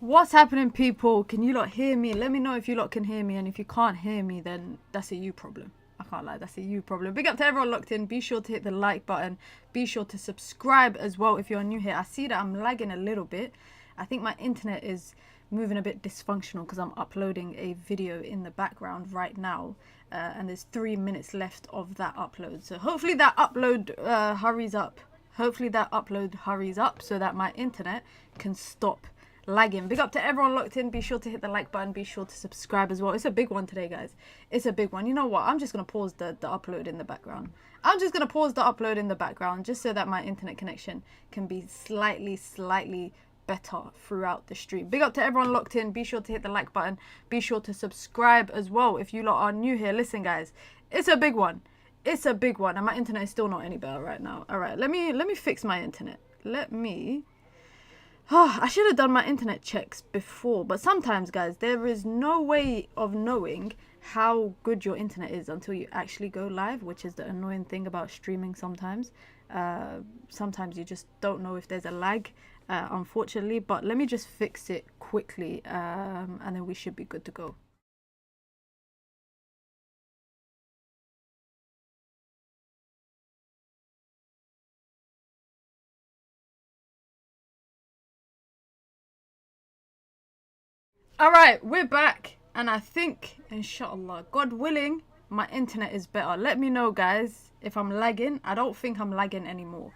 What's happening, people? Can you lot hear me? Let me know if you lot can hear me, and if you can't hear me, then that's a you problem. I can't lie, that's a you problem. Big up to everyone locked in. Be sure to hit the like button. Be sure to subscribe as well if you're new here. I see that I'm lagging a little bit. I think my internet is moving a bit dysfunctional because I'm uploading a video in the background right now. And there's 3 minutes left of that upload. So hopefully that upload hurries up. Hopefully that upload hurries up so that my internet can stop lagging. Big up to everyone locked in. Be sure to hit the like button. Be sure to subscribe as well. It's a big one today, guys. It's a big one. You know what? I'm just going to pause the upload in the background. I'm just going to pause the upload in the background just so that my internet connection can be slightly better throughout the stream. Big up to everyone locked in. Be sure to hit the like button. Be sure to subscribe as well if you lot are new here. Listen, guys, it's a big one. It's a big one, and my internet is still not any better right now. All right, let me fix my internet. I should have done my internet checks before, but sometimes, guys, there is no way of knowing how good your internet is until you actually go live, which is the annoying thing about streaming sometimes. Sometimes you just don't know if there's a lag, unfortunately, but let me just fix it quickly, and then we should be good to go. All right, we're back, and I think, inshallah, God willing, my internet is better. Let me know, guys, if I'm lagging. I don't think I'm lagging anymore.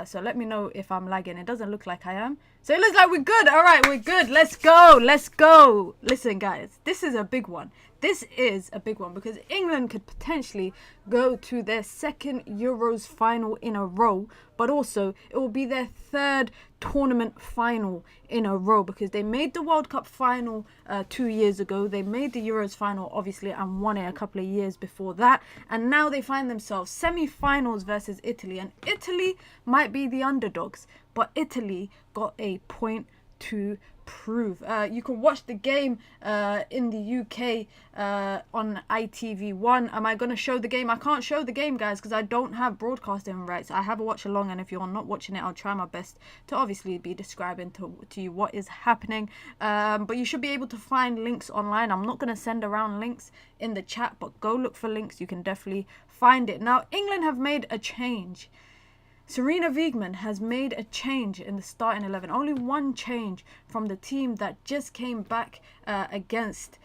So let me know if I'm lagging. It doesn't look like I am. So it looks like we're good. All right, we're good. Let's go. Let's go. Listen, guys, this is a big one. This is a big one because England could potentially go to their second Euros final in a row, but also it will be their third tournament final in a row because they made the World Cup final 2 years ago. They made the Euros final, obviously, and won it a couple of years before that. And now they find themselves semi-finals versus Italy. And Italy might be the underdogs, but Italy got a point to prove. You can watch the game in the UK on ITV1. Am I going to show the game? I can't show the game, guys, because I don't have broadcasting rights. I have a watch along, and if you're not watching it, I'll try my best to obviously be describing to you what is happening. But you should be able to find links online. I'm not going to send around links in the chat, but go look for links. You can definitely find it. Now, England have made a change. Serena Wiegmann has made a change in the starting 11. Only one change from the team that just came back against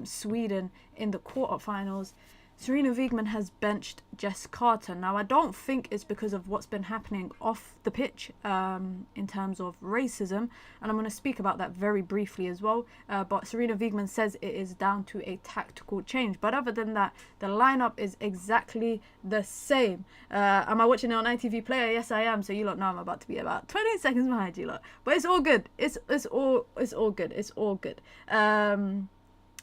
Sweden in the quarterfinals. Serena Wiegmann has benched Jess Carter. Now, I don't think it's because of what's been happening off the pitch in terms of racism, and I'm going to speak about that very briefly as well. But Serena Wiegmann says it is down to a tactical change. But other than that, the lineup is exactly the same. Am I watching it on ITV Player? Yes, I am. So you lot know I'm about to be about 20 seconds behind you lot. But it's all good. It's all good. It's all good.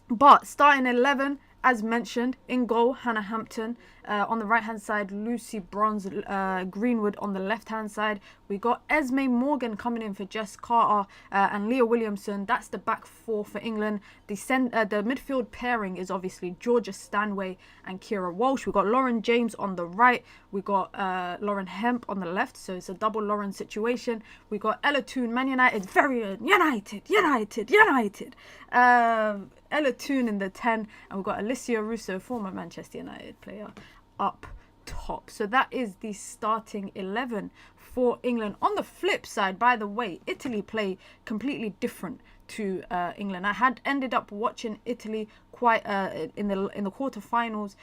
But starting 11. As mentioned, in goal, Hannah Hampton. On the right-hand side, Lucy Bronze Greenwood on the left-hand side. We got Esme Morgan coming in for Jess Carter and Leah Williamson. That's the back four for England. The midfield pairing is obviously Georgia Stanway and Kira Walsh. We got Lauren James on the right. We got Lauren Hemp on the left. So it's a double Lauren situation. We got Ella Toone, Man United. Very United. Ella Toone in the 10, and we've got Alicia Russo, former Manchester United player, up top. So that is the starting 11 for England. On the flip side, by the way, Italy play completely different to England. I had ended up watching Italy quite in the quarterfinals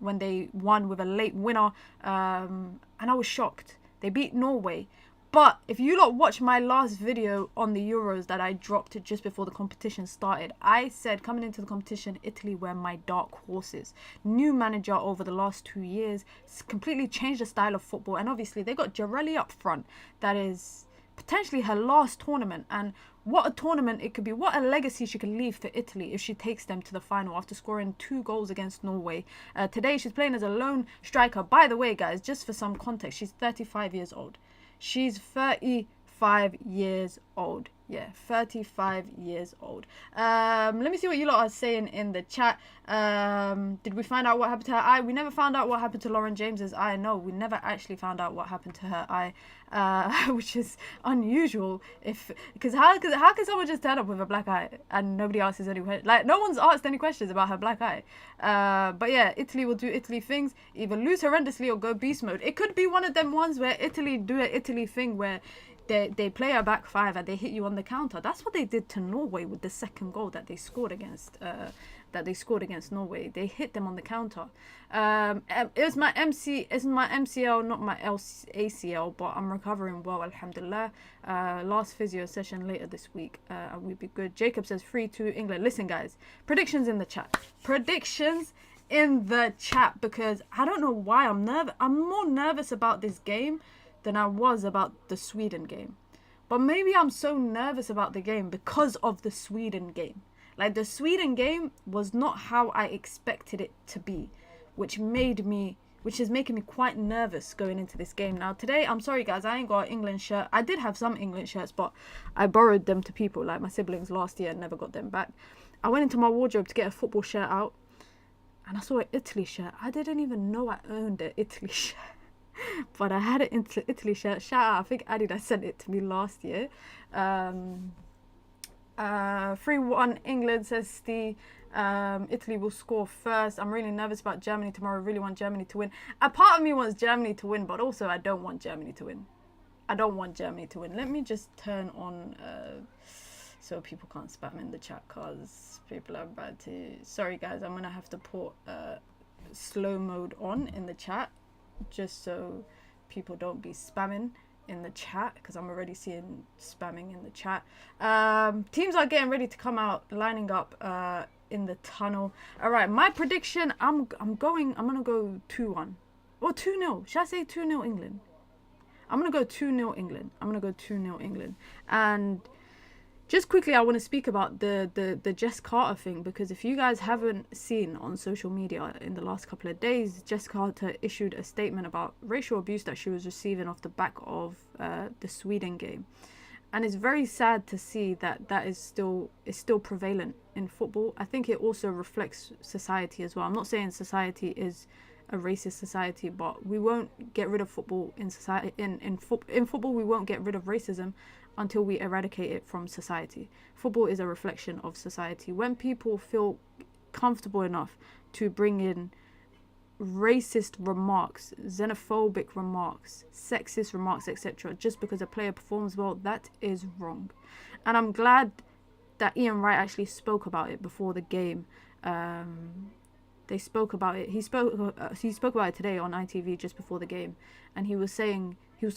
when they won with a late winner, and I was shocked. They beat Norway. But if you lot watch my last video on the Euros that I dropped just before the competition started, I said coming into the competition, Italy were my dark horses. New manager over the last 2 years, completely changed the style of football. And obviously they got Jarelli up front. That is potentially her last tournament. And what a tournament it could be. What a legacy she could leave for Italy if she takes them to the final after scoring 2 goals against Norway. Today she's playing as a lone striker. By the way, guys, just for some context, she's 35 years old. She's 35 years old. Yeah, 35 years old. Let me see what you lot are saying in the chat. Did we find out what happened to her eye? We never found out what happened to Lauren James's eye. No, we never actually found out what happened to her eye, which is unusual. Because how can someone just turn up with a black eye and nobody asks any questions? Like, no one's asked any questions about her black eye. But yeah, Italy will do Italy things, either lose horrendously or go beast mode. It could be one of them ones where Italy do an Italy thing where they play a back five and they hit you on the counter. That's what they did to Norway with the second goal that they scored against Norway. They hit them on the counter. It was my MCL, not my ACL, but I'm recovering well, alhamdulillah. Last physio session later this week, and we'll be good. Jacob says 3-2 England. Listen, guys, predictions in the chat. Because I don't know why I'm nervous. I'm more nervous about this game than I was about the Sweden game. But maybe I'm so nervous about the game because of the Sweden game. Like, the Sweden game was not how I expected it to be, which is making me quite nervous going into this game. Now, today, I'm sorry, guys, I ain't got an England shirt. I did have some England shirts, but I borrowed them to people, like my siblings last year, and never got them back. I went into my wardrobe to get a football shirt out, and I saw an Italy shirt. I didn't even know I owned an Italy shirt. But I had an Italy shirt. Shout out, I think Adidas sent it to me last year. 3-1 England, says Steve. Italy will score first. I'm really nervous about Germany tomorrow. I really want Germany to win. A part of me wants Germany to win, but also I don't want Germany to win. Let me just turn on so people can't spam in the chat, because people are bad to... Sorry guys, I'm going to have to put slow mode on in the chat, just so people don't be spamming in the chat, because I'm already seeing spamming in the chat. Teams are getting ready to come out, lining up in the tunnel. All right, my prediction, I'm gonna go 2-1 or 2-0. Should I say 2-0 England? I'm gonna go 2-0 England. And just quickly, I want to speak about the Jess Carter thing, because if you guys haven't seen on social media in the last couple of days, Jess Carter issued a statement about racial abuse that she was receiving off the back of the Sweden game. And it's very sad to see that is still prevalent in football. I think it also reflects society as well. I'm not saying society is a racist society, but we won't get rid of football in society. In football, we won't get rid of racism until we eradicate it from society. Football is a reflection of society. When people feel comfortable enough to bring in racist remarks, xenophobic remarks, sexist remarks, etc., just because a player performs well, that is wrong. And I'm glad that Ian Wright actually spoke about it before the game. They spoke about it. He spoke about it today on ITV just before the game, and he was talking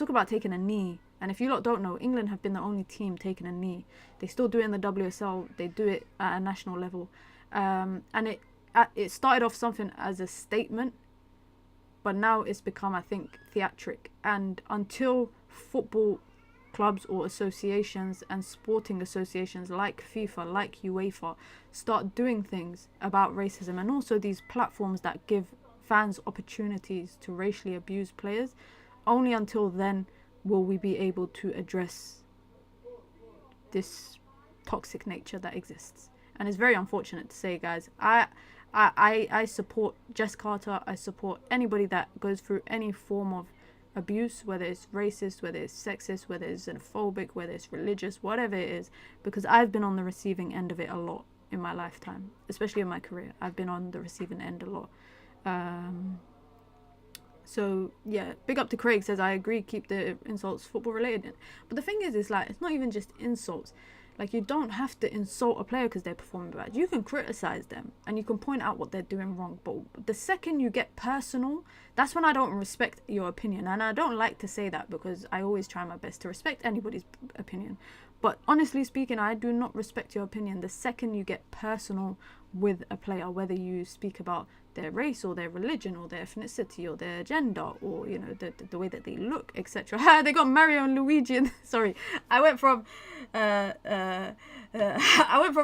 about taking a knee. And if you lot don't know, England have been the only team taking a knee. They still do it in the WSL. They do it at a national level, and it started off something as a statement, but now it's become, I think, theatric. And until football clubs or associations and sporting associations like FIFA, like UEFA, start doing things about racism, and also these platforms that give fans opportunities to racially abuse players, only until then will we be able to address this toxic nature that exists. And it's very unfortunate to say, guys. I support Jess Carter. I support anybody that goes through any form of abuse, whether it's racist, whether it's sexist, whether it's xenophobic, whether it's religious, whatever it is, because I've been on the receiving end of it a lot in my lifetime, especially in my career. I've been on the receiving end a lot. So yeah, big up to Craig, says I agree, keep the insults football related. But the thing is like, it's not even just insults. Like, you don't have to insult a player because they're performing bad. You can criticize them and you can point out what they're doing wrong. But the second you get personal, that's when I don't respect your opinion. And I don't like to say that because I always try my best to respect anybody's opinion. But honestly speaking, I do not respect your opinion the second you get personal with a player, whether you speak about their race or their religion or their ethnicity or their gender or, you know, the way that they look, etc. They got Mario and Luigi. Sorry, I went from a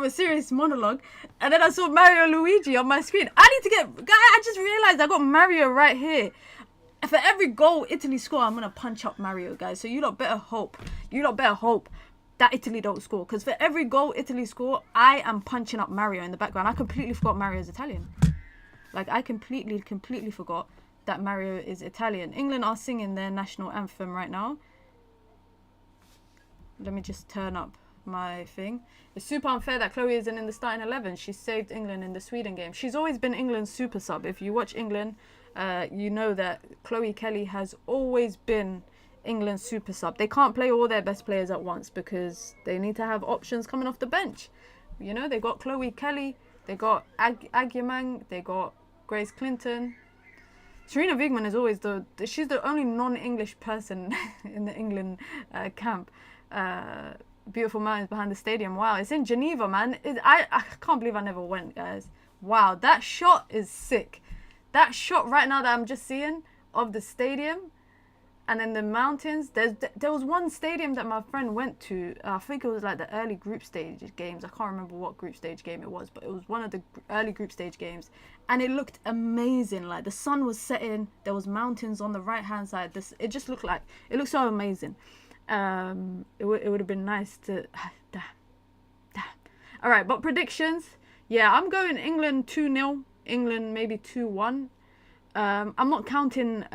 serious monologue and then I saw Mario and Luigi on my screen. I just realized I got Mario right here. For every goal Italy score, I'm gonna punch up Mario, guys. So you lot better hope that Italy don't score. Because for every goal Italy score, I am punching up Mario in the background. I completely forgot Mario is Italian. Like, I completely forgot that Mario is Italian. England are singing their national anthem right now. Let me just turn up my thing. It's super unfair that Chloe isn't in the starting 11. She saved England in the Sweden game. She's always been England's super sub. If you watch England, you know that Chloe Kelly has always been England's super sub. They can't play all their best players at once because they need to have options coming off the bench. You know, they got Chloe Kelly, they got Agyemang, they got Grace Clinton. Serena Wigman is always she's the only non-English person in the England camp. Beautiful mountains behind the stadium. Wow, it's in Geneva, man. I can't believe I never went, guys. Wow, that shot is sick. That shot right now that I'm just seeing of the stadium and then the mountains. There was one stadium that my friend went to. I think it was like the early group stage games. I can't remember what group stage game it was, but it was one of the early group stage games. And it looked amazing. Like, the sun was setting. There was mountains on the right-hand side. It just looked like, it looked so amazing. It would have been nice to damn. All right, but predictions, yeah, I'm going England 2-0, England maybe 2-1. I'm not counting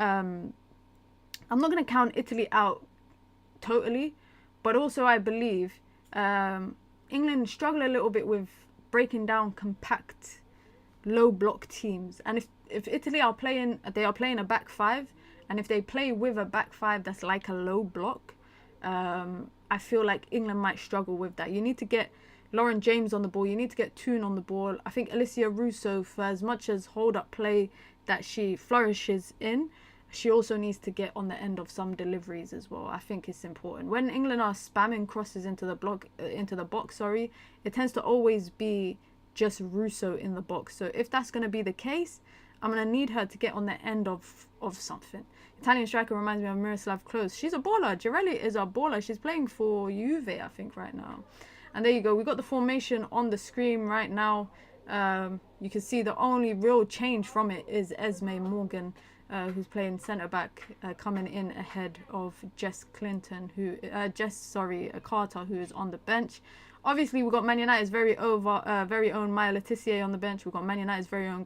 I'm not going to count Italy out totally, but also I believe England struggle a little bit with breaking down compact low block teams. And if Italy are playing, they are playing a back five, and if they play with a back five that's like a low block, I feel like England might struggle with that. You need to get Lauren James on the ball. You need to get Toon on the ball. I think Alicia Russo, for as much as hold-up play that she flourishes in, she also needs to get on the end of some deliveries as well. I think it's important. When England are spamming crosses into the box, it tends to always be just Russo in the box. So if that's going to be the case, I'm going to need her to get on the end of something. Italian striker reminds me of Miroslav Klose. She's a baller. Girelli is a baller. She's playing for Juve, I think, right now. And there you go. We got the formation on the screen right now. You can see the only real change from it is Esme Morgan, who's playing centre-back, coming in ahead of Jess Carter, who is on the bench. Obviously, we've got Man United's very own Maya Letitia on the bench. We've got Man United's very own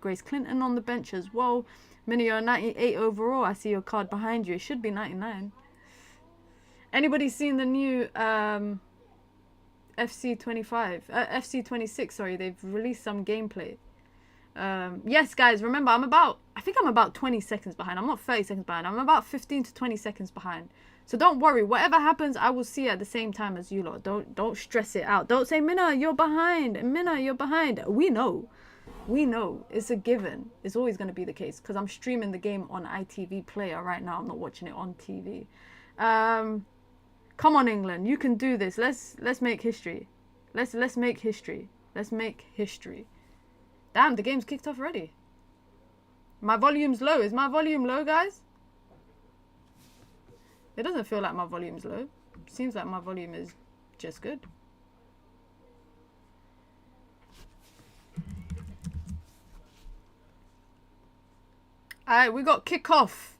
Grace Clinton on the bench as well. Minnie, you're 98 overall. I see your card behind you. It should be 99. Anybody seen the new FC 26, sorry, they've released some gameplay. Yes, guys, remember, I think I'm about 20 seconds behind. I'm not 30 seconds behind. I'm about 15 to 20 seconds behind. So don't worry. Whatever happens, I will see at the same time as you lot. Don't stress it out. Don't say, Minna, you're behind. Minna, you're behind. We know. It's a given. It's always going to be the case because I'm streaming the game on ITV Player right now. I'm not watching it on TV. Come on, England. You can do this. Let's make history. Let's make history. Let's make history. Damn, the game's kicked off already. My volume's low. Is my volume low, guys? It doesn't feel like my volume's low. Seems like my volume is just good. Alright, we got kickoff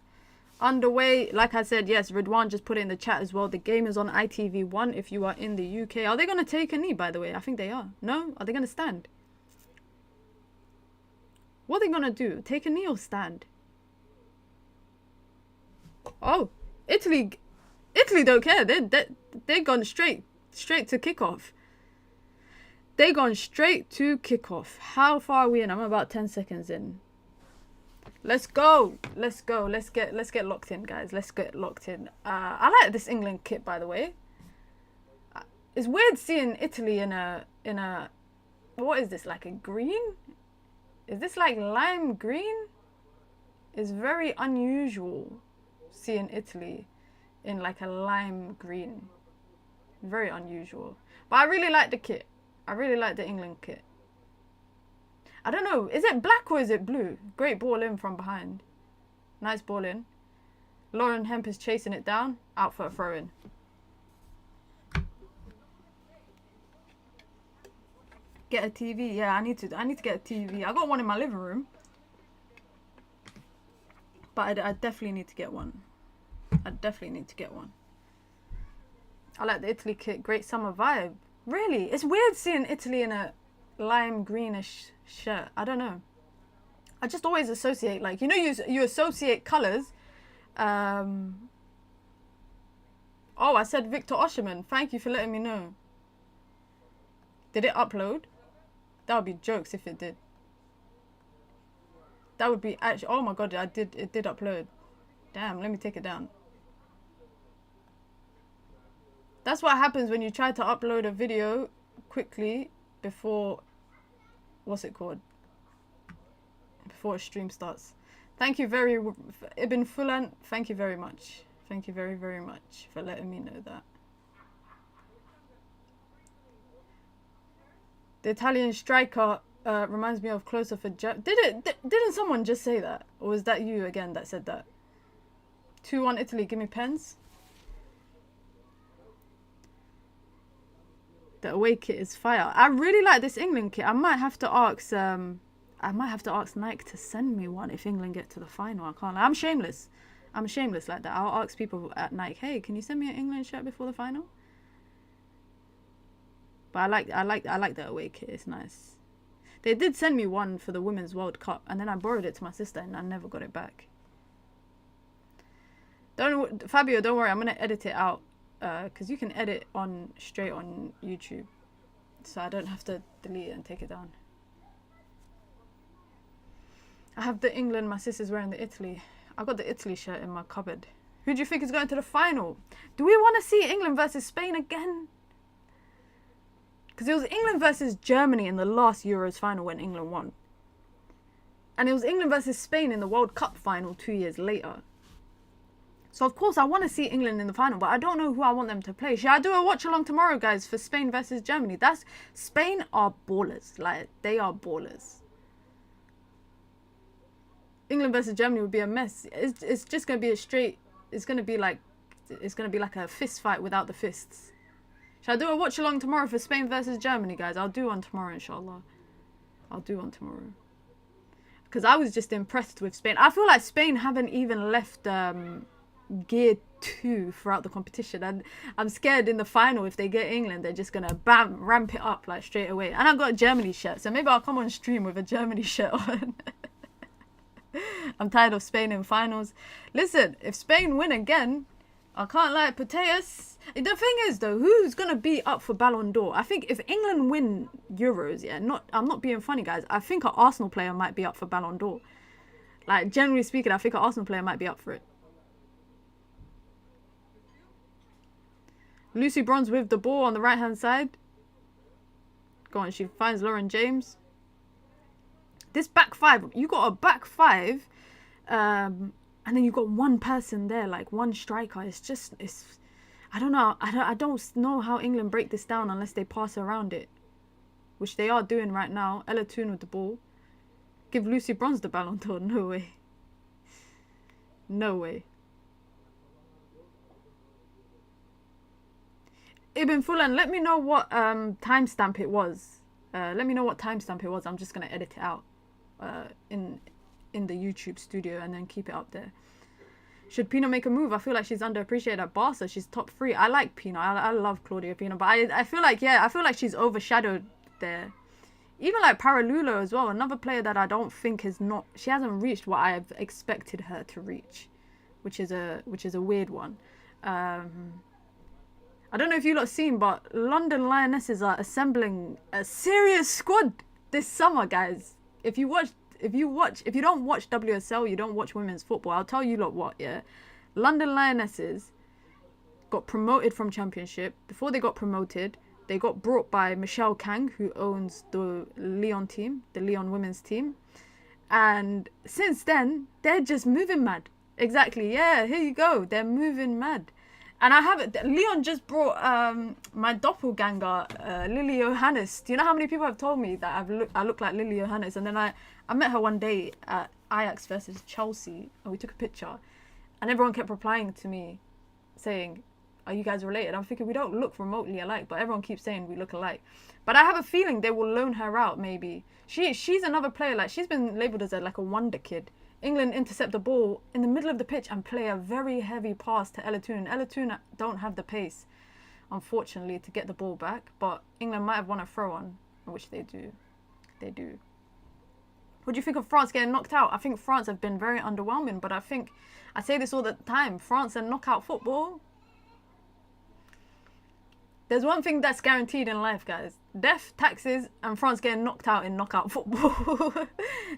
underway. Like I said, yes, Ridwan just put it in the chat as well. The game is on ITV1 if you are in the UK. Are they going to take a knee, by the way? I think they are. No? Are they going to stand? What are they going to do? Take a knee or stand? Oh, Italy don't care. They're gone straight to kickoff. They gone straight to kickoff. How far are we in? I'm about 10 seconds in. Let's go. Let's get locked in, guys. Let's get locked in. I like this England kit, by the way. It's weird seeing Italy in a what is this, like a green? Is this like lime green? It's very unusual seeing Italy in like a lime green. Very unusual. But I really like the kit. I really like the England kit. I don't know. Is it black or is it blue? Great ball in from behind. Nice ball in. Lauren Hemp is chasing it down. Out for a throw in. Get a TV. Yeah, I need to get a TV. I got one in my living room. But I definitely need to get one. I definitely need to get one. I like the Italy kit. Great summer vibe. Really? It's weird seeing Italy in a lime greenish shirt. I don't know. I just always associate, like, you know, you associate colours. Oh, I said Victor Osherman. Thank you for letting me know. Did it upload? That would be jokes if it did. That would be actually... Oh my god, it did upload. Damn, let me take it down. That's what happens when you try to upload a video quickly before... What's it called? Before a stream starts. Thank you very... Ibn Fulan, thank you very much. Thank you very, very much for letting me know that. The Italian striker reminds me of closer for... Didn't someone just say that? Or was that you again that said that? 2-1 Italy, give me pens. The away kit is fire. I really like this England kit. I might have to ask Nike to send me one if England get to the final. I can't lie. I'm shameless like that. I'll ask people at Nike, hey, can you send me an England shirt before the final? But I like the away kit. It's nice. They did send me one for the Women's World Cup, and then I borrowed it to my sister, and I never got it back. Fabio, don't worry. I'm gonna edit it out, because you can edit straight on YouTube, so I don't have to delete it and take it down. I have the England. My sister's wearing the Italy. I got the Italy shirt in my cupboard. Who do you think is going to the final? Do we want to see England versus Spain again? Because it was England versus Germany in the last Euros final when England won. And it was England versus Spain in the World Cup final 2 years later. So of course I want to see England in the final, but I don't know who I want them to play. Should I do a watch along tomorrow, guys, for Spain versus Germany? Spain are ballers. Like, they are ballers. England versus Germany would be a mess. It's just going to be it's going to be like a fist fight without the fists. Should I do a watch along tomorrow for Spain versus Germany, guys? I'll do one tomorrow, inshallah. I'll do one tomorrow. Because I was just impressed with Spain. I feel like Spain haven't even left gear 2 throughout the competition. And I'm scared in the final, if they get England, they're just going to ramp it up like straight away. And I've got a Germany shirt, so maybe I'll come on stream with a Germany shirt on. I'm tired of Spain in finals. Listen, if Spain win again, I can't lie, potatoes. The thing is, though, who's going to be up for Ballon d'Or? I think if England win Euros, yeah, I'm not being funny, guys. I think an Arsenal player might be up for Ballon d'Or. Like, generally speaking, I think an Arsenal player might be up for it. Lucy Bronze with the ball on the right-hand side. Go on, she finds Lauren James. This back five, you got a back five, and then you got one person there, like one striker. I don't know. I don't know how England break this down unless they pass around it, which they are doing right now. Ella Toon with the ball. Give Lucy Bronze the Ballon d'Or. No way. No way. Ibn Fulan, let me know what timestamp it was. Let me know what timestamp it was. I'm just gonna edit it out in the YouTube studio and then keep it up there. Should Pino make a move? I feel like she's underappreciated at Barca. She's top 3. I like Pino. I love Claudia Pino, but I feel like she's overshadowed there. Even like Paralulo as well, another player that I don't think she hasn't reached what I've expected her to reach, which is a weird one. I don't know if you lot seen, but London Lionesses are assembling a serious squad this summer, guys. If you don't watch WSL, you don't watch women's football. I'll tell you lot what, yeah. London Lionesses got promoted from Championship. Before they got promoted, they got brought by Michelle Kang, who owns the Lyon team, the Lyon women's team. And since then, they're just moving mad. Exactly, yeah, here you go. They're moving mad. And Leon just brought my doppelganger, Lily Johannes. Do you know how many people have told me that I look like Lily Johannes? And then I met her one day at Ajax versus Chelsea, and we took a picture. And everyone kept replying to me saying, are you guys related? I'm thinking, we don't look remotely alike, but everyone keeps saying we look alike. But I have a feeling they will loan her out, maybe. She's another player, like, she's been labelled as like a wonder kid. England intercept the ball in the middle of the pitch and play a very heavy pass to Ella Toon. Ella Toon don't have the pace unfortunately, to get the ball back. But England might have won a throw-on, which they do. They do. What do you think of France getting knocked out? I think France have been very underwhelming, but I say this all the time, France and knockout football. There's one thing that's guaranteed in life, guys. Death, taxes, and France getting knocked out in knockout football.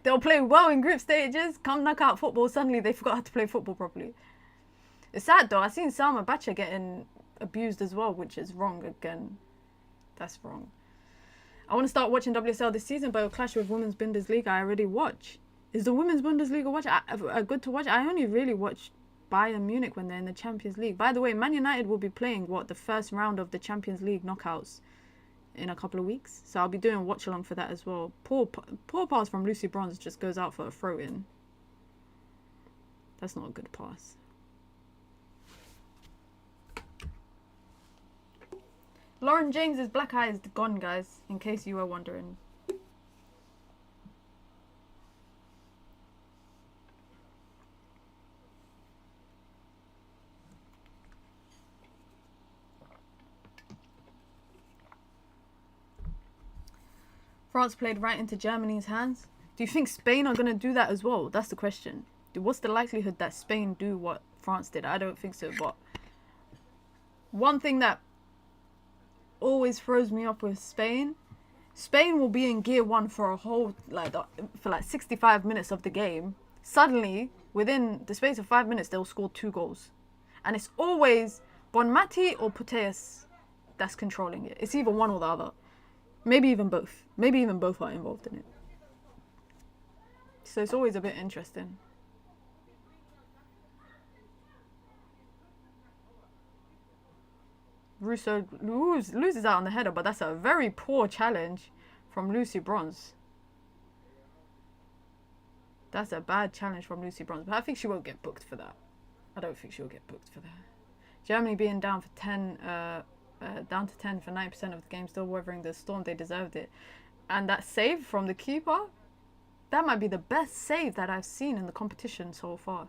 They'll play well in group stages, come knockout football, suddenly they forgot how to play football properly. It's sad though, I've seen Salma Bacha getting abused as well, which is wrong again. That's wrong. I want to start watching WSL this season, but it'll clash with Women's Bundesliga I already watch. Is the Women's Bundesliga good to watch? I only really watch Bayern Munich when they're in the Champions League. By the way, Man United will be playing, the first round of the Champions League knockouts in a couple of weeks. So I'll be doing a watch along for that as well. Poor pass from Lucy Bronze just goes out for a throw-in. That's not a good pass. Lauren James's black eye is gone, guys, in case you were wondering. France played right into Germany's hands. Do you think Spain are going to do that as well? That's the question. What's the likelihood that Spain do what France did? I don't think so, but one thing that always throws me off with Spain will be in gear 1 for a whole, for 65 minutes of the game. Suddenly, within the space of 5 minutes, they'll score 2 goals. And it's always Bonmati or Putellas that's controlling it. It's either one or the other. Maybe even both. Maybe even both are involved in it. So it's always a bit interesting. Russo loses out on the header, but that's a very poor challenge from Lucy Bronze. That's a bad challenge from Lucy Bronze, but I think she won't get booked for that. I don't think she'll get booked for that. Germany being down for 10, down to 10 for 9% of the game, still weathering the storm. They deserved it. And that save from the keeper, that might be the best save that I've seen in the competition so far.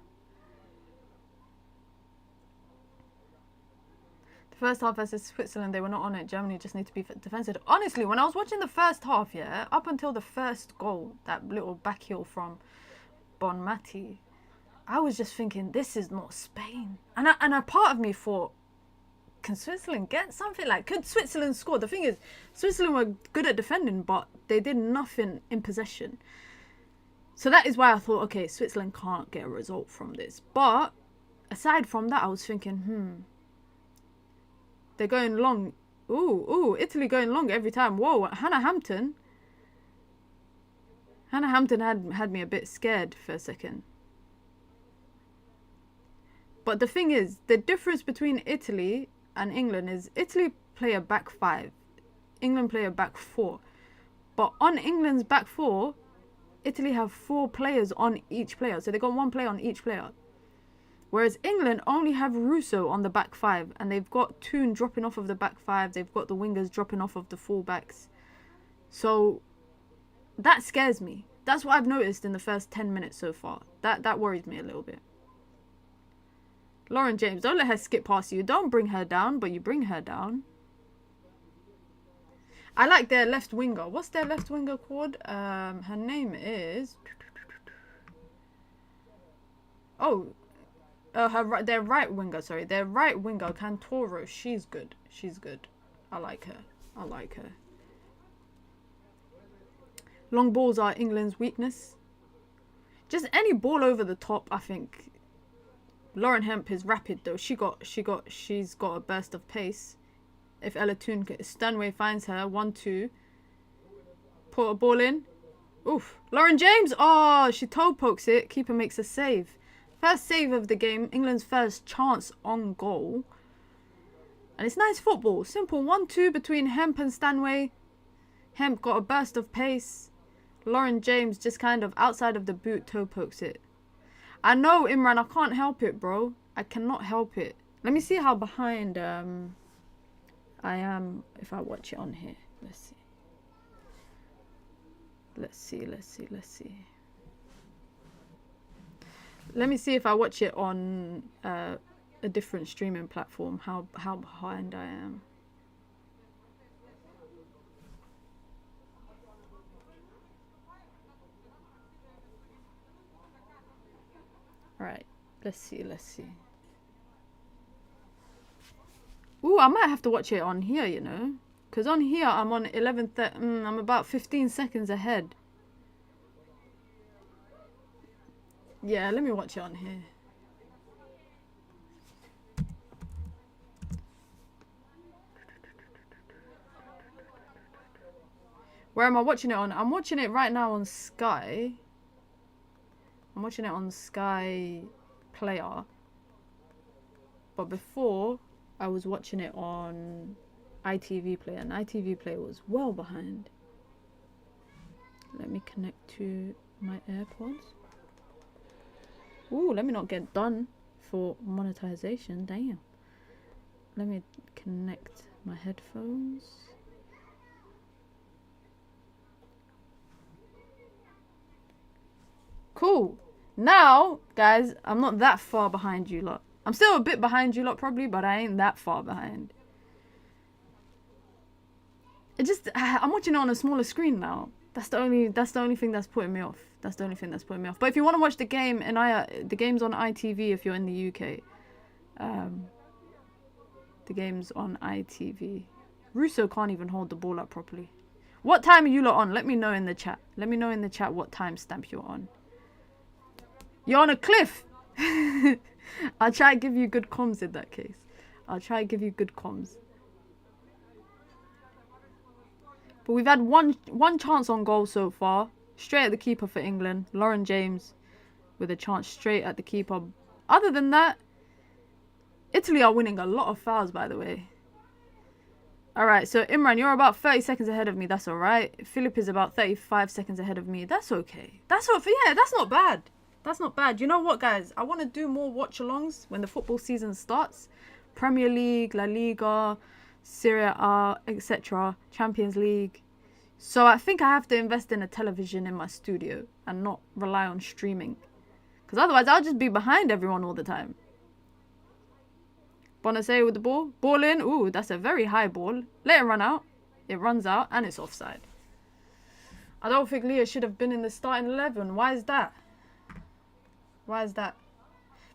First half versus Switzerland, they were not on it. Germany just need to be defensive. Honestly, when I was watching the first half, yeah, up until the first goal, that little back heel from Bonmati, I was just thinking, this is not Spain. And a part of me thought, can Switzerland get something? Could Switzerland score? The thing is, Switzerland were good at defending, but they did nothing in possession. So that is why I thought, okay, Switzerland can't get a result from this. But aside from that, I was thinking, they're going long. Ooh, Italy going long every time. Whoa, Hannah Hampton had me a bit scared for a second. But the thing is, the difference between Italy and England is Italy play a back 5. England play a back 4. But on England's back 4, Italy have 4 players on each player. So they got 1 player on each player. Whereas England only have Russo on the back 5, and they've got Toon dropping off of the back 5. They've got the wingers dropping off of the fullbacks. So that scares me. That's what I've noticed in the first 10 minutes so far. That worries me a little bit. Lauren James, don't let her skip past you. Don't bring her down, but you bring her down. I like their left winger. What's their left winger called? Her name is... their right winger, sorry. Their right winger, Cantoro. She's good. She's good. I like her. Long balls are England's weakness. Just any ball over the top, I think. Lauren Hemp is rapid though. She's got a burst of pace. If Ella Toon, Stanway finds her, 1-2. Put a ball in. Oof. Lauren James. Oh, she toe pokes it. Keeper makes a save. First save of the game. England's first chance on goal. And it's nice football. Simple 1-2 between Hemp and Stanway. Hemp got a burst of pace. Lauren James just kind of outside of the boot toe pokes it. I know, Imran, I can't help it, bro. I cannot help it. Let me see how behind I am if I watch it on here. Let's see. Let me see if I watch it on a different streaming platform, how behind I am. Alright, let's see. Ooh, I might have to watch it on here, you know. Because on here, I'm on 11:30. I'm about 15 seconds ahead. Yeah, let me watch it on here. Where am I watching it on? I'm watching it right now on Sky. I'm watching it on Sky Player. But before, I was watching it on ITV Player. And ITV Player was well behind. Let me connect to my AirPods. Ooh, let me not get done for monetization. Damn. Let me connect my headphones. Cool. Now, guys, I'm not that far behind you lot. I'm still a bit behind you lot probably, but I ain't that far behind. I'm watching it on a smaller screen now. That's the only thing that's putting me off. That's the only thing that's putting me off. But if you want to watch the game, and the game's on ITV if you're in the UK. The game's on ITV. Russo can't even hold the ball up properly. What time are you lot on? Let me know in the chat. Let me know in the chat what timestamp you're on. You're on a cliff. I'll try to give you good comms in that case. I'll try to give you good comms. But we've had one chance on goal so far. Straight at the keeper for England. Lauren James with a chance straight at the keeper. Other than that, Italy are winning a lot of fouls, by the way. Alright, so Imran, you're about 30 seconds ahead of me. That's alright. Philip is about 35 seconds ahead of me. That's okay. That's not bad. That's not bad. You know what, guys? I want to do more watch-alongs when the football season starts. Premier League, La Liga, Serie A, etc. Champions League. So I think I have to invest in a television in my studio and not rely on streaming. Because otherwise I'll just be behind everyone all the time. Bonaseo with the ball. Ball in. Ooh, that's a very high ball. Let it run out. It runs out and it's offside. I don't think Leah should have been in the starting 11. Why is that? Why is that?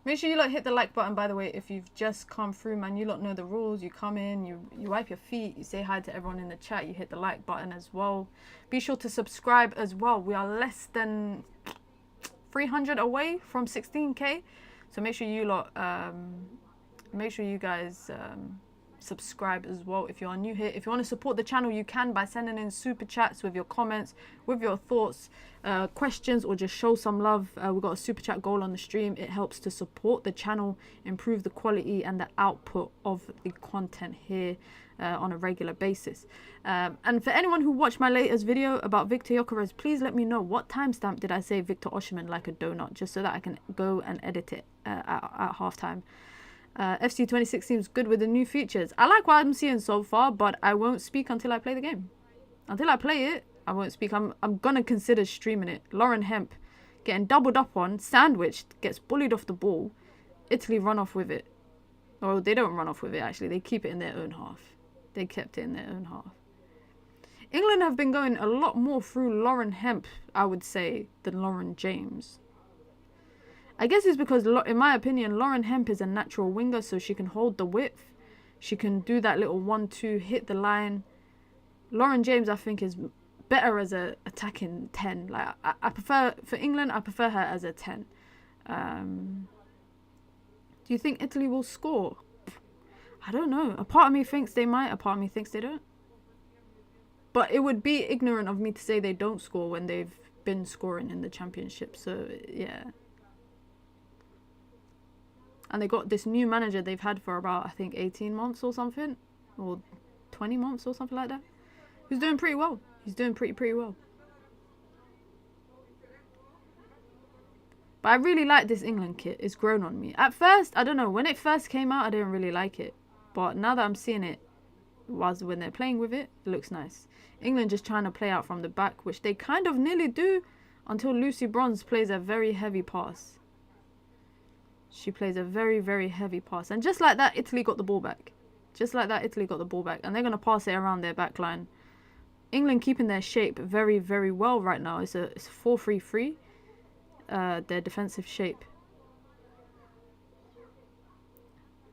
Make sure you lot hit the like button, by the way, if you've just come through, man. You lot know the rules. You come in, you wipe your feet, you say hi to everyone in the chat, you hit the like button as well. Be sure to subscribe as well. We are less than 300 away from 16k. So make sure you lot, make sure you guys subscribe as well if you are new here. If you want to support the channel, you can by sending in super chats with your comments, with your thoughts, questions, or just show some love. We've got a super chat goal on the stream. It helps to support the channel, improve the quality and the output of the content here on a regular basis. And for anyone who watched my latest video about Victor Gyökeres, please let me know what timestamp did I say Victor Osimhen like a donut, just so that I can go and edit it at halftime. FC 26 seems good with the new features. I like what I'm seeing so far, but I won't speak until I play the game. Until I play it, I won't speak. I'm gonna consider streaming it. Lauren Hemp getting doubled up on, sandwiched, gets bullied off the ball. Italy run off with it. Or they don't run off with it, actually. They keep it in their own half. They kept it in their own half. England have been going a lot more through Lauren Hemp, I would say, than Lauren James. I guess it's because, in my opinion, Lauren Hemp is a natural winger, so she can hold the width. She can do that little 1-2, hit the line. Lauren James, I think, is better as a attacking 10. Like I prefer, for England, I prefer her as a 10. Do you think Italy will score? I don't know. A part of me thinks they might, a part of me thinks they don't. But it would be ignorant of me to say they don't score when they've been scoring in the championship. So, yeah. And they got this new manager they've had for about, I think, 18 months or something. Or 20 months or something like that. Who's doing pretty well. He's doing pretty well. But I really like this England kit. It's grown on me. At first, I don't know. When it first came out, I didn't really like it. But now that I'm seeing it, when they're playing with it, it looks nice. England just trying to play out from the back, which they kind of nearly do until Lucy Bronze plays a very heavy pass. She plays a very, very heavy pass. And just like that, Italy got the ball back. Just like that, Italy got the ball back. And they're going to pass it around their back line. England keeping their shape very, very well right now. It's a 4-3-3. Their defensive shape.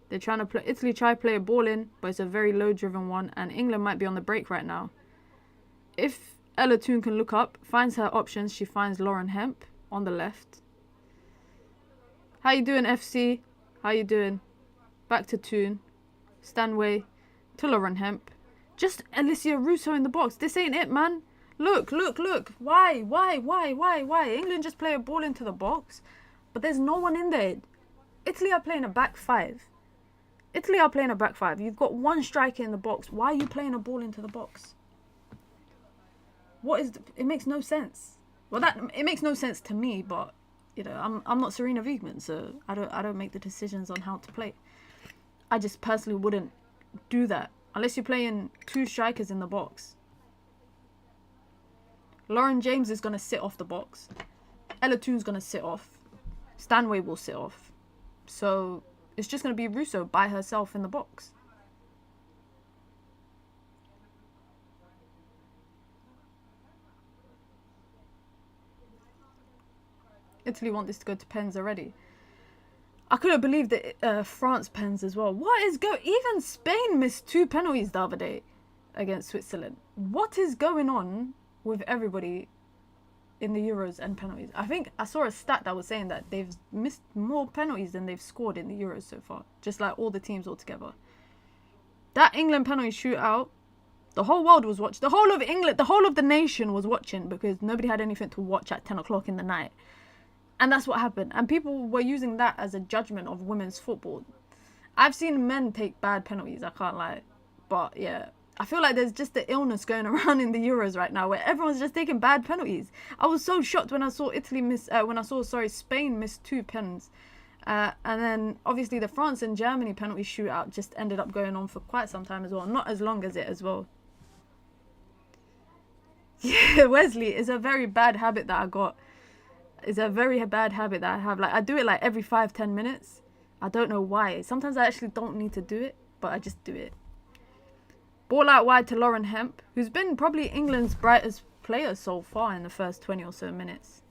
They're trying to play. Italy try play a ball in, but it's a very low-driven one, and England might be on the break right now. If Ella Toon can look up, finds her options, she finds Lauren Hemp on the left. How you doing, FC? How you doing? Back to Toon. Stanway to Lauren Hemp. Just Alicia Russo in the box. This ain't it, man. Look, look, look. Why? England just play a ball into the box, but there's no one in there. Italy are playing a back five. You've got one striker in the box. Why are you playing a ball into the box? It makes no sense. Well, it makes no sense to me, but you know, I'm not Serena Wiegman, so I don't make the decisions on how to play. I just personally wouldn't do that unless you're playing two strikers in the box. Lauren James is gonna sit off the box. Ella Toon's gonna sit off. Stanway will sit off. So it's just gonna be Russo by herself in the box. Italy want this to go to pens already. I couldn't believe that France pens as well. Even Spain missed 2 penalties the other day against Switzerland. What is going on with everybody in the Euros and penalties? I think I saw a stat that was saying that they've missed more penalties than they've scored in the Euros so far. Just like all the teams all together. That England penalty shootout, the whole world was watching. The whole of England, the whole of the nation was watching because nobody had anything to watch at 10 o'clock in the night. And that's what happened. And people were using that as a judgment of women's football. I've seen men take bad penalties, I can't lie. But yeah, I feel like there's just the illness going around in the Euros right now where everyone's just taking bad penalties. I was so shocked when I saw Spain miss 2 pens. And then obviously the France and Germany penalty shootout just ended up going on for quite some time as well. Not as long as it as well. Yeah, Wesley, it's a very bad habit that I got. It's a very bad habit that I have. Like, I do it like every 5-10 minutes. I don't know why. Sometimes I actually don't need to do it, but I just do it. Ball out wide to Lauren Hemp, who's been probably England's brightest player so far in the first 20 or so minutes.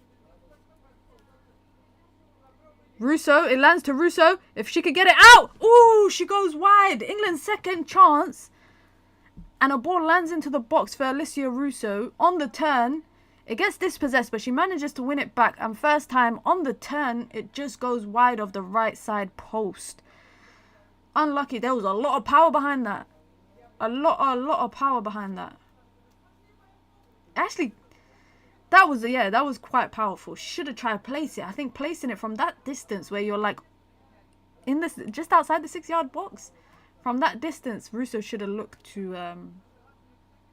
Russo, it lands to Russo. If she could get it out. Ooh, she goes wide. England's second chance. And a ball lands into the box for Alicia Russo on the turn. It gets dispossessed, but she manages to win it back. And first time on the turn, it just goes wide of the right side post. Unlucky. There was a lot of power behind that. A lot of power behind that. Actually, that was quite powerful. Should have tried to place it. I think placing it from that distance where you're like in this just outside the 6-yard box. From that distance, Russo should have looked to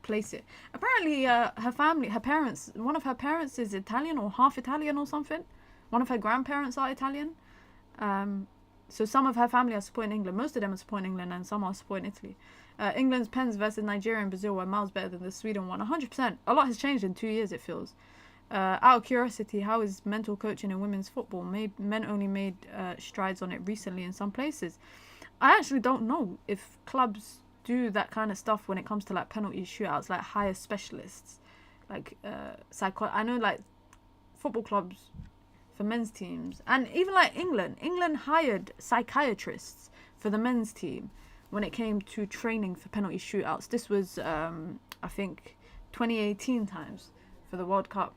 place it. Apparently one of her parents is Italian or half Italian or something. One of her grandparents are Italian. So some of her family are supporting England. Most of them are supporting England and some are supporting Italy. England's pens versus Nigeria and Brazil were miles better than the Sweden one. 100%. A lot has changed in 2 years, it feels. Out of curiosity, how is mental coaching in women's football? Men only made strides on it recently in some places. I actually don't know if clubs do that kind of stuff when it comes to like penalty shootouts, like hire specialists, like I know like football clubs for men's teams, and even like England hired psychiatrists for the men's team when it came to training for penalty shootouts. This was I think 2018 times for the World Cup.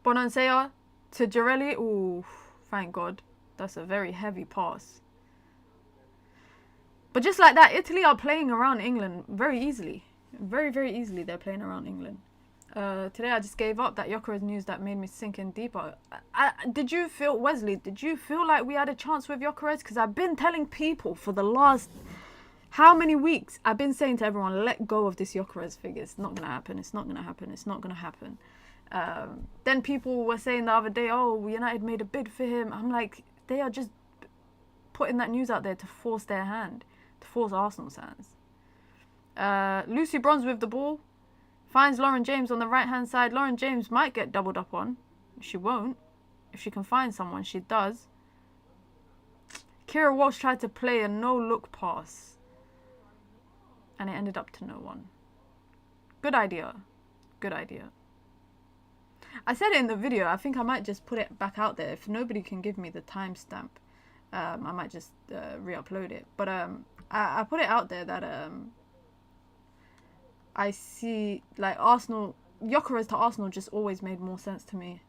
Bonansea to Girelli. Ooh, thank God. That's a very heavy pass. But just like that, Italy are playing around England very easily. Very, very easily they're playing around England. Today I just gave up. That Gyökeres news that made me sink in deeper. Did you feel like we had a chance with Gyökeres? Because I've been telling people for the last how many weeks, I've been saying to everyone, let go of this Gyökeres figure. It's not going to happen. It's not going to happen. It's not going to happen. Then people were saying the other day, oh, United made a bid for him. I'm like, they are just putting that news out there to force their hand, to force Arsenal's hands. Lucy Bronze with the ball. Finds Lauren James on the right-hand side. Lauren James might get doubled up on. She won't. If she can find someone, she does. Kira Walsh tried to play a no-look pass. And it ended up to no one. Good idea. Good idea. I said it in the video. I think I might just put it back out there if nobody can give me the timestamp. I might just re-upload it. But I put it out there that I see like Arsenal, Gyökeres to Arsenal just always made more sense to me.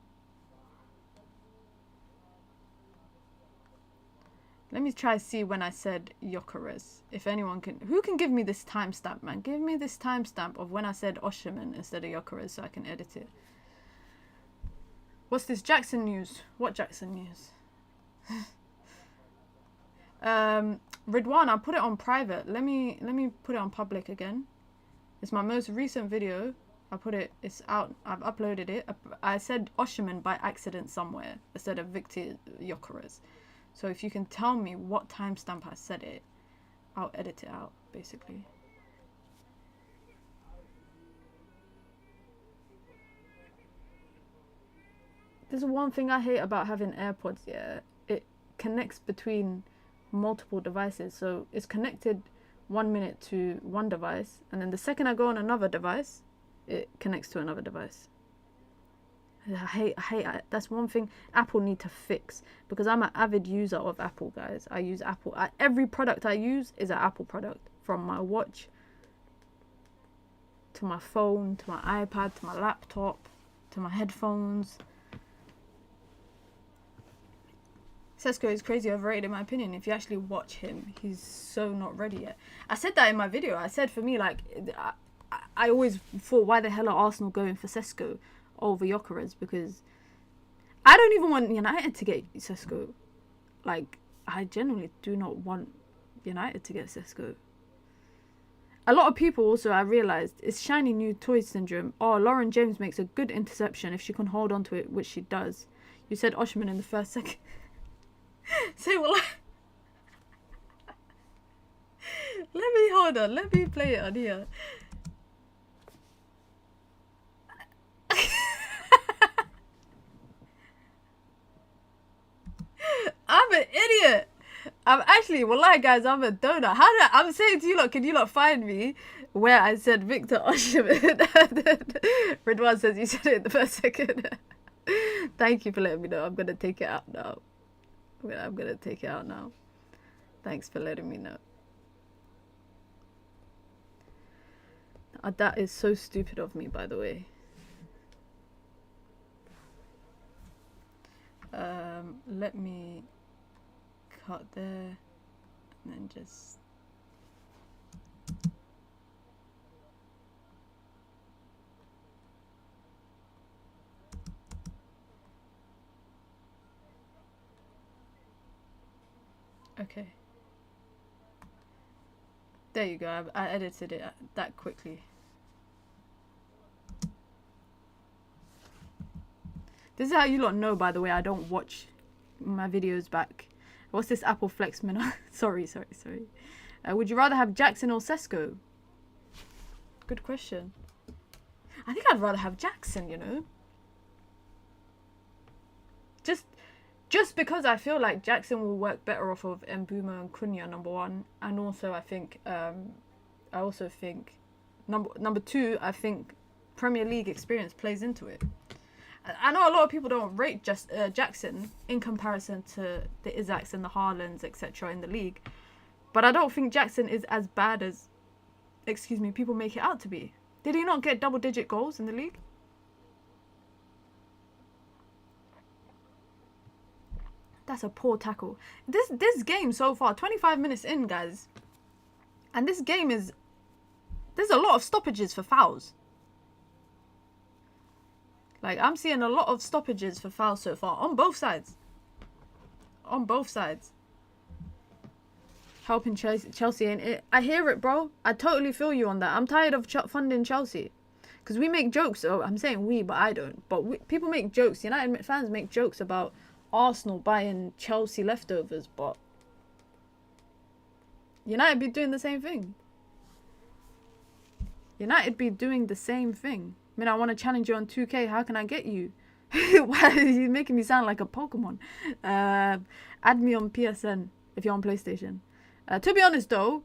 Let me try to see when I said Gyökeres. If anyone can, who can give me this timestamp, man? Give me this timestamp of when I said Osimhen instead of Gyökeres so I can edit it. What's this Jackson news? What Jackson news? Ridwan, I put it on private. Let me put it on public again. It's my most recent video. I put it. It's out. I've uploaded it. I said Osimhen by accident somewhere instead of Victor Gyökeres. So if you can tell me what timestamp I said it, I'll edit it out, basically. There's one thing I hate about having AirPods, yeah. It connects between multiple devices. So it's connected 1 minute to one device, and then the second I go on another device, it connects to another device. I hate that's one thing Apple need to fix, because I'm an avid user of Apple, guys. I use Apple. Every product I use is an Apple product, from my watch to my phone to my iPad to my laptop to my headphones. Sesko is crazy overrated in my opinion. If you actually watch him, he's so not ready yet. I said that in my video. I said for me, like, I always thought, why the hell are Arsenal going for Sesko over Gyökeres? Because I don't even want United to get Sesko. Like, I genuinely do not want United to get Sesko. A lot of people also, I realised, it's shiny new toy syndrome. Oh, Lauren James makes a good interception if she can hold on to it, which she does. You said Osimhen in the first second. Say what? Hold on. Let me play it on here. I'm an idiot. I'm actually, wallahi guys, I'm a donut. I'm saying to you lot, can you lot find me where I said Victor Osimhen? Ridwan says you said it in the first second. Thank you for letting me know. I'm gonna take it out now. I'm gonna take it out now. Thanks for letting me know. That is so stupid of me, by the way. Let me cut there and then just okay. There you go. I edited it that quickly. This is how you lot know, by the way, I don't watch my videos back. What's this Apple Flex minute? Sorry. Would you rather have Jackson or Sesko? Good question. I think I'd rather have Jackson, you know. Just because I feel like Jackson will work better off of Mbeumo and Cunha, number one, and also I think number two, I think Premier League experience plays into it. I know a lot of people don't rate Jackson in comparison to the Isaacs and the Haalands, etc. in the league, but I don't think Jackson is as bad as, people make it out to be. Did he not get double-digit goals in the league? That's a poor tackle. This game so far, 25 minutes in, guys, and this game there's a lot of stoppages for fouls. Like, I'm seeing a lot of stoppages for fouls so far on both sides. On both sides. Helping Chelsea ain't it. I hear it, bro. I totally feel you on that. I'm tired of funding Chelsea. Because we make jokes. Oh, I'm saying we, but I don't. But people make jokes. United fans make jokes about Arsenal buying Chelsea leftovers. But United be doing the same thing. United be doing the same thing. I mean, I want to challenge you on 2K. How can I get you? Why are you making me sound like a Pokemon? Add me on PSN if you're on PlayStation. To be honest, though,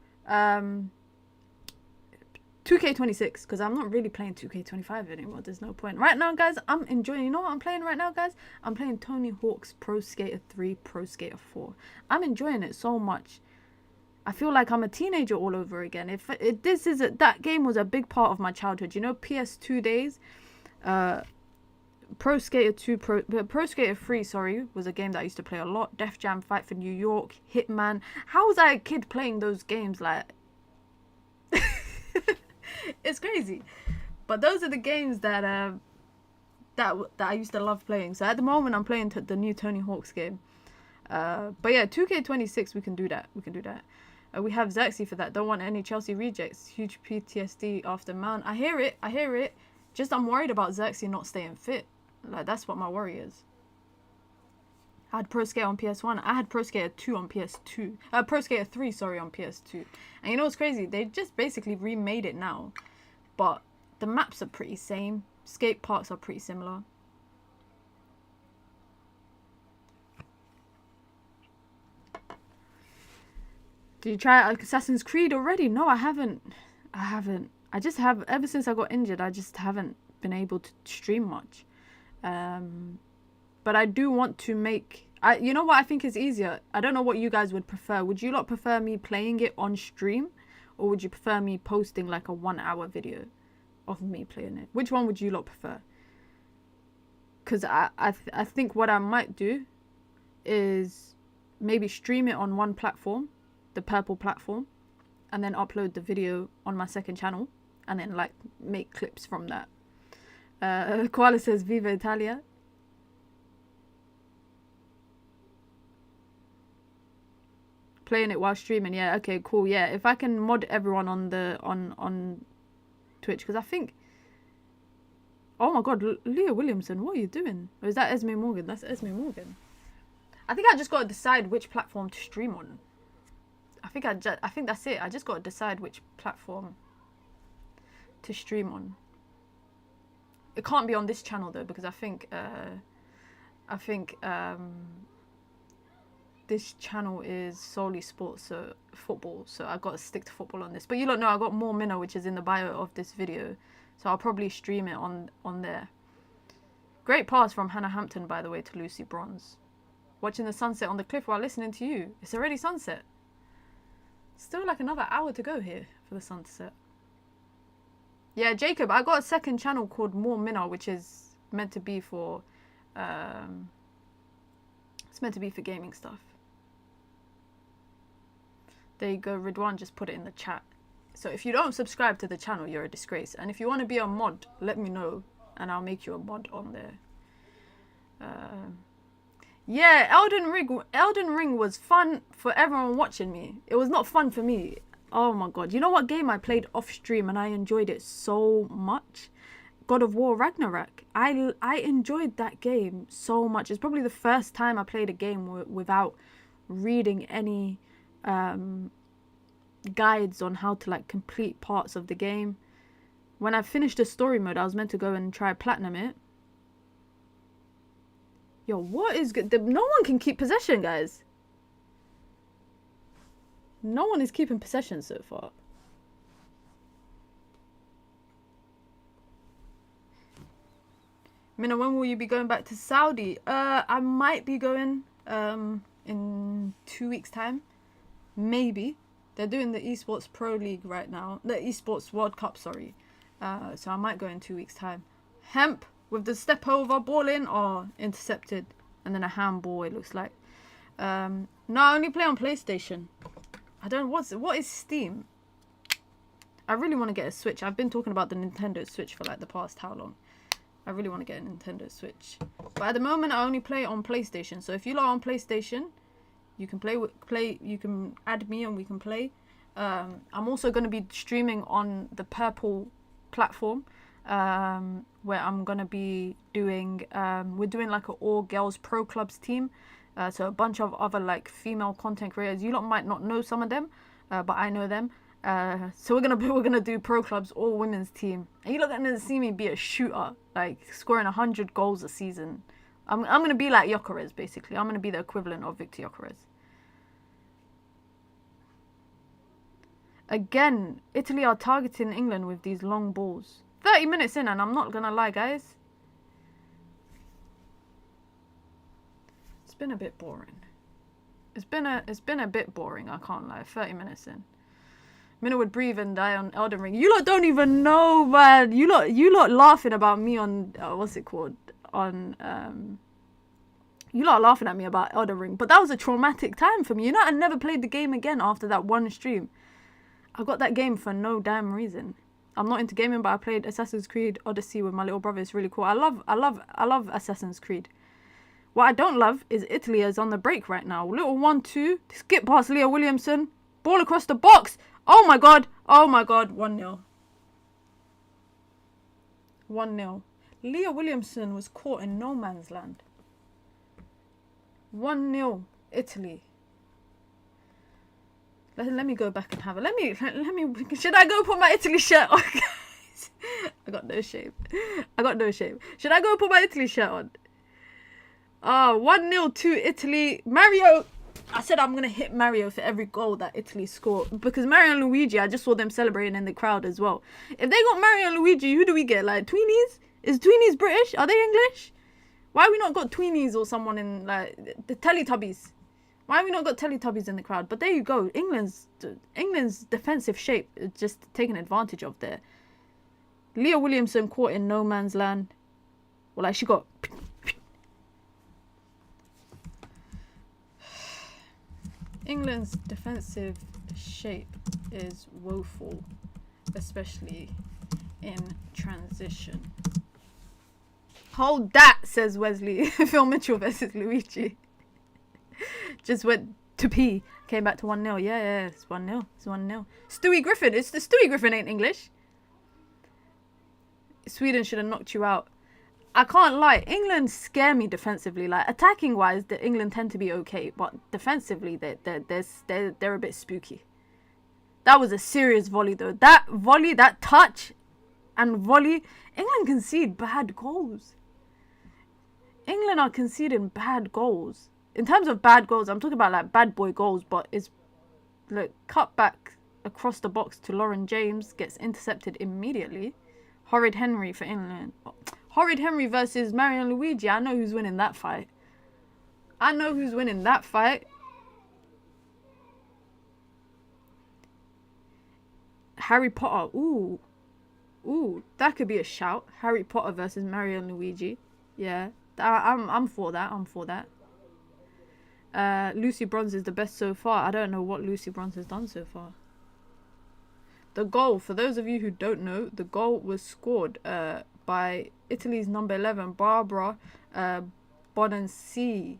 2K26, because I'm not really playing 2K25 anymore. There's no point. Right now, guys, I'm enjoying... You know what I'm playing right now, guys? I'm playing Tony Hawk's Pro Skater 3, Pro Skater 4. I'm enjoying it so much. I feel like I'm a teenager all over again. That game was a big part of my childhood. You know, PS2 days. Pro Skater 2, Pro Skater 3, sorry, was a game that I used to play a lot. Def Jam, Fight for New York, Hitman. How was I a kid playing those games? Like... It's crazy, but those are the games that I used to love playing. So at the moment I'm playing the new Tony Hawk's game, but yeah, 2K26 we can do that. We have Xerxes for that. Don't want any Chelsea rejects. Huge PTSD after Mount. I hear it. Just I'm worried about Xerxes not staying fit. Like, that's what my worry is. I had Pro Skater on PS1. I had Pro Skater 2 on PS2. Pro Skater 3, sorry, on PS2. And you know what's crazy? They just basically remade it now. But the maps are pretty same. Skate parks are pretty similar. Did you try Assassin's Creed already? No, I haven't. I just have, ever since I got injured, I just haven't been able to stream much. But I do want to make... you know what I think is easier? I don't know what you guys would prefer. Would you lot prefer me playing it on stream? Or would you prefer me posting like a 1-hour video of me playing it? Which one would you lot prefer? Because I think what I might do is maybe stream it on one platform, the purple platform, and then upload the video on my second channel, and then like make clips from that. Koala says Viva Italia. Playing it while streaming, yeah, okay, cool, yeah. If I can mod everyone on the on Twitch, because I think, oh my god, Leah Williamson, what are you doing? Or is that Esme Morgan? That's Esme Morgan. I think I just got to decide which platform to stream on. I think that's it. I just got to decide which platform to stream on. It can't be on this channel though, because I think this channel is solely sports, so football, so I got to stick to football on this. But you don't know, I got more Minnow, which is in the bio of this video, so I'll probably stream it on there. Great pass from Hannah Hampton, by the way, to Lucy Bronze. Watching the sunset on the cliff while listening to you. It's already sunset. Still like another hour to go here for the sunset. Yeah, Jacob, I got a second channel called More Minnow, which is meant to be for it's meant to be for gaming stuff. There you go, Ridwan just put it in the chat. So if you don't subscribe to the channel, you're a disgrace. And if you want to be a mod, let me know and I'll make you a mod on there. Yeah, Elden Ring was fun for everyone watching me. It was not fun for me. Oh my god. You know what game I played off stream and I enjoyed it so much? God of War Ragnarok. I enjoyed that game so much. It's probably the first time I played a game without reading any guides on how to like complete parts of the game. When I finished the story mode, I was meant to go and try platinum it. Yo, what is good? No one can keep possession, guys. No one is keeping possession so far. Mina, when will you be going back to Saudi? I might be going in 2 weeks' time. Maybe. They're doing the Esports Pro League right now. The Esports World Cup, sorry. So I might go in 2 weeks' time. Hemp with the step over, ball in, or intercepted. And then a handball, it looks like. No, I only play on PlayStation. I don't know, what is Steam? I really want to get a Switch. I've been talking about the Nintendo Switch for like the past how long? I really want to get a Nintendo Switch. But at the moment, I only play on PlayStation. So if you are on PlayStation, you can you can add me and we can play. I'm also going to be streaming on the Purple platform, where I'm going to be doing, we're doing like an all girls pro clubs team. So a bunch of other like female content creators. You lot might not know some of them, but I know them. So we're gonna do pro clubs, all women's team, and you lot gonna see me be a shooter, like scoring 100 goals a season. I'm gonna be like Gyökeres, basically. I'm gonna be the equivalent of Victor Gyökeres. Again, Italy are targeting England with these long balls. 30 minutes in, and I'm not gonna lie, guys. It's been a bit boring. It's been a bit boring, I can't lie. 30 minutes in. Minna would breathe and die on Elden Ring. You lot don't even know, man. You lot laughing about me on what's it called? On you lot are laughing at me about Elden Ring, but that was a traumatic time for me. You know, I never played the game again after that one stream. I got that game for no damn reason. I'm not into gaming, but I played Assassin's Creed Odyssey with my little brother. It's really cool. I love Assassin's Creed. What I don't love is Italy is on the break right now. Little 1-2, skip past Leah Williamson, ball across the box. Oh my god, 1-0. 1-0. Leah Williamson was caught in no man's land. 1-0, Italy. Let me go back and have it. Let me. Should I go put my Italy shirt on, guys? I got no shame. Should I go put my Italy shirt on? 1-0 to Italy. Mario. I said I'm gonna hit Mario for every goal that Italy scored, because Mario and Luigi, I just saw them celebrating in the crowd as well. If they got Mario and Luigi, who do we get? Like Tweenies? Is Tweenies British? Are they English? Why have we not got Tweenies or someone in like the Teletubbies? Why have we not got Teletubbies in the crowd? But there you go. England's defensive shape is just taken advantage of there. Leah Williamson caught in no man's land. Well, like she got. England's defensive shape is woeful, especially in transition. Hold that, says Wesley. Phil Mitchell versus Luigi. Just went to pee. Came back to 1-0. Yeah, it's 1-0. It's 1-0. Stewie Griffin. It's the Stewie Griffin ain't English. Sweden should have knocked you out. I can't lie. England scare me defensively. Like attacking wise, England tend to be okay, but defensively they're a bit spooky. That was a serious volley though. That volley, that touch and volley. England concede bad goals. England are conceding bad goals. In terms of bad goals, I'm talking about like bad boy goals, but it's look cut back across the box to Lauren James, gets intercepted immediately. Horrid Henry for England. Horrid Henry versus Mario and Luigi. I know who's winning that fight. Harry Potter. Ooh, that could be a shout. Harry Potter versus Mario and Luigi. Yeah, I'm for that. Lucy Bronze is the best so far. I don't know what Lucy Bronze has done so far. The goal, for those of you who don't know, the goal was scored by Italy's number 11, Barbara Bonanzi.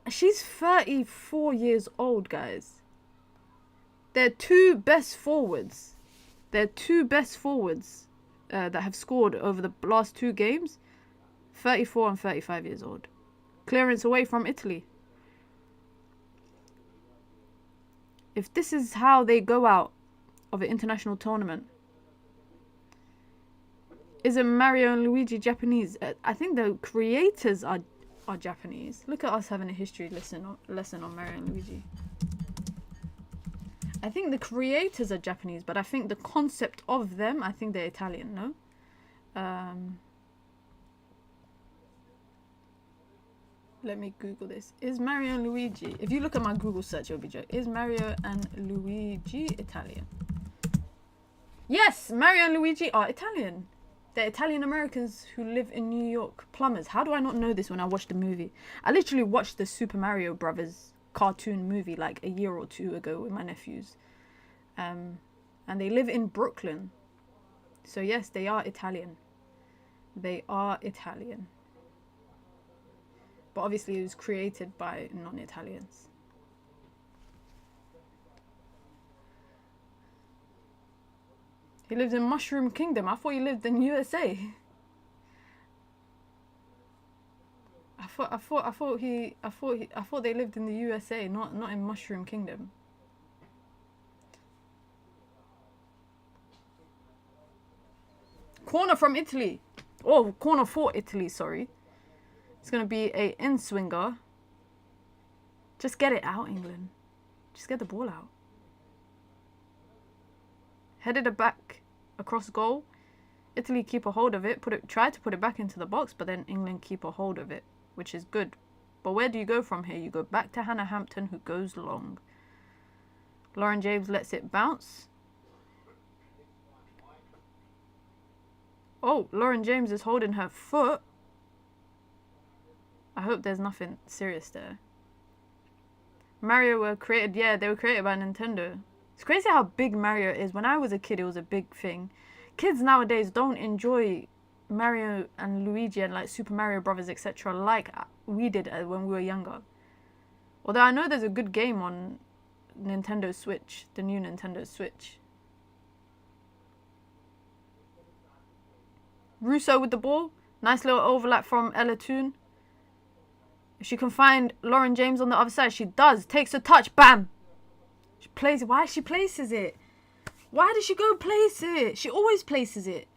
She's 34 years old, guys. They're two best forwards. That have scored over the last two games. 34 and 35 years old. Clearance away from Italy. If this is how they go out of an international tournament. Isn't Mario and Luigi Japanese? I think the creators are Japanese. Look at us having a history lesson on Mario and Luigi. I think the creators are Japanese, but I think the concept of them, I think they're Italian, no? Let me Google this. Is Mario and Luigi... If you look at my Google search, it'll be joke. Is Mario and Luigi Italian? Yes! Mario and Luigi are Italian. They're Italian-Americans who live in New York. Plumbers. How do I not know this when I watched the movie? I literally watched the Super Mario Brothers cartoon movie like a year or two ago with my nephews. And they live in Brooklyn. So yes, they are Italian. They are Italian. But obviously it was created by non-Italians. He lives in Mushroom Kingdom. I thought he lived in USA. I thought they lived in the USA, not in Mushroom Kingdom. Corner from Italy. Oh, corner for Italy, sorry. It's going to be a in-swinger. Just get it out, England. Just get the ball out. headed it back across goal. Italy keep a hold of it, try to put it back into the box, but then England keep a hold of it, which is good. But where do you go from here? You go back to Hannah Hampton, who goes long. Lauren James lets it bounce. Oh, Lauren James is holding her foot. I hope there's nothing serious there. Mario were created, yeah, they were created by Nintendo. It's crazy how big Mario is. When I was a kid, it was a big thing. Kids nowadays don't enjoy Mario and Luigi and like Super Mario Brothers, etc. like we did when we were younger. Although I know there's a good game on Nintendo Switch, the new Nintendo Switch. Russo with the ball. Nice little overlap from Ella Toon. If she can find Lauren James on the other side, she does. Takes a touch, bam! She plays it. Why she places it? Why does she go place it? She always places it.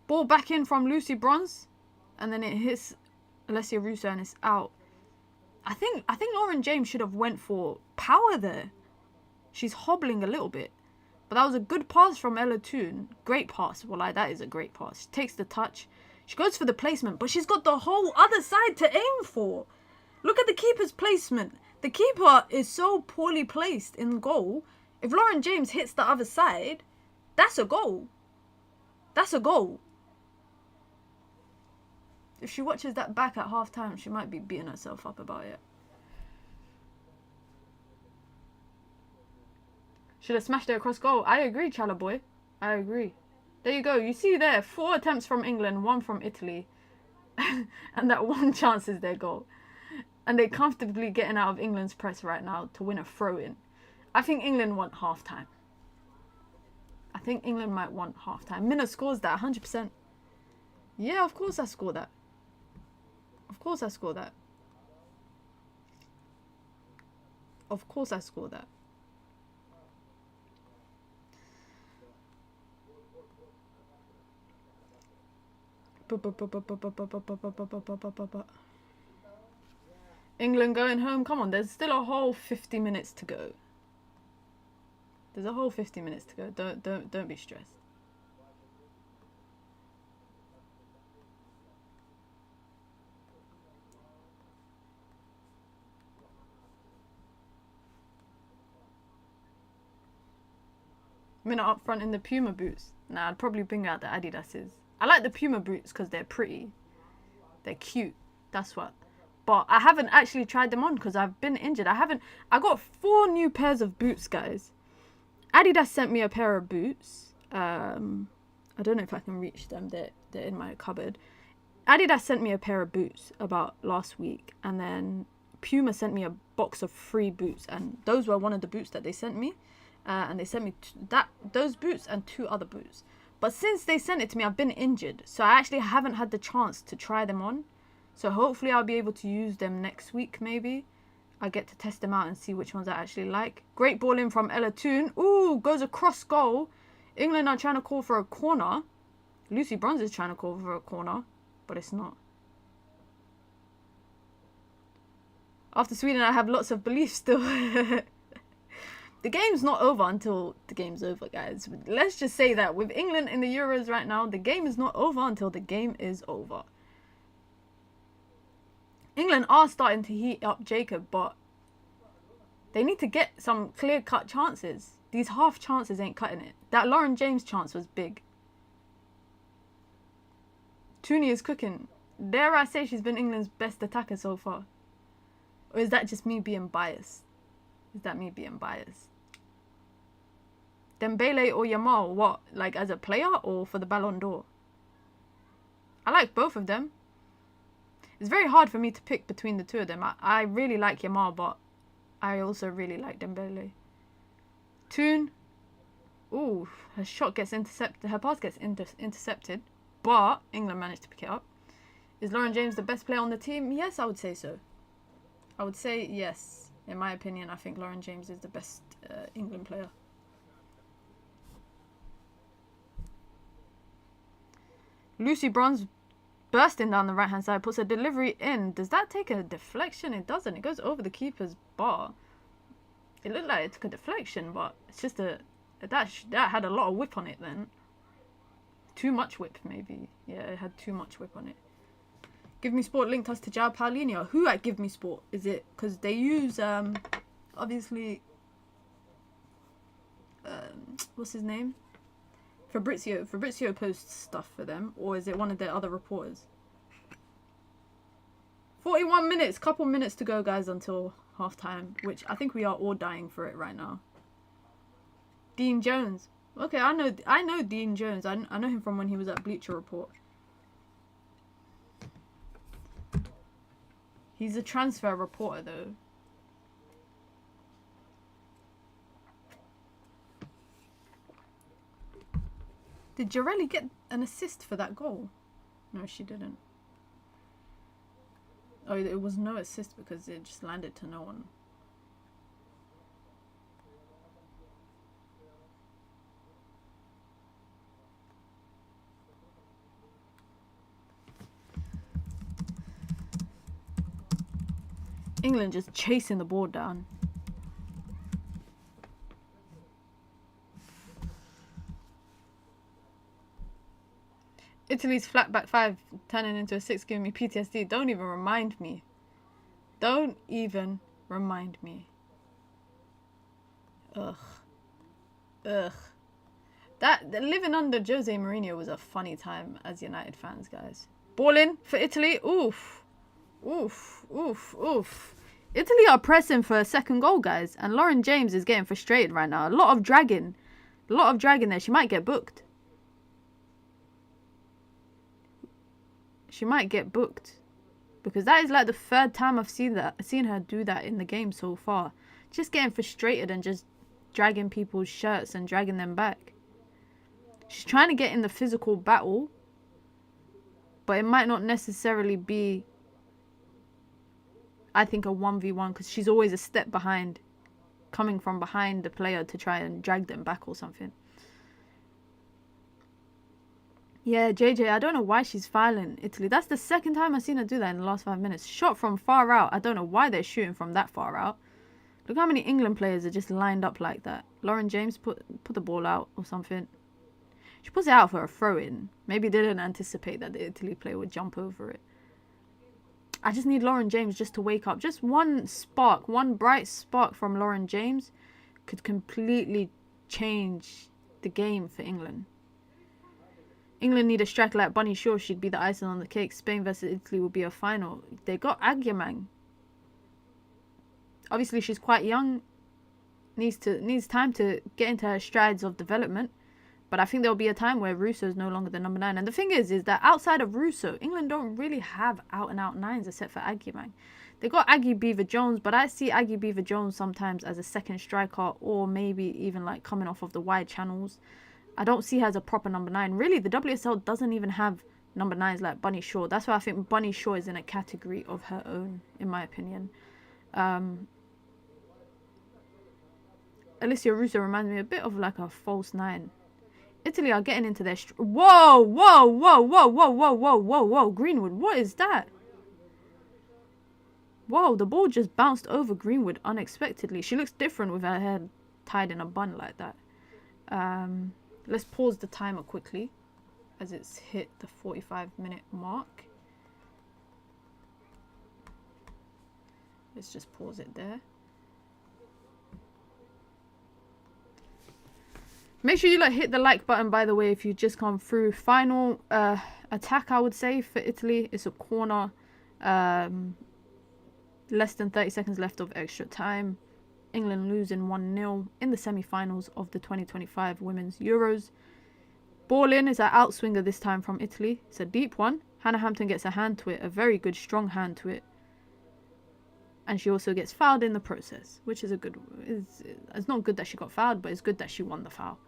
Ball back in from Lucy Bronze. And then it hits Alessia Russo and it's out. I think Lauren James should have went for power there. She's hobbling a little bit. But that was a good pass from Ella Toon. Great pass. Well, like, that is a great pass. She takes the touch. She goes for the placement. But she's got the whole other side to aim for. Look at the keeper's placement. The keeper is so poorly placed in goal. If Lauren James hits the other side, that's a goal. That's a goal. If she watches that back at half time, she might be beating herself up about it. Should have smashed it across goal. I agree, Chala boy. I agree. There you go. You see there, 4 attempts from England, 1 from Italy. And that 1 chance is their goal. And they're comfortably getting out of England's press right now to win a throw-in. I think England want half-time. I think England might want half-time. Minna scores that, 100%. Yeah, of course I score that. Of course I score that. Of course I score that. England going home. Come on, there's still a whole 50 minutes to go. There's a whole 50 minutes to go. Don't be stressed. Minna up front in the Puma boots. Nah, I'd probably bring out the Adidas's. I like the Puma boots because they're pretty. They're cute. That's what. But I haven't actually tried them on because I've been injured. I got 4 new pairs of boots, guys. Adidas sent me a pair of boots. I don't know if I can reach them. They're in my cupboard. Adidas sent me a pair of boots about last week. And then Puma sent me a box of 3 boots. And those were one of the boots that they sent me. And they sent me those boots and 2 other boots. But since they sent it to me, I've been injured. So I actually haven't had the chance to try them on. So hopefully I'll be able to use them next week, maybe. I get to test them out and see which ones I actually like. Great ball in from Ella Toon. Ooh, goes across goal. England are trying to call for a corner. Lucy Bronze is trying to call for a corner, but it's not. After Sweden, I have lots of belief still. The game's not over until the game's over, guys. Let's just say that with England in the Euros right now, the game is not over until the game is over. England are starting to heat up Jacob, but they need to get some clear-cut chances. These half chances ain't cutting it. That Lauren James chance was big. Tooney is cooking. Dare I say she's been England's best attacker so far? Or is that just me being biased? Is that me being biased? Dembele or Yamal, what? Like as a player or for the Ballon d'Or? I like both of them. It's very hard for me to pick between the 2 of them. I really like Yamal, but I also really like Dembele. Toon. Ooh, her shot gets intercepted. Her pass gets intercepted, but England managed to pick it up. Is Lauren James the best player on the team? Yes, I would say so. I would say yes. In my opinion, I think Lauren James is the best England player. Lucy Bronze bursting down the right-hand side, puts a delivery in. Does that take a deflection? It doesn't. It goes over the keeper's bar. It looked like it took a deflection, but it's just a That had a lot of whip on it then. Too much whip, maybe. Yeah, it had too much whip on it. Give Me Sport linked us to João Paulinho. Who at Give Me Sport? Is it because they use obviously what's his name? Fabrizio posts stuff for them, or is it one of their other reporters? 41 minutes, couple minutes to go, guys, until half time, which I think we are all dying for it right now. Dean Jones. Okay, I know Dean Jones. I know him from when he was at Bleacher Report. He's a transfer reporter though. Did Jarelli get an assist for that goal? No, she didn't. Oh, it was no assist because it just landed to no one. England just chasing the ball down. Italy's flat back 5 turning into a 6 giving me PTSD. Don't even remind me. Don't even remind me. Ugh. Ugh. That living under Jose Mourinho was a funny time as United fans, guys. Ball in for Italy. Oof. Oof. Oof. Oof. Italy are pressing for a second goal, guys. And Lauren James is getting frustrated right now. A lot of dragging. A lot of dragging there. She might get booked. She might get booked. Because that is like the third time I've seen her do that in the game so far. Just getting frustrated and just dragging people's shirts and dragging them back. She's trying to get in the physical battle. But it might not necessarily be, I think, a 1v1. Because she's always a step behind. Coming from behind the player to try and drag them back or something. Yeah, JJ, I don't know why she's fouling Italy. That's the second time I've seen her do that in the last 5 minutes. Shot from far out. I don't know why they're shooting from that far out. Look how many England players are just lined up like that. Lauren James put the ball out or something. She puts it out for a throw-in. Maybe they didn't anticipate that the Italy player would jump over it. I just need Lauren James just to wake up. Just one spark, one bright spark from Lauren James could completely change the game for England. England need a striker like Bunny Shaw. She'd be the icing on the cake. Spain versus Italy will be a final. They got Agyemang. Obviously, she's quite young. Needs time to get into her strides of development. But I think there'll be a time where Russo is no longer the number 9. And the thing is that outside of Russo, England don't really have out-and-out 9s except for Agyemang. They got Aggie Beaver-Jones, but I see Aggie Beaver-Jones sometimes as a second striker or maybe even like coming off of the wide channels. I don't see her as a proper number 9. Really, the WSL doesn't even have number 9s like Bunny Shaw. That's why I think Bunny Shaw is in a category of her own, in my opinion. Alicia Russo reminds me a bit of like a false 9. Italy are getting into their... Whoa, whoa, whoa, whoa, whoa, whoa, whoa, whoa, whoa. Greenwood, what is that? Whoa, the ball just bounced over Greenwood unexpectedly. She looks different with her hair tied in a bun like that. Let's pause the timer quickly as it's hit the 45-minute mark. Let's just pause it there. Make sure you hit the like button, by the way, if you just come through. Final attack, I would say, for Italy. It's a corner. Less than 30 seconds left of extra time. England losing 1-0 in the semi-finals of the 2025 Women's Euros. Ball in is an outswinger this time from Italy. It's a deep one. Hannah Hampton gets a hand to it, a very good, strong hand to it. And she also gets fouled in the process, which is a good... It's not good that she got fouled, but it's good that she won the foul.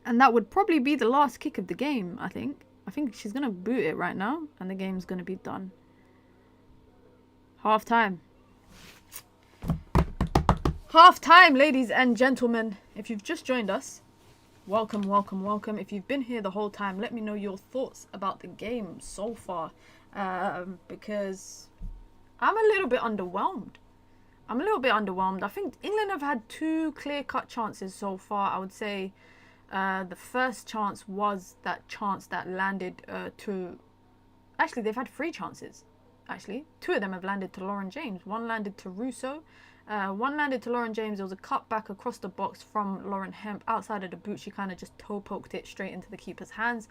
And that would probably be the last kick of the game, I think. I think she's going to boot it right now, and the game's going to be done. Half time. Half time, ladies and gentlemen. If you've just joined us, welcome, welcome, welcome. If you've been here the whole time, let me know your thoughts about the game so far. Because I'm a little bit underwhelmed. I'm a little bit underwhelmed. I think England have had 2 clear-cut chances so far. I would say the first chance was that chance that landed to... Actually, they've had 3 chances. Actually, 2 of them have landed to Lauren James. One landed to Russo. One landed to Lauren James. It was a cut back across the box from Lauren Hemp. Outside of the boot, she kind of just toe poked it straight into the keeper's hands.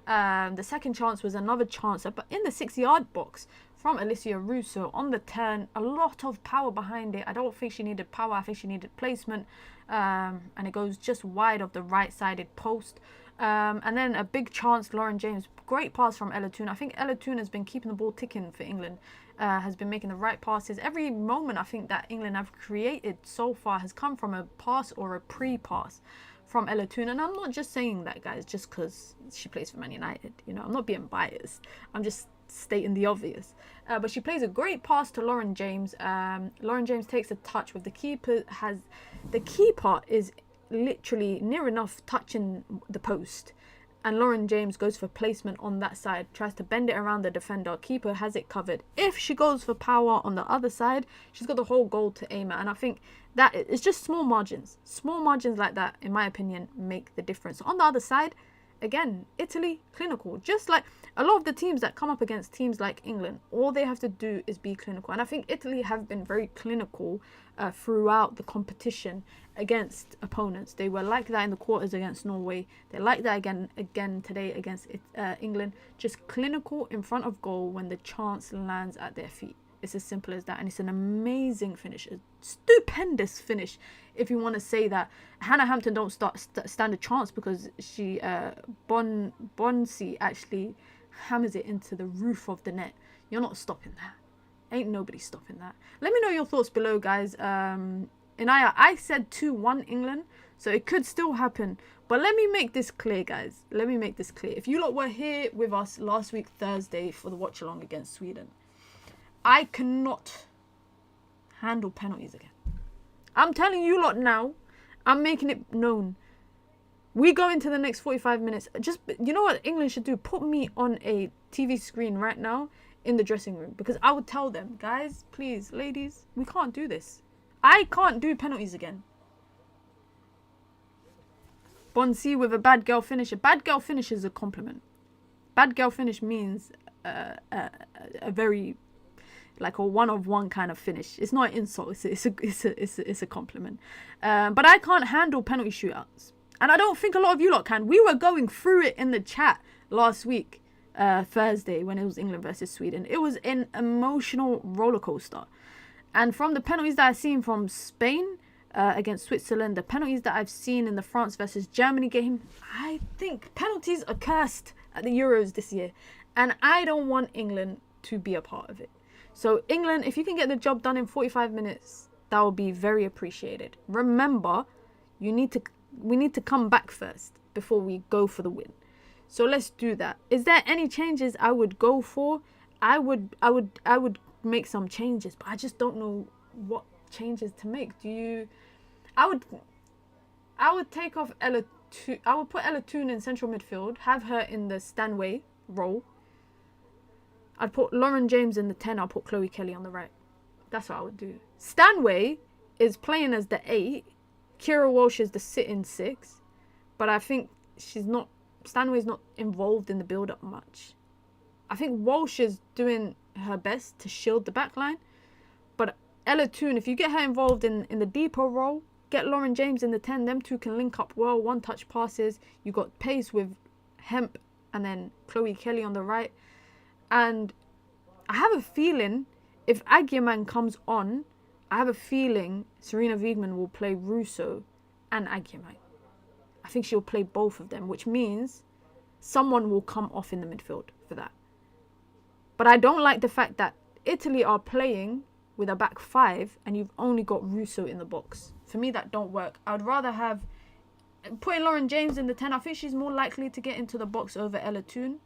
The second chance was another chance in the 6-yard box from Alicia Russo on the turn. A lot of power behind it. I don't think she needed power. I think she needed placement. And it goes just wide of the right-sided post. And then a big chance, Lauren James. Great pass from Ella Toone. I think Ella Toone has been keeping the ball ticking for England. Has been making the right passes. Every moment I think that England have created so far has come from a pass or a pre-pass from Ella Toone. And I'm not just saying that, guys, just because she plays for Man United. You know, I'm not being biased. I'm just stating the obvious. But she plays a great pass to Lauren James. Lauren James takes a touch with the keeper. The keeper is literally near enough touching the post, and Lauren James goes for placement on that side, tries to bend it around the defender. Keeper has it covered. If she goes for power on the other side, she's got the whole goal to aim at. And I think that it's just small margins like that, in my opinion, make the difference. On the other side, again, Italy, clinical. Just like a lot of the teams that come up against teams like England, all they have to do is be clinical. And I think Italy have been very clinical throughout the competition against opponents. They were like that in the quarters against Norway. They're like that again today against England. Just clinical in front of goal when the chance lands at their feet. It's as simple as that. And it's an amazing finish. A stupendous finish, if you want to say that. Hannah Hampton don't stand a chance because she, Bonsi actually hammers it into the roof of the net. You're not stopping that. Ain't nobody stopping that. Let me know your thoughts below, guys. Inaya, I said 2-1 England, so it could still happen. But let me make this clear, guys. Let me make this clear. If you lot were here with us last week, Thursday, for the watch-along against Sweden, I cannot handle penalties again. I'm telling you lot now. I'm making it known. We go into the next 45 minutes. Just, you know what England should do? Put me on a TV screen right now in the dressing room. Because I would tell them, guys, please, ladies, we can't do this. I can't do penalties again. Bonsi with a bad girl finish. A bad girl finish is a compliment. Bad girl finish means a very... like a one-of-one kind of finish. It's not an insult. It's a compliment. But I can't handle penalty shootouts, and I don't think a lot of you lot can. We were going through it in the chat last week, Thursday, when it was England versus Sweden. It was an emotional roller coaster, and from the penalties that I've seen from Spain against Switzerland, the penalties that I've seen in the France versus Germany game, I think penalties are cursed at the Euros this year, and I don't want England to be a part of it. So England, if you can get the job done in 45 minutes, that will be very appreciated. Remember, we need to come back first before we go for the win. So let's do that. Is there any changes I would go for? I would make some changes, but I just don't know what changes to make. I would take off Ella Toone. I would put Ella Toone in central midfield, have her in the Stanway role. I'd put Lauren James in the 10. I'll put Chloe Kelly on the right. That's what I would do. Stanway is playing as the 8. Kira Walsh is the sit-in 6. But I think Stanway's not involved in the build-up much. I think Walsh is doing her best to shield the back line. But Ella Toone, if you get her involved in the deeper role, get Lauren James in the 10. Them two can link up well. One-touch passes. You got pace with Hemp and then Chloe Kelly on the right. And I have a feeling if Agyeman comes on, I have a feeling Serena Wiegman will play Russo and Agyeman. I think she'll play both of them, which means someone will come off in the midfield for that. But I don't like the fact that Italy are playing with a back 5 and you've only got Russo in the box. For me, that don't work. I would rather have putting Lauren James in the 10. I think she's more likely to get into the box over Ella Toone.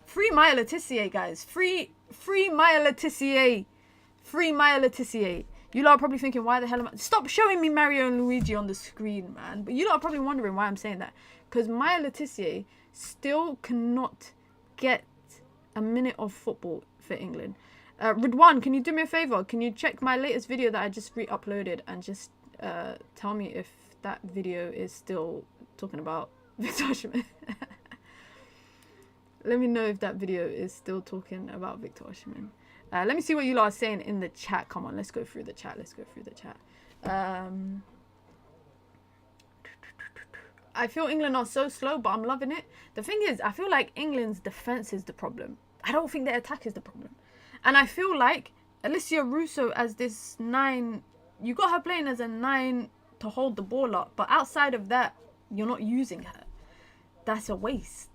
Free Maya Letitia, guys. Free Maya Letitia. Free Maya Letitia. You lot are probably thinking, why the hell am I... Stop showing me Mario and Luigi on the screen, man. But you lot are probably wondering why I'm saying that. Because Maya Letitia still cannot get a minute of football for England. Ridwan, can you do me a favor? Can you check my latest video that I just re-uploaded and just tell me if that video is still talking about Victor Osimhen? Let me know if that video is still talking about Victor Osimhen. Let me see what you lot are saying in the chat. Come on, let's go through the chat. Let's go through the chat. I feel England are so slow, but I'm loving it. The thing is, I feel like England's defense is the problem. I don't think their attack is the problem. And I feel like Alicia Russo as this 9, you got her playing as a 9 to hold the ball up. But outside of that, you're not using her. That's a waste.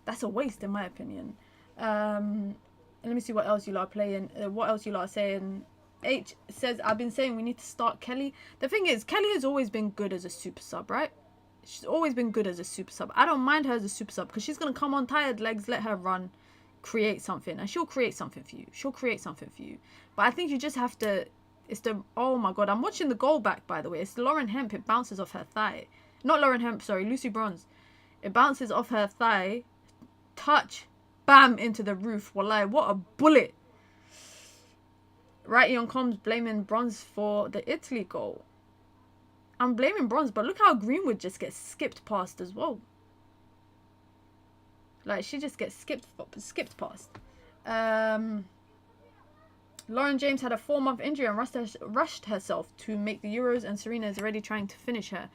That's a waste in my opinion. Let me see what else you lot are playing. What else you lot are saying. H says, I've been saying we need to start Kelly. The thing is, Kelly has always been good as a super sub, right? She's always been good as a super sub. I don't mind her as a super sub because she's going to come on tired legs, let her run, create something. And she'll create something for you. She'll create something for you. But I think you just have to... It's the... Oh my God. I'm watching the goal back, by the way. It's Lauren Hemp. It bounces off her thigh. Not Lauren Hemp, sorry. Lucy Bronze. It bounces off her thigh. Touch. Bam. Into the roof. Wallahi, what a bullet. Righty on comms blaming Bronze for the Italy goal. I'm blaming Bronze, but look how Greenwood just gets skipped past as well. Like, she just gets skipped past. Lauren James had a 4-month injury and rushed herself to make the Euros, and Serena is already trying to finish her.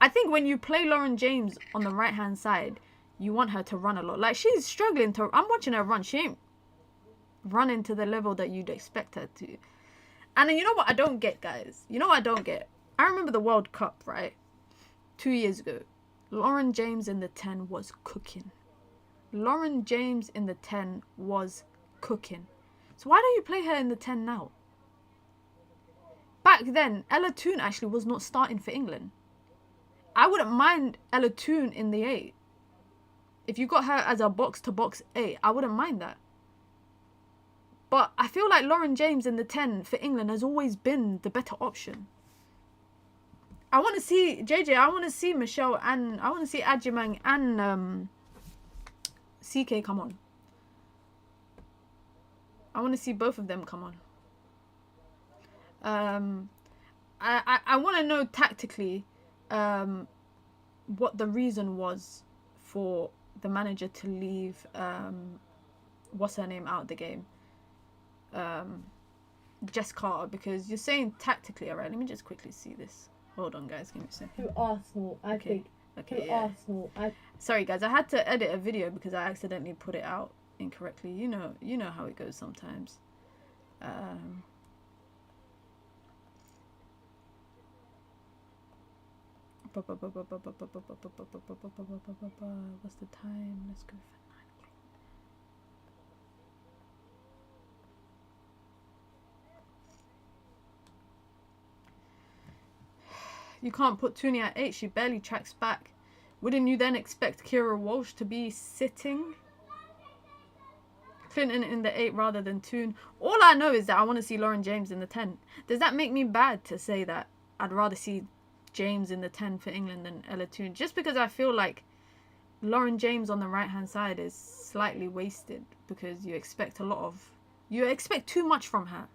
I think when you play Lauren James on the right-hand side, you want her to run a lot. Like, she's struggling to... I'm watching her run. She ain't running to the level that you'd expect her to. And then you know what I don't get, guys? You know what I don't get? I remember the World Cup, right? 2 years ago. Lauren James in the 10 was cooking. Lauren James in the 10 was cooking. So why don't you play her in the 10 now? Back then, Ella Toone actually was not starting for England. I wouldn't mind Ella Toone in the 8. If you got her as a box-to-box 8, I wouldn't mind that. But I feel like Lauren James in the 10 for England has always been the better option. I want to see JJ. I want to see Michelle, and I want to see Adjumang and CK come on. I want to see both of them come on. I want to know tactically what the reason was for the manager to leave what's her name out of the game, Jess Carter, because you're saying tactically. All right, let me just quickly see this. Hold on, guys. Give me a second. To Arsenal, I think. Okay, to yeah. Arsenal, Sorry, guys. I had to edit a video because I accidentally put it out incorrectly. You know how it goes sometimes. What's the time? Let's go for 9 o'clock. You can't put Toonie at 8. She barely tracks back. Wouldn't you then expect Kira Walsh to be sitting? Clinton in the 8 rather than Toone. All I know is that I want to see Lauren James in the 10. Does that make me bad to say that I'd rather see James in the 10 for England than Ella Toone? Just because I feel like Lauren James on the right-hand side is slightly wasted because you expect too much from her.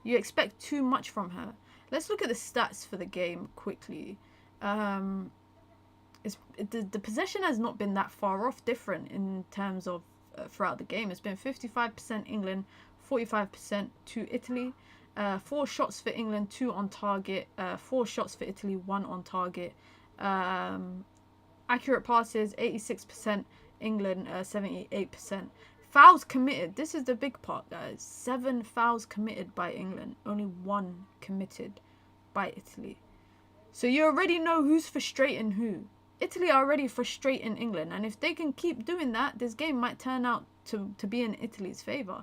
You expect too much from her. Let's look at the stats for the game quickly. The possession has not been that far off different in terms of throughout the game. It's been 55% England, 45% to Italy. 4 shots for England, 2 on target. 4 shots for Italy, 1 on target. Accurate passes, 86% England, 78%. Fouls committed. This is the big part, guys. 7 fouls committed by England. Only 1 committed by Italy. So you already know who's frustrating who. Italy are already frustrating England. And if they can keep doing that, this game might turn out to be in Italy's favour.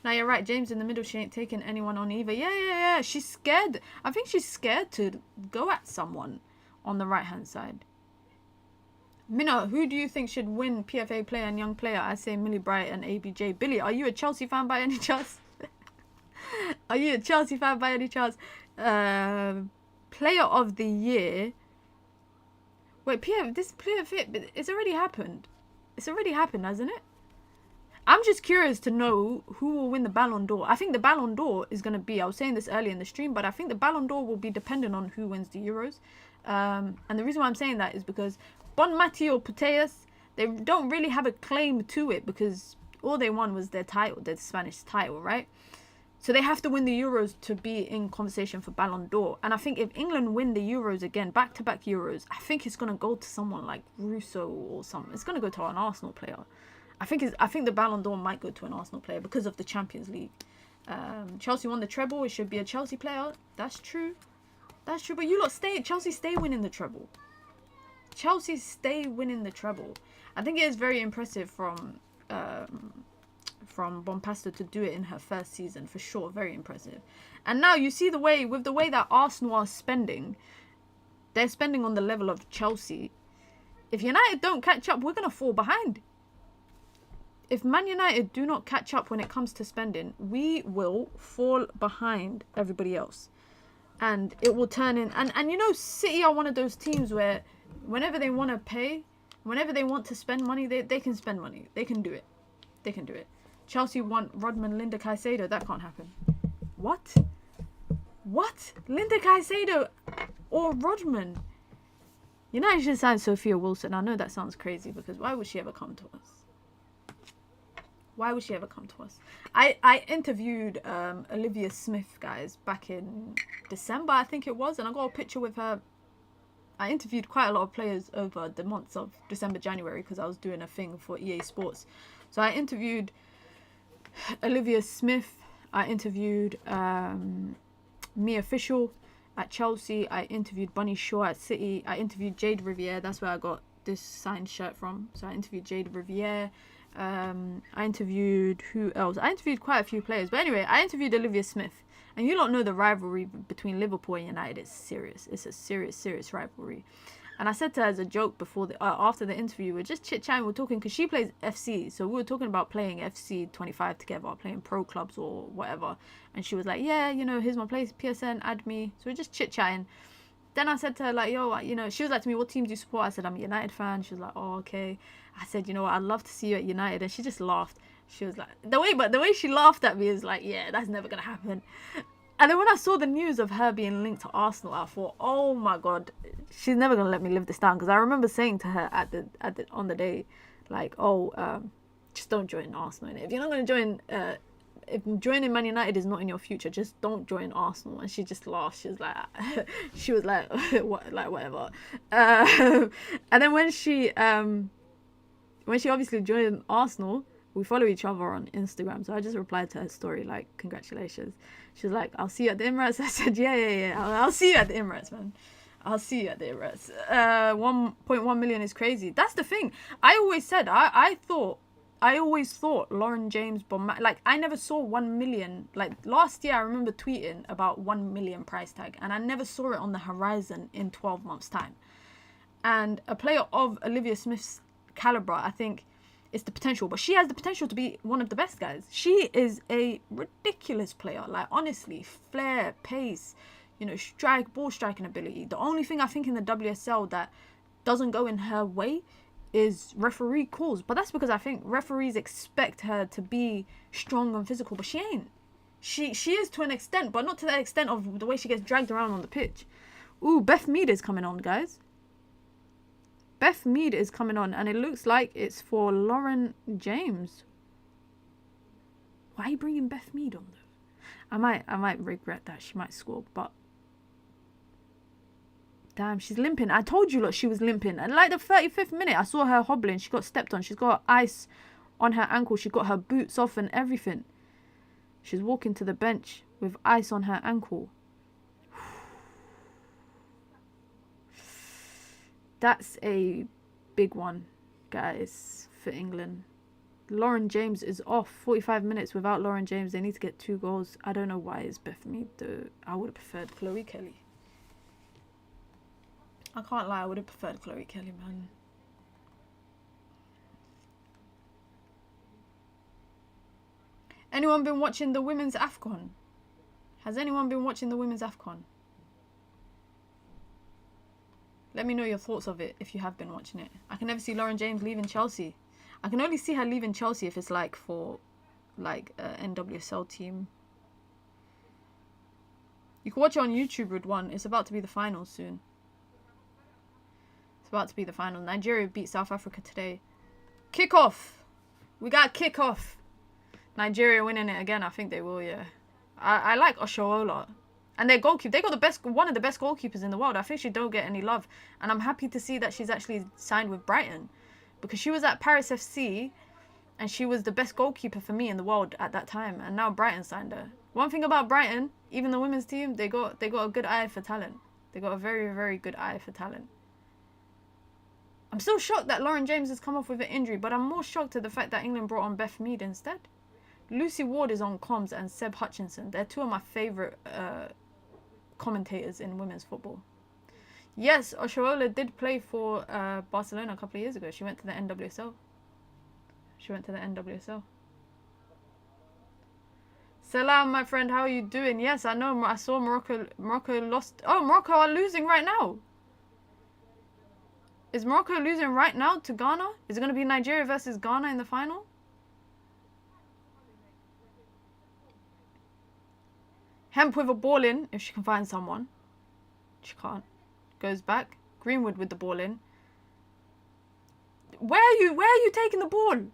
Now, you're right. James in the middle. She ain't taking anyone on either. Yeah. She's scared. I think she's scared to go at someone on the right-hand side. Minna, who do you think should win PFA player and young player? I say Millie Bright and ABJ. Billy, are you a Chelsea fan by any chance? Are you a Chelsea fan by any chance? Player of the year. Wait, this player fit, but it's already happened. It's already happened, hasn't it? I'm just curious to know who will win the Ballon d'Or. I think the Ballon d'Or is going to be, I was saying this earlier in the stream, but I think the Ballon d'Or will be dependent on who wins the Euros. And the reason why I'm saying that is because Bonmati or Putellas, they don't really have a claim to it because all they won was their title, their Spanish title, right? So they have to win the Euros to be in conversation for Ballon d'Or. And I think if England win the Euros again, back-to-back Euros, I think it's going to go to someone like Russo or something. It's going to go to an Arsenal player. I think the Ballon d'Or might go to an Arsenal player because of the Champions League. Chelsea won the treble. It should be a Chelsea player. That's true. That's true. But you lot Chelsea stay winning the treble. Chelsea stay winning the treble. I think it is very impressive from Bompasta to do it in her first season, for sure. Very impressive. And now you see the way that Arsenal are spending. They're spending on the level of Chelsea. If United don't catch up, we're going to fall behind. If Man United do not catch up when it comes to spending, we will fall behind everybody else. And it will turn in. And you know, City are one of those teams where whenever they want to pay, whenever they want to spend money, they can spend money. They can do it. They can do it. Chelsea want Rodman, Linda Caicedo. That can't happen. What? What? Linda Caicedo or Rodman? United should sign Sophia Wilson. I know that sounds crazy because why would she ever come to us? Why would she ever come to us? I interviewed Olivia Smith, guys, back in December, I think it was. And I got a picture with her. I interviewed quite a lot of players over the months of December, January, because I was doing a thing for EA Sports. So I interviewed Olivia Smith. I interviewed Mia Fischel at Chelsea. I interviewed Bunny Shaw at City. I interviewed Jade Riviere. That's where I got this signed shirt from. So I interviewed Jade Riviere. I interviewed who else? I interviewed quite a few players. But anyway, I interviewed Olivia Smith. And you don't know the rivalry between Liverpool and United is serious. It's a serious rivalry. And I said to her as a joke before after the interview, we're just chit-chatting, we're talking, because she plays FC. So we were talking about playing FC 25 together, playing pro clubs or whatever. And she was like, yeah, you know, here's my place, PSN, add me. So we're just chit-chatting. Then I said to her, like, yo, you know, she was like to me, what team do you support? I said, I'm a United fan. She was like, oh, okay. I said, you know what, I'd love to see you at United. And she just laughed. She was like, the way she laughed at me is like, yeah, that's never going to happen. And then when I saw the news of her being linked to Arsenal, I thought, oh my God, she's never going to let me live this down. Because I remember saying to her on the day, like, just don't join Arsenal. If you're not going to join, if joining Man United is not in your future, just don't join Arsenal. And she just laughed. She was like, what, like whatever. And then when she obviously joined Arsenal, we follow each other on Instagram. So I just replied to her story, like, congratulations. She was like, I'll see you at the Emirates. I said, yeah. I'll see you at the Emirates, man. I'll see you at the Emirates. 1.1 million is crazy. That's the thing. I always said, I always thought Lauren James, like, I never saw 1 million. Like, last year, I remember tweeting about 1 million price tag. And I never saw it on the horizon in 12 months' time. And a player of Olivia Smith's caliber, I think, it's the potential, but she has the potential to be one of the best, guys. She is a ridiculous player. Like, honestly, flair, pace, you know, ball striking ability. The only thing I think in the WSL that doesn't go in her way is referee calls. But that's because I think referees expect her to be strong and physical, but she ain't. She is to an extent, but not to the extent of the way she gets dragged around on the pitch. Ooh, Beth Mead is coming on, guys. Beth Mead is coming on, and it looks like it's for Lauren James. Why are you bringing Beth Mead on, though? I might regret that. She might score, but damn, she's limping. I told you, look, she was limping. And like the 35th minute, I saw her hobbling. She got stepped on. She's got ice on her ankle. She got her boots off and everything. She's walking to the bench with ice on her ankle. That's a big one, guys, for England. Lauren James is off. 45 minutes without Lauren James. They need to get 2 goals. I don't know why it's Beth Mead, though. I would have preferred Chloe Kelly. I can't lie, I would have preferred Chloe Kelly, man. Anyone been watching the women's AFCON? Has anyone been watching the women's AFCON? Let me know your thoughts of it if you have been watching it. I can never see Lauren James leaving Chelsea. I can only see her leaving Chelsea if it's like for like an NWSL team. You can watch it on YouTube, Ridwan. It's about to be the final soon. It's about to be the final. Nigeria beat South Africa today. Kickoff. We got kickoff. Nigeria winning it again. I think they will, yeah. I like Oshoala. And their goalkeeper, they got the best, one of the best goalkeepers in the world. I think she don't get any love. And I'm happy to see that she's actually signed with Brighton. Because she was at Paris FC and she was the best goalkeeper for me in the world at that time. And now Brighton signed her. One thing about Brighton, even the women's team, they got a good eye for talent. They got a very, very good eye for talent. I'm still shocked that Lauren James has come off with an injury, but I'm more shocked at the fact that England brought on Beth Mead instead. Lucy Ward is on comms and Seb Hutchinson. They're two of my favourite commentators in women's football. Yes, Oshoala did play for Barcelona a couple of years ago. She went to the NWSL. Salam, my friend. How are you doing? Yes, I know. I saw Morocco. Morocco lost. Oh, Morocco are losing right now. Is Morocco losing right now to Ghana? Is it going to be Nigeria versus Ghana in the final? Hemp with a ball in, if she can find someone. She can't. Goes back. Greenwood with the ball in. Where are you taking the ball?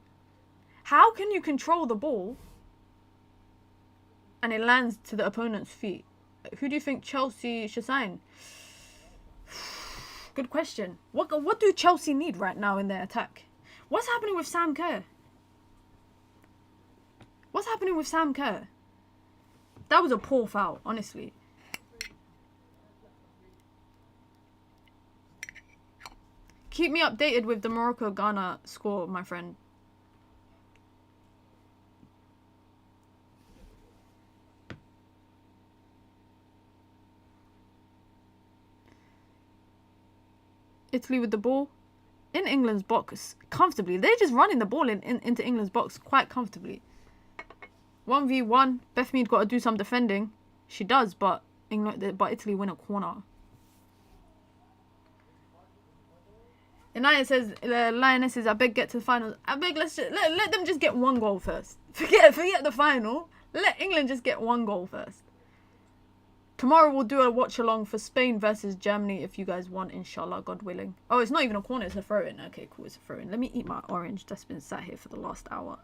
How can you control the ball and it lands to the opponent's feet? Who do you think Chelsea should sign? Good question. What do Chelsea need right now in their attack? What's happening with Sam Kerr? What's happening with Sam Kerr? That was a poor foul, honestly. Keep me updated with the Morocco-Ghana score, my friend. Italy with the ball in England's box comfortably. They're just running the ball into England's box quite comfortably. 1v1. Beth Mead got to do some defending. She does, but Italy win a corner. United says, Lionesses, I beg get to the finals. I beg, let them just get one goal first. Forget the final. Let England just get one goal first. Tomorrow we'll do a watch along for Spain versus Germany if you guys want, inshallah, God willing. Oh, it's not even a corner, it's a throw in. Okay, cool, it's a throw in. Let me eat my orange that's been sat here for the last hour.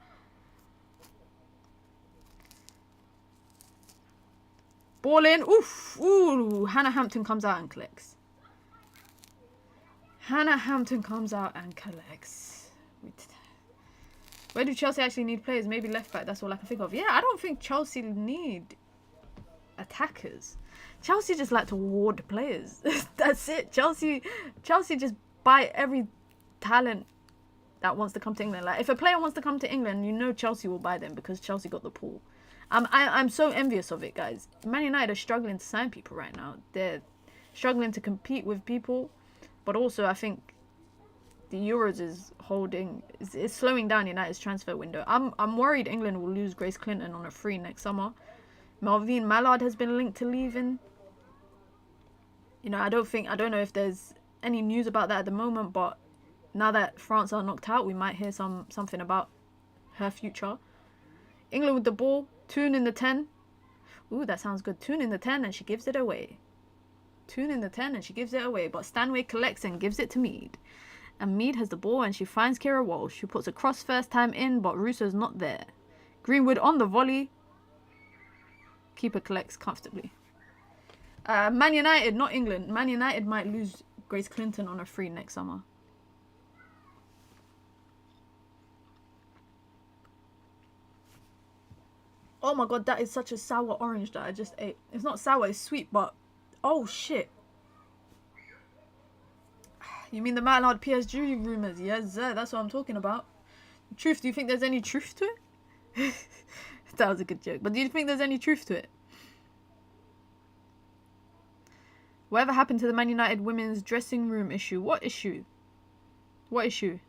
Ball in. Oof. Ooh. Hannah Hampton comes out and collects. Hannah Hampton comes out and collects. Where do Chelsea actually need players? Maybe left back. That's all I can think of. Yeah, I don't think Chelsea need attackers. Chelsea just like to ward players. That's it. Chelsea just buy every talent that wants to come to England. Like if a player wants to come to England, you know Chelsea will buy them because Chelsea got the pool. I'm so envious of it, guys. Man United are struggling to sign people right now. They're struggling to compete with people, but also I think the Euros is slowing down United's transfer window. I'm worried England will lose Grace Clinton on a free next summer. Melvin Mallard has been linked to leaving. You know, I don't know if there's any news about that at the moment, but now that France are knocked out, we might hear something about her future. England with the ball. Toon in the 10. Ooh, that sounds good. Toon in the 10 and she gives it away. Toon in the 10 and she gives it away. But Stanway collects and gives it to Mead. And Mead has the ball and she finds Kira Walsh. She puts a cross first time in, but Russo's not there. Greenwood on the volley. Keeper collects comfortably. Man United, not England. Man United might lose Grace Clinton on a free next summer. Oh my god, that is such a sour orange that I just ate. It's not sour, it's sweet, but... Oh, shit. You mean the Mallard PSG rumours? Yes, sir, that's what I'm talking about. Truth, do you think there's any truth to it? That was a good joke. But do you think there's any truth to it? Whatever happened to the Man United women's dressing room issue? What issue? What issue?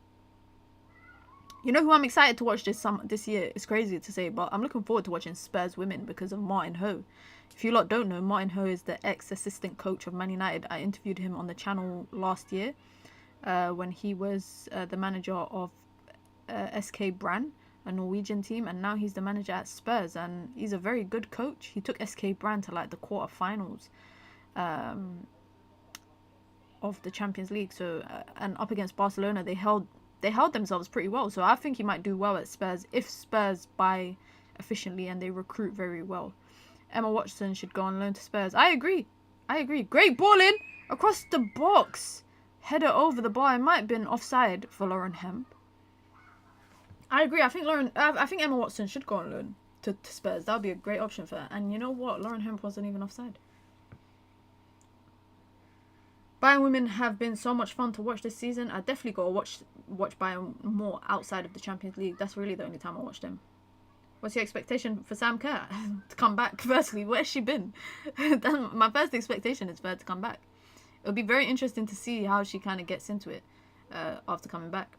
You know who I'm excited to watch this year? It's crazy to say, but I'm looking forward to watching Spurs women because of Martin Ho. If you lot don't know, Martin Ho is the ex-assistant coach of Man United. I interviewed him on the channel last year when he was the manager of SK Brann, a Norwegian team, and now he's the manager at Spurs, and he's a very good coach. He took SK Brann to like the quarterfinals of the Champions League. So and up against Barcelona, they held themselves pretty well. So I think he might do well at Spurs if Spurs buy efficiently and they recruit very well. Emma Watson should go on loan to Spurs. I agree. Great ball in across the box. Header over the bar. It might have been offside for Lauren Hemp. I agree. I think Emma Watson should go on loan to Spurs. That would be a great option for her. And you know what? Lauren Hemp wasn't even offside. Bayern women have been so much fun to watch this season. I definitely got to watch Bayern more outside of the Champions League. That's really the only time I watch them. What's your expectation for Sam Kerr to come back? Firstly, where's she been? My first expectation is for her to come back. It'll be very interesting to see how she kind of gets into it after coming back.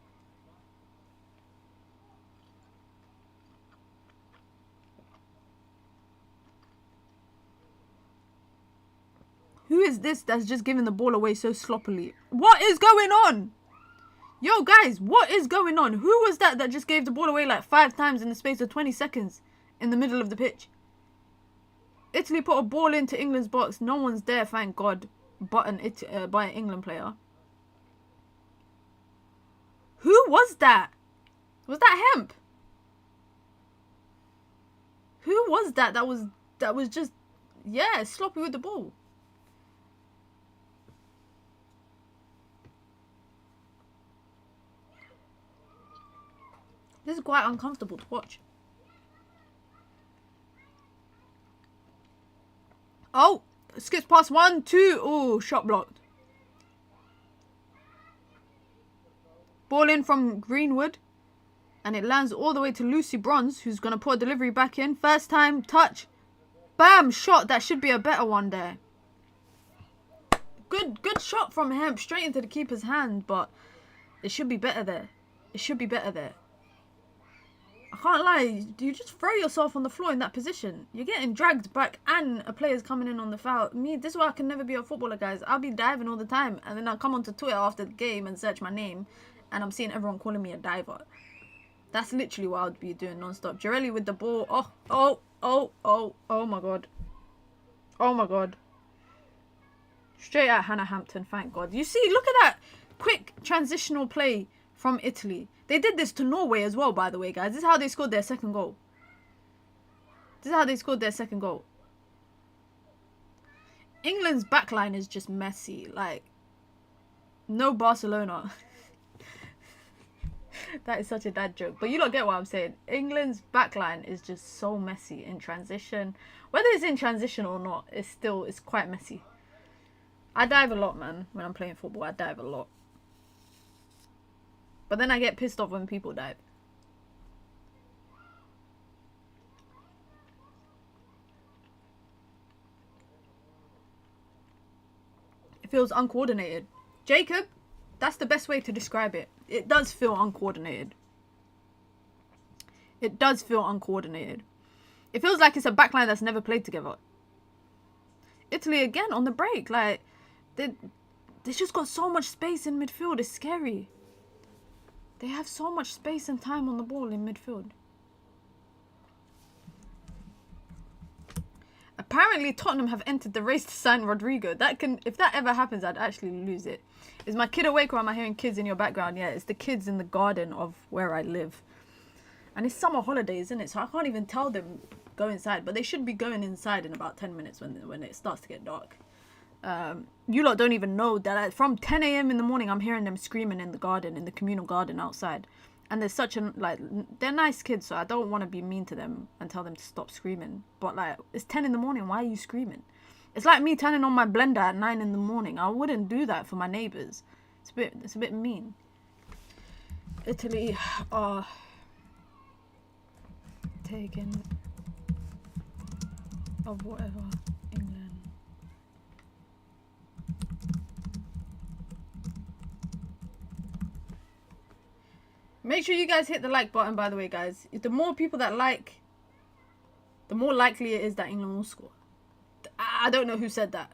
Who is this that's just giving the ball away so sloppily? What is going on? Yo, guys, what is going on? Who was that just gave the ball away like 5 times in the space of 20 seconds in the middle of the pitch? Italy put a ball into England's box. No one's there, thank God, but an England player. Who was that? Was that Hemp? Who was that? That was just, yeah, sloppy with the ball. This is quite uncomfortable to watch. Oh, skips past 1, 2. Oh, shot blocked. Ball in from Greenwood. And it lands all the way to Lucy Bronze, who's going to put a delivery back in. First time, touch. Bam, shot. That should be a better one there. Good shot from Hemp, straight into the keeper's hand, but it should be better there. It should be better there. I can't lie, you just throw yourself on the floor in that position. You're getting dragged back and a player's coming in on the foul. This is why I can never be a footballer, guys. I'll be diving all the time, and then I'll come onto Twitter after the game and search my name, and I'm seeing everyone calling me a diver. That's literally what I would be doing non-stop. Girelli with the ball. Oh my God. Oh my God. Straight at Hannah Hampton, thank God. You see, look at that quick transitional play from Italy. They did this to Norway as well, by the way, guys. This is how they scored their second goal. England's backline is just messy. Like, no Barcelona. That is such a dad joke. But you don't get what I'm saying. England's backline is just so messy in transition. Whether it's in transition or not, it's quite messy. I dive a lot, man. When I'm playing football, I dive a lot. But then I get pissed off when people dive. It feels uncoordinated. Jacob, that's the best way to describe it. It does feel uncoordinated. It does feel uncoordinated. It feels like it's a backline that's never played together. Italy again on the break. Like, they just got so much space in midfield. It's scary. They have so much space and time on the ball in midfield. Apparently, Tottenham have entered the race to sign Rodrigo. If that ever happens, I'd actually lose it. Is my kid awake or am I hearing kids in your background? Yeah, it's the kids in the garden of where I live. And it's summer holidays, isn't it? So I can't even tell them go inside. But they should be going inside in about 10 minutes when it starts to get dark. You lot don't even know that from 10 a.m. in the morning, I'm hearing them screaming in the garden, in the communal garden outside. And there's such a, like, they're nice kids, so I don't want to be mean to them and tell them to stop screaming. But, like, it's 10 in the morning. Why are you screaming? It's like me turning on my blender at 9 in the morning. I wouldn't do that for my neighbours. It's a bit mean. Italy are taken of whatever. England. Make sure you guys hit the like button, by the way, guys. The more people that like, the more likely it is that England will score. I don't know who said that.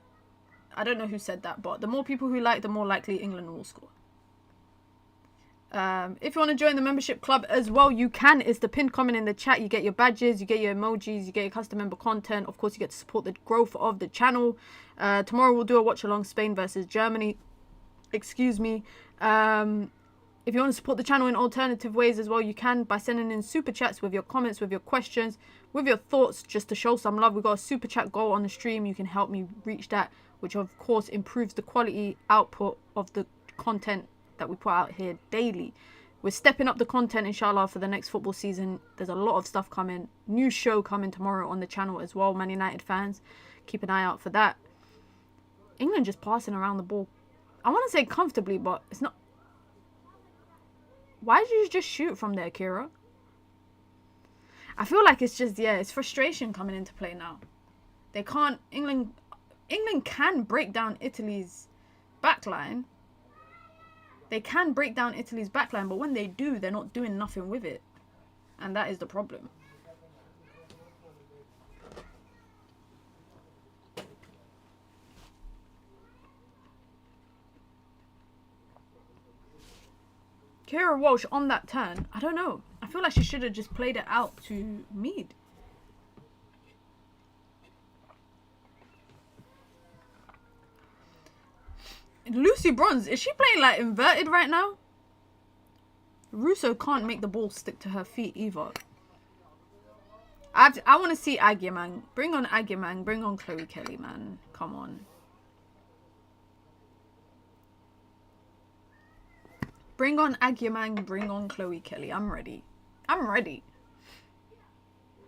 But the more people who like, the more likely England will score. If you want to join the membership club as well, you can. It's the pinned comment in the chat. You get your badges, you get your emojis, you get your custom member content. Of course, you get to support the growth of the channel. Tomorrow we'll do a watch along Spain versus Germany. Excuse me. If you want to support the channel in alternative ways as well, you can by sending in super chats with your comments, with your questions, with your thoughts, just to show some love. We've got a super chat goal on the stream. You can help me reach that, which of course improves the quality output of the content that we put out here daily. We're stepping up the content, inshallah, for the next football season. There's a lot of stuff coming. New show coming tomorrow on the channel as well. Man United fans, keep an eye out for that. England just passing around the ball. I want to say comfortably, but it's not. Why did you just shoot from there, Kira? I feel like it's just, yeah, it's frustration coming into play now. They can't, England can break down Italy's backline. They can break down Italy's backline, but when they do, they're not doing nothing with it. And that is the problem. Kira Walsh on that turn, I don't know. I feel like she should have just played it out to Mead. Lucy Bronze, is she playing like inverted right now? Russo can't make the ball stick to her feet either. I want to see Agia, man. Bring on Agia, man. Bring on Chloe Kelly, man. Come on. Bring on Agia, man. Bring on Chloe Kelly. I'm ready. I'm ready.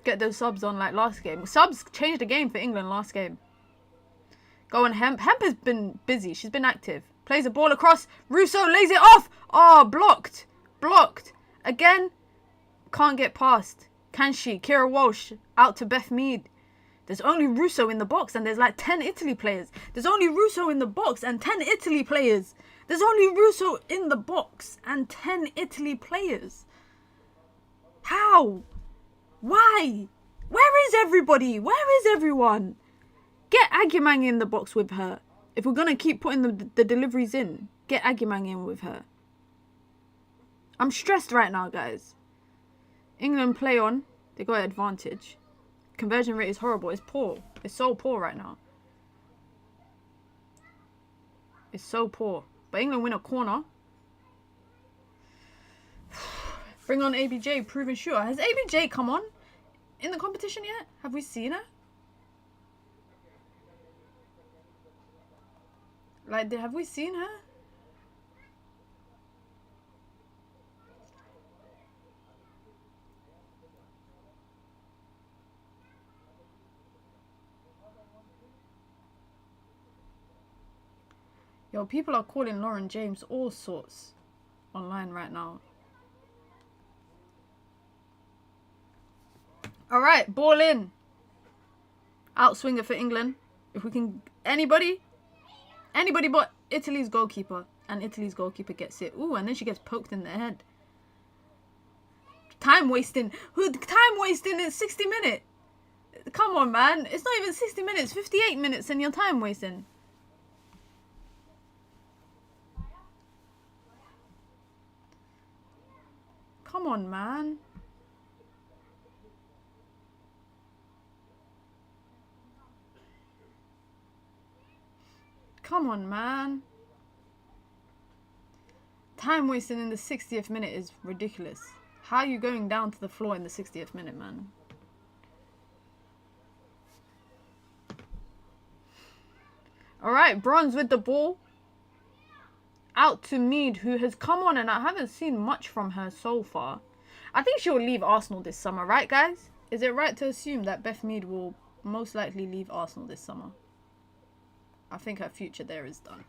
Get those subs on like last game. Subs changed the game for England last game. Go on, Hemp. Hemp has been busy. She's been active. Plays the ball across. Russo lays it off. Oh, blocked. Blocked. Again. Can't get past. Can she? Kira Walsh out to Beth Mead. There's only Russo in the box and there's like 10 Italy players. There's only Russo in the box and 10 Italy players. There's only Russo in the box and 10 Italy players. How? Why? Where is everybody? Where is everyone? Get Agyemang in the box with her. If we're going to keep putting the deliveries in, get Agyemang in with her. I'm stressed right now, guys. England play on. They got an advantage. Conversion rate is horrible. It's poor. It's so poor right now. It's so poor. But England win a corner. Bring on ABJ, proven shooter. Has ABJ come on in the competition yet? Have we seen her? Like, have we seen her? Yo, people are calling Lauren James all sorts online right now. Alright, ball in. Outswinger for England. If we can... Anybody but Italy's goalkeeper. And Italy's goalkeeper gets it. Ooh, and then she gets poked in the head. Time wasting. Time wasting in 60 minutes. Come on, man. It's not even 60 minutes. 58 minutes and you're time wasting. Come on, man. Come on, man. Time wasting in the 60th minute is ridiculous. How are you going down to the floor in the 60th minute, man? Alright, Bronze with the ball. Out to Mead, who has come on and I haven't seen much from her so far. I think she'll leave Arsenal this summer, right, guys? Is it right to assume that Beth Mead will most likely leave Arsenal this summer? I think her future there is done.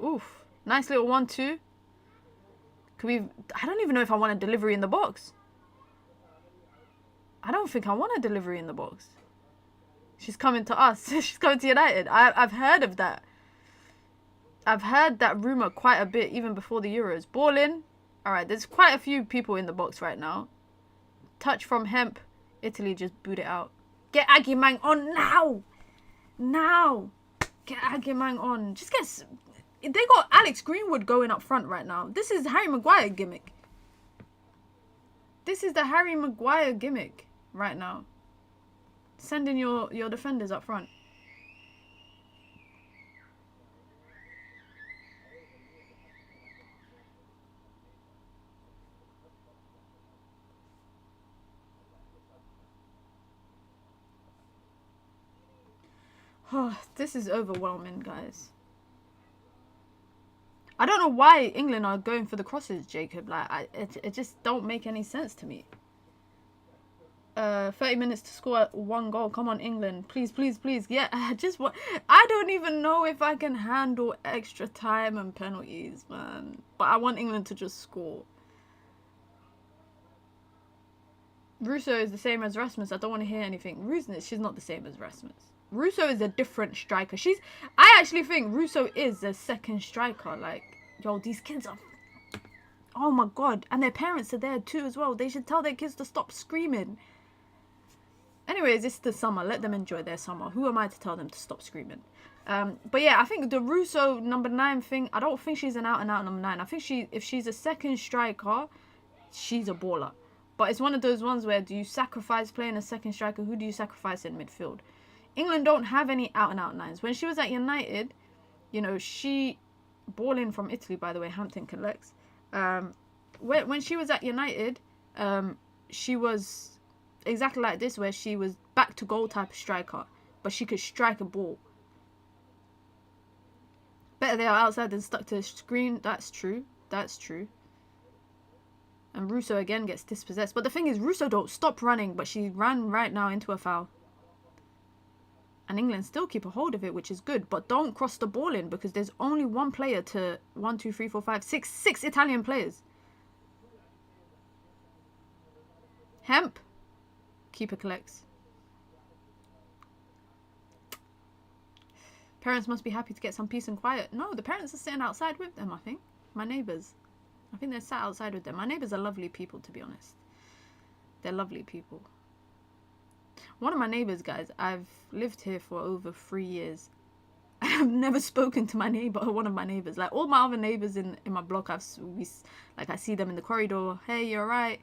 Oof. Nice little 1-2. Could we... I don't even know if I want a delivery in the box. I don't think I want a delivery in the box. She's coming to us. She's coming to United. I've heard of that. I've heard that rumour quite a bit, even before the Euros. Ball in. Alright, there's quite a few people in the box right now. Touch from Hemp. Italy just boot it out. Get Agyemang on now! Now! Get Agyemang on. Just get... they got Alex Greenwood going up front right now. This is Harry Maguire gimmick. This is the Harry Maguire gimmick right now. Sending your defenders up front. Oh, this is overwhelming, guys. I don't know why England are going for the crosses, Jacob. Like, it just don't make any sense to me. 30 minutes to score 1 goal. Come on, England. Please, please, please. Yeah, I don't even know if I can handle extra time and penalties, man. But I want England to just score. Russo is the same as Rasmus. I don't want to hear anything. She's not the same as Rasmus. Russo is a different striker. I actually think Russo is a second striker. Like, yo, these kids are... Oh my God. And their parents are there too as well. They should tell their kids to stop screaming. Anyways, it's the summer. Let them enjoy their summer. Who am I to tell them to stop screaming? But yeah, I think the Russo number 9 thing, I don't think she's an out-and-out number 9. I think if she's a second striker, she's a baller. But it's one of those ones where, do you sacrifice playing a second striker? Who do you sacrifice in midfield? England don't have any out-and-out 9s. When she was at United, you know, balling from Italy, by the way, Hampton collects. When she was at United, she was exactly like this, where she was back to goal type of striker, but she could strike a ball. Better they are outside than stuck to the screen. That's true. That's true. And Russo again gets dispossessed. But the thing is, Russo don't stop running, but she ran right now into a foul. And England still keep a hold of it, which is good. But don't cross the ball in, because there's only one player to 1, 2, 3, 4, 5, 6, 6 Italian players. Hemp. Keeper collects. Parents must be happy to get some peace and quiet. No, the parents are sitting outside with them, I think. My neighbours. I think they're sat outside with them. My neighbours are lovely people, to be honest. They're lovely people. One of my neighbours, guys, I've lived here for over 3 years. I've never spoken to my neighbour or one of my neighbours. Like, all my other neighbours in my block, I see them in the corridor. Hey, you're right.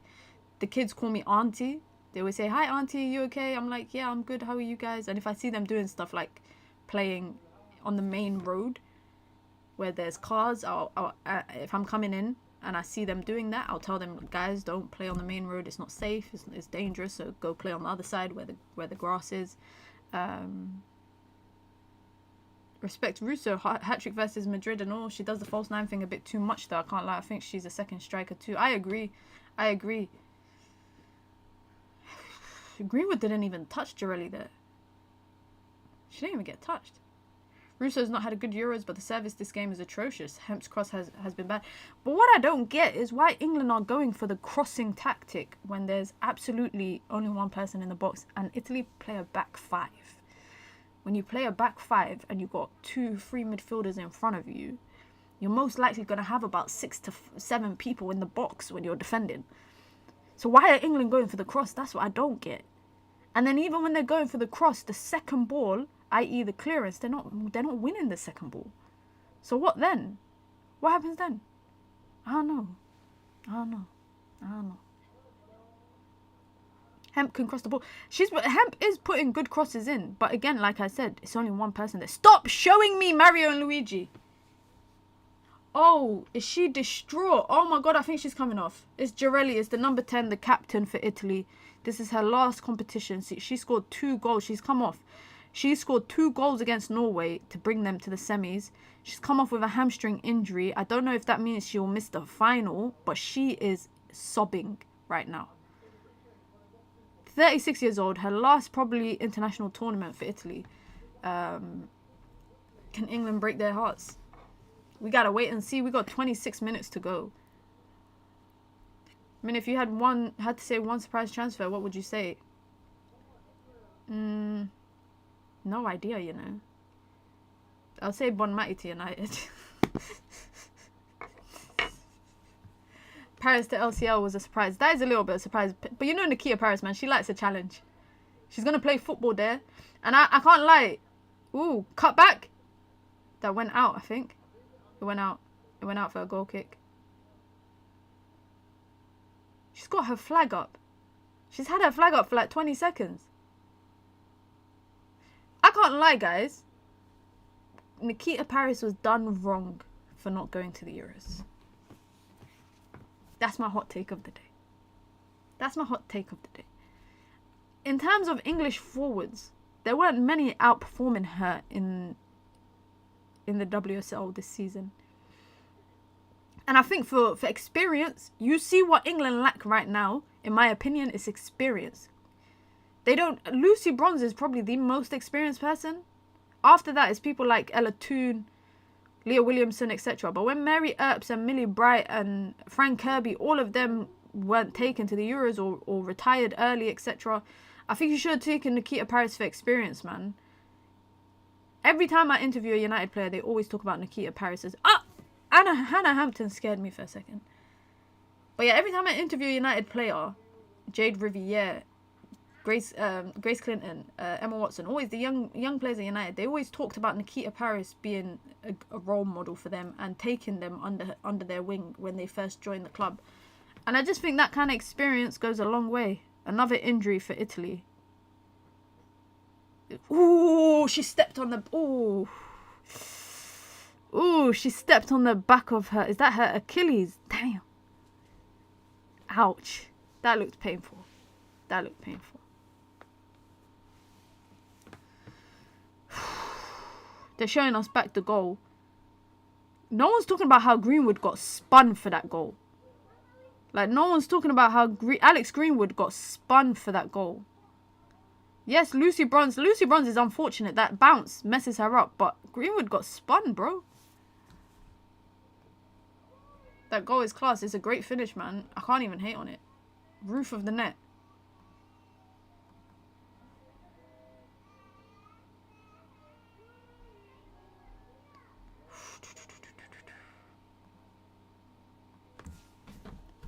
The kids call me auntie. They always say, hi, auntie, you okay? I'm like, yeah, I'm good. How are you guys? And if I see them doing stuff like playing on the main road where there's cars, if I'm coming in and I see them doing that, I'll tell them, guys, don't play on the main road. It's not safe. It's dangerous. So go play on the other side where the grass is. Respect Russo. Hat-trick versus Madrid and all. She does the false 9 thing a bit too much, though. I can't lie. I think she's a second striker too. I agree. Greenwood didn't even touch Girelli there. She didn't even get touched. Russo's not had a good Euros, but the service this game is atrocious. Hemp's cross has been bad. But what I don't get is why England are going for the crossing tactic when there's absolutely only one person in the box, and Italy play a back 5. When you play a back 5 and you've got 2, 3 midfielders in front of you, you're most likely going to have about 6 to 7 people in the box when you're defending. So why are England going for the cross? That's what I don't get. And then even when they're going for the cross, the second ball, i.e. the clearance, they're not winning the second ball. So what then? What happens then? I don't know. Hemp can cross the ball. Hemp is putting good crosses in. But again, like I said, it's only one person there. Stop showing me Mario and Luigi. Oh, is she distraught? Oh my God, I think she's coming off. It's Girelli. It's the number 10, the captain for Italy. This is her last competition. She scored 2 goals. She's come off. She scored 2 goals against Norway to bring them to the semis. She's come off with a hamstring injury. I don't know if that means she'll miss the final, but she is sobbing right now. 36 years old. Her last probably international tournament for Italy. Can England break their hearts? We got to wait and see. We got 26 minutes to go. I mean, if you had to say one surprise transfer, what would you say? No idea, you know. I'll say Bonmati to United. Paris to LCL was a surprise. That is a little bit of a surprise. But you know Nakia Paris, man. She likes a challenge. She's going to play football there. And I can't lie. Ooh, cut back. That went out, I think. It went out. It went out for a goal kick. She's got her flag up. She's had her flag up for like 20 seconds. I can't lie, guys. Nikita Paris was done wrong for not going to the Euros. That's my hot take of the day. That's my hot take of the day. In terms of English forwards, there weren't many outperforming her in the WSL this season. And I think for experience, you see what England lack right now, in my opinion, is experience. They don't... Lucy Bronze is probably the most experienced person. After that, it's people like Ella Toone, Leah Williamson, etc. But when Mary Earps and Millie Bright and Fran Kirby, all of them weren't taken to the Euros or retired early, etc., I think you should have taken Nikita Paris for experience, man. Every time I interview a United player, they always talk about Nikita Paris as... Hannah Hampton scared me for a second. But yeah, every time I interview a United player, Jade Riviere, Grace Clinton, Emma Watson, always the young players at United, they always talked about Nikita Paris being a role model for them and taking them under their wing when they first joined the club. And I just think that kind of experience goes a long way. Another injury for Italy. Ooh, she stepped on the... Ooh, she stepped on the back of her... Is that her Achilles? Damn. Ouch. That looked painful. That looked painful. They're showing us back the goal. No one's talking about how Greenwood got spun for that goal. Like, no one's talking about how Alex Greenwood got spun for that goal. Yes, Lucy Bronze is unfortunate. That bounce messes her up. But Greenwood got spun, bro. That goal is class. It's a great finish, man. I can't even hate on it. Roof of the net.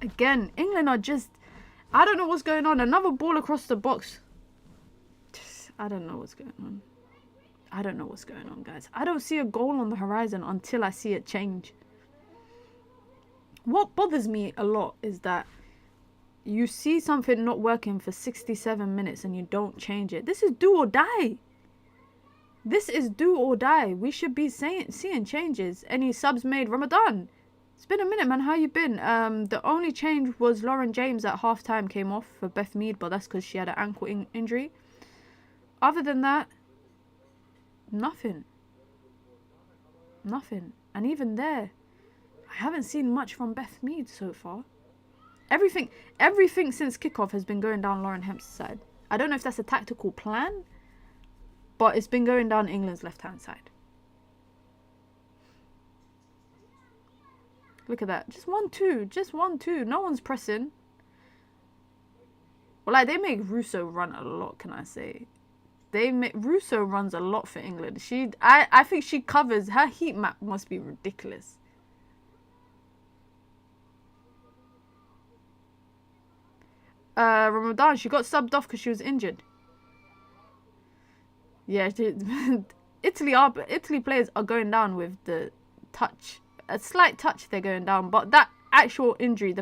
Again, England are just... I don't know what's going on. Another ball across the box. I don't know what's going on. I don't know what's going on, guys. I don't see a goal on the horizon until I see it change. What bothers me a lot is that you see something not working for 67 minutes and you don't change it. This is do or die. This is do or die. We should be seeing changes. Any subs made? Ramadan. It's been a minute, man. How you been? The only change was Lauren James at halftime came off for Beth Mead, but that's because she had an ankle injury. Other than that, nothing. Nothing. And even there, I haven't seen much from Beth Mead so far. Everything since kickoff has been going down Lauren Hemp's side. I don't know if that's a tactical plan, but it's been going down England's left-hand side. Look at that. Just 1-2. Just 1-2. No one's pressing. Well, like, they make Russo run a lot, can I say? Russo runs a lot for England. I think she covers... Her heat map must be ridiculous. Ramadan, she got subbed off because she was injured. Yeah, Italy players are going down with the touch. A slight touch, they're going down. But that actual injury,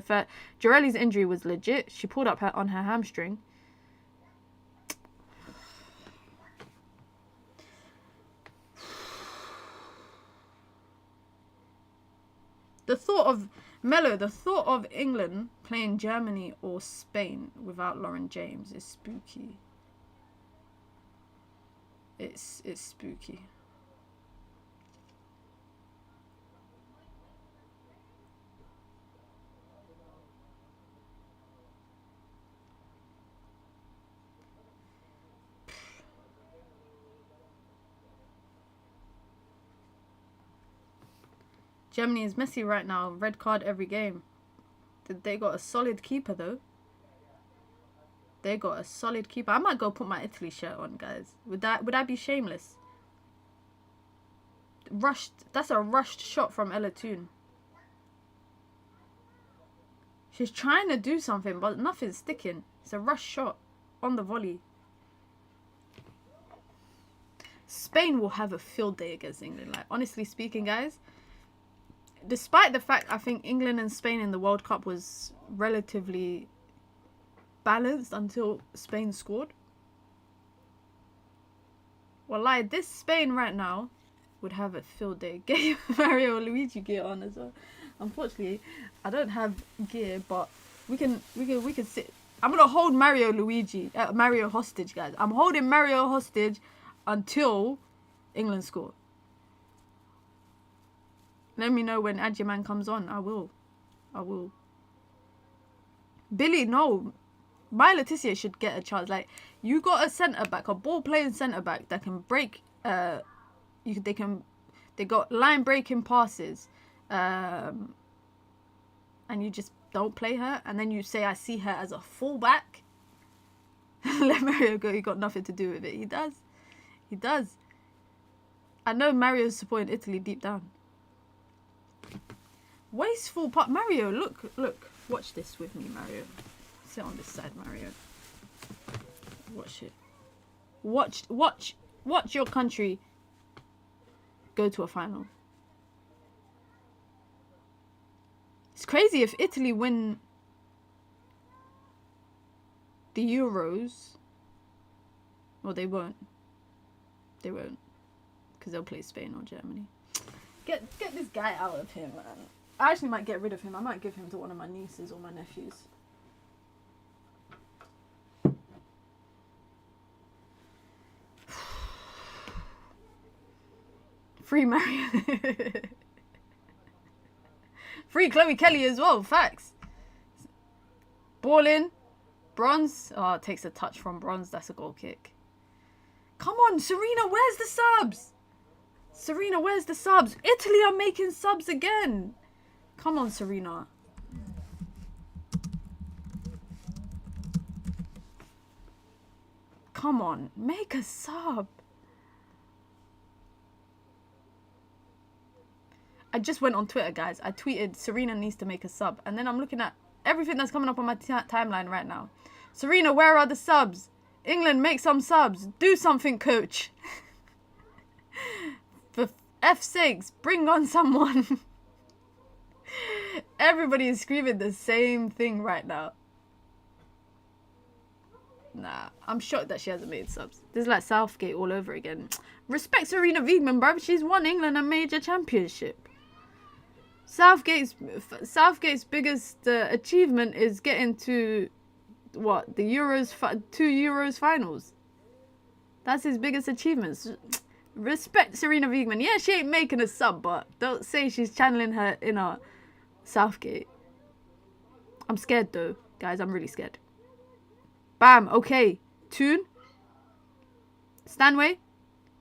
Jorelli's injury was legit. She pulled up on her hamstring. The thought of England playing Germany or Spain without Lauren James is spooky. It's spooky. Germany is messy right now. Red card every game. They got a solid keeper, though. They got a solid keeper. I might go put my Italy shirt on, guys. Would I be shameless? That's a rushed shot from Ella Toone. She's trying to do something, but nothing's sticking. It's a rush shot on the volley. Spain will have a field day against England. Like, honestly speaking, guys, despite the fact I think England and Spain in the World Cup was relatively balanced until Spain scored. Wallahi, this Spain right now would have a field day. Get Mario Luigi gear on as well. Unfortunately, I don't have gear, but we can sit. I'm gonna hold Mario hostage, guys. I'm holding Mario hostage until England score. Let me know when Adjaman comes on. I will. Billy, no. My Letitia should get a chance. Like, you got a centre back, a ball playing centre back that can break. They got line breaking passes, and you just don't play her, and then you say I see her as a fullback. Let Mario go. He got nothing to do with it. He does. I know Mario's supporting Italy deep down. Wasteful part. Mario, look. Watch this with me, Mario. Sit on this side, Mario. Watch it. Watch your country go to a final. It's crazy if Italy win the Euros. Well, they won't. Because they'll play Spain or Germany. Get this guy out of here, man. I actually might get rid of him. I might give him to one of my nieces or my nephews. Free Mario. Free Chloe Kelly as well. Facts. Ball in. Bronze. Oh, it takes a touch from Bronze. That's a goal kick. Come on, Serena. Where's the subs? Serena, where's the subs? Italy are making subs again. Come on, Serena. Come on. Make a sub. I just went on Twitter, guys. I tweeted Serena needs to make a sub. And then I'm looking at everything that's coming up on my timeline right now. Serena, where are the subs? England, make some subs. Do something, coach. For F's sakes, bring on someone. Everybody is screaming the same thing right now. Nah, I'm shocked that she hasn't made subs. This is like Southgate all over again. Respect Serena Wiegman, bruv. She's won England a major championship. Southgate's biggest achievement is getting to what, the two Euros finals. That's his biggest achievements. Respect Serena Wiegman. Yeah, she ain't making a sub, but don't say she's channeling her inner Southgate. I'm scared though, guys. I'm really scared. Bam. Okay. Tune. Stanway.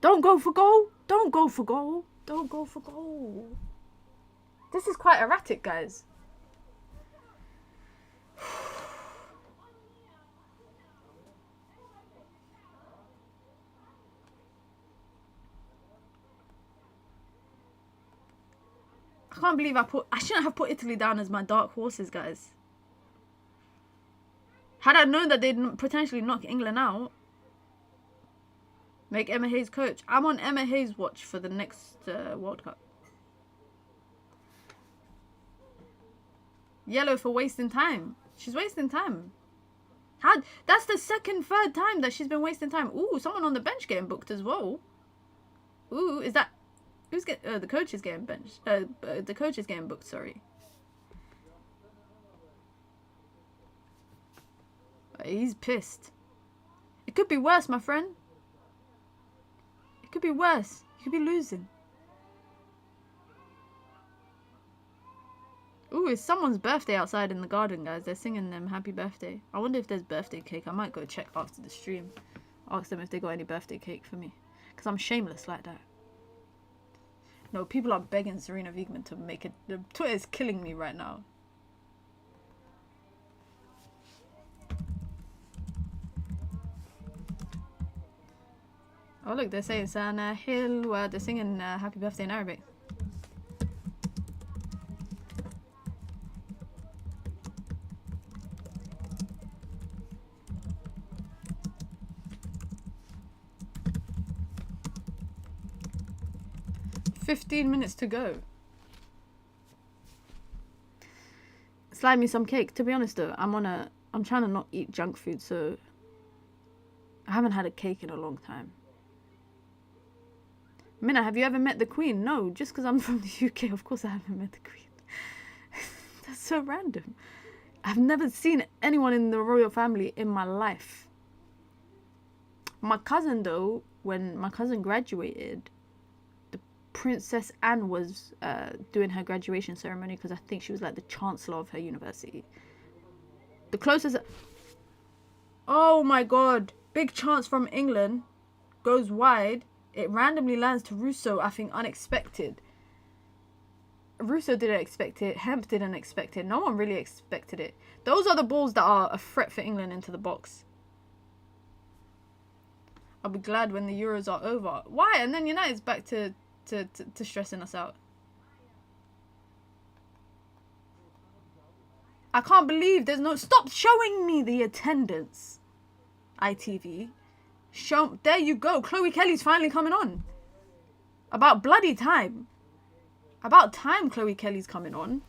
Don't go for goal. Don't go for goal. Don't go for goal. This is quite erratic, guys. I can't believe I shouldn't have put Italy down as my dark horses, guys. Had I known that they'd potentially knock England out, make Emma Hayes coach. I'm on Emma Hayes' watch for the next World Cup. Yellow for wasting time. She's wasting time. That's the third time that she's been wasting time. Ooh, someone on the bench getting booked as well. Ooh, is that... Who's getting... the coach is getting benched. The coach is getting booked, sorry. He's pissed. It could be worse, my friend. It could be worse. You could be losing. Ooh, it's someone's birthday outside in the garden, guys. They're singing them happy birthday. I wonder if there's birthday cake. I might go check after the stream. Ask them if they got any birthday cake for me. Because I'm shameless like that. No, people are begging Serena Wiegman to make it. The Twitter is killing me right now. Oh look, they're saying Sana Hill. Well, they're singing happy birthday in Arabic. "15 minutes to go." Slide me some cake. To be honest though, I'm trying to not eat junk food, so I haven't had a cake in a long time. Minna, have you ever met the Queen? No, just because I'm from the UK, of course I haven't met the Queen. That's so random. I've never seen anyone in the royal family in my life. My cousin though, when my cousin graduated, the Princess Anne was doing her graduation ceremony, because I think she was like the chancellor of her university. The closest... Oh my god. Big chance from England. Goes wide. It randomly lands to Russo, I think unexpected. Russo didn't expect it. Hemp didn't expect it. No one really expected it. Those are the balls that are a threat for England into the box. I'll be glad when the Euros are over. Why? And then United's back to stressing us out. I can't believe there's no... Stop showing me the attendance. ITV. There you go. Chloe Kelly's finally coming on. About bloody time. About time Chloe Kelly's coming on.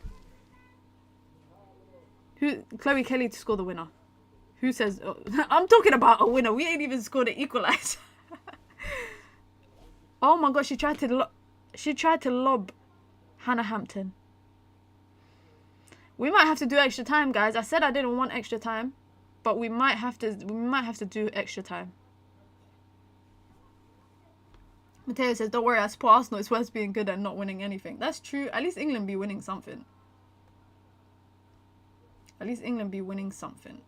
Chloe Kelly to score the winner. Who says... Oh, I'm talking about a winner. We ain't even scored an equalizer. Oh my god, she tried to lob Hannah Hampton. We might have to do extra time, guys. I said I didn't want extra time, but we might have to do extra time. Mateo says, don't worry, I support Arsenal. It's worth being good and not winning anything. That's true. At least England be winning something. At least England be winning something.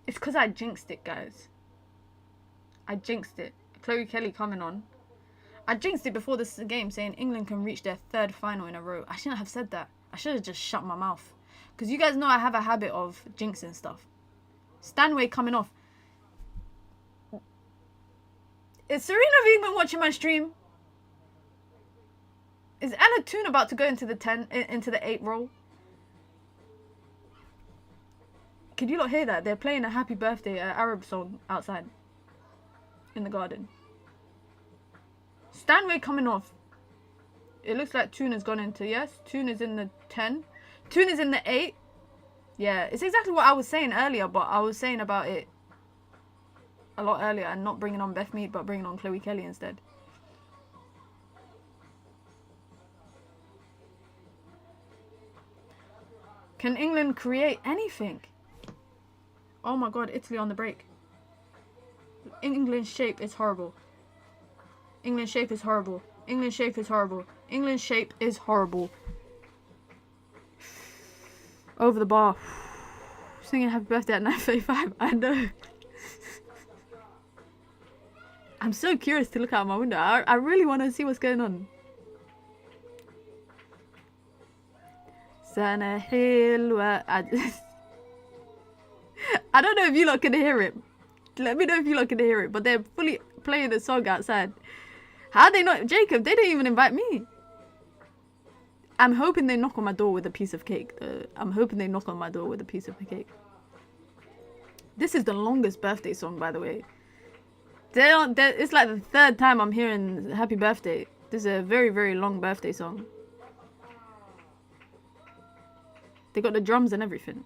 It's because I jinxed it, guys. I jinxed it. Chloe Kelly coming on. I jinxed it before this game, saying England can reach their 3rd final in a row. I shouldn't have said that. I should have just shut my mouth. Because you guys know I have a habit of jinxing stuff. Stanway coming off. Is Serena even watching my stream? Is Anna Toon about to go into the 8 role? Could you not hear that? They're playing a happy birthday Arab song outside. In the garden. Stanway coming off. It looks like Toon has gone into... Yes, Toon is in the 10. Toon is in the 8. Yeah, it's exactly what I was saying earlier, but I was saying about it a lot earlier and not bringing on Beth Mead, but bringing on Chloe Kelly instead. Can England create anything? Oh my god, Italy on the break. England's shape is horrible. England's shape is horrible. England's shape is horrible. England's shape is horrible. Over the bar. Singing happy birthday at 9:35. I know. I'm so curious to look out my window. I really want to see what's going on. Sana hilwa. I don't know if you lot can hear it. Let me know if you lot can hear it. But they're fully playing the song outside. How they not? Jacob, they didn't even invite me. I'm hoping they knock on my door with a piece of cake. I'm hoping they knock on my door with a piece of cake. This is the longest birthday song, by the way. It's like the 3rd time I'm hearing happy birthday. This is a very, very long birthday song. They got the drums and everything.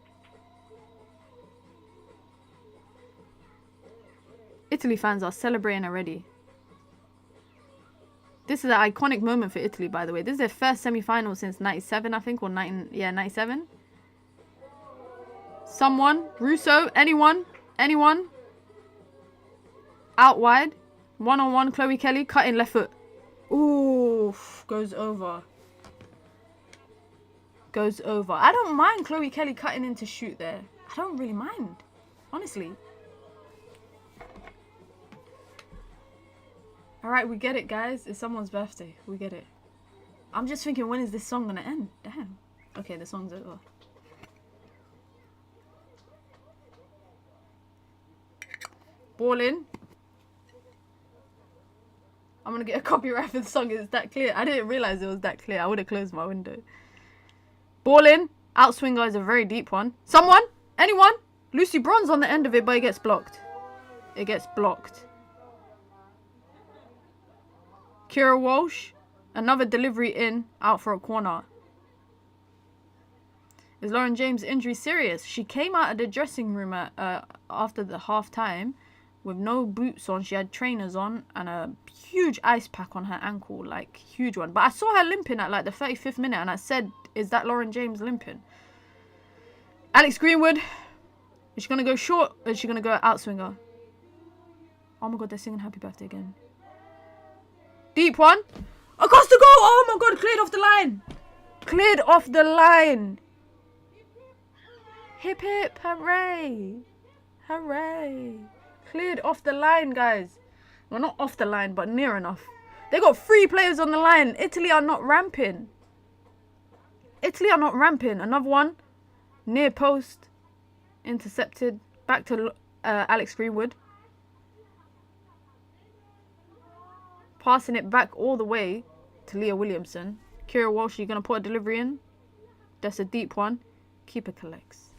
Italy fans are celebrating already. This is an iconic moment for Italy, by the way. This is their first semi-final since 97, I think, or 97. Someone, Russo, anyone, out wide, 1-on-1, Chloe Kelly, cutting left foot. Ooh, goes over. Goes over. I don't mind Chloe Kelly cutting in to shoot there. I don't really mind, honestly. Alright, we get it, guys. It's someone's birthday. We get it. I'm just thinking, when is this song gonna end? Damn. Okay, the song's over. Ball in. I'm gonna get a copyright for the song. It's that clear. I didn't realize it was that clear. I would have closed my window. Ball in. Outswinger is a very deep one. Someone? Anyone? Lucy Bronze on the end of it, but it gets blocked. It gets blocked. Kira Walsh. Another delivery in. Out for a corner. Is Lauren James' injury serious? She came out of the dressing room after the half time with no boots on. She had trainers on and a huge ice pack on her ankle, like huge one. But I saw her limping at like the 35th minute and I said, is that Lauren James limping? Alex Greenwood. Is she going to go short or is she going to go outswinger? Oh my god, they're singing happy birthday again. Deep one. Across the goal. Oh my god, cleared off the line. Cleared off the line. Hip hip, hooray. Hooray. Cleared off the line, guys. Well, not off the line, but near enough. They got 3 players on the line. Italy are not ramping. Italy are not ramping. Another one. Near post. Intercepted. Back to Alex Greenwood. Passing it back all the way to Leah Williamson. Kira Walsh, you're going to put a delivery in. That's a deep one. Keeper collects.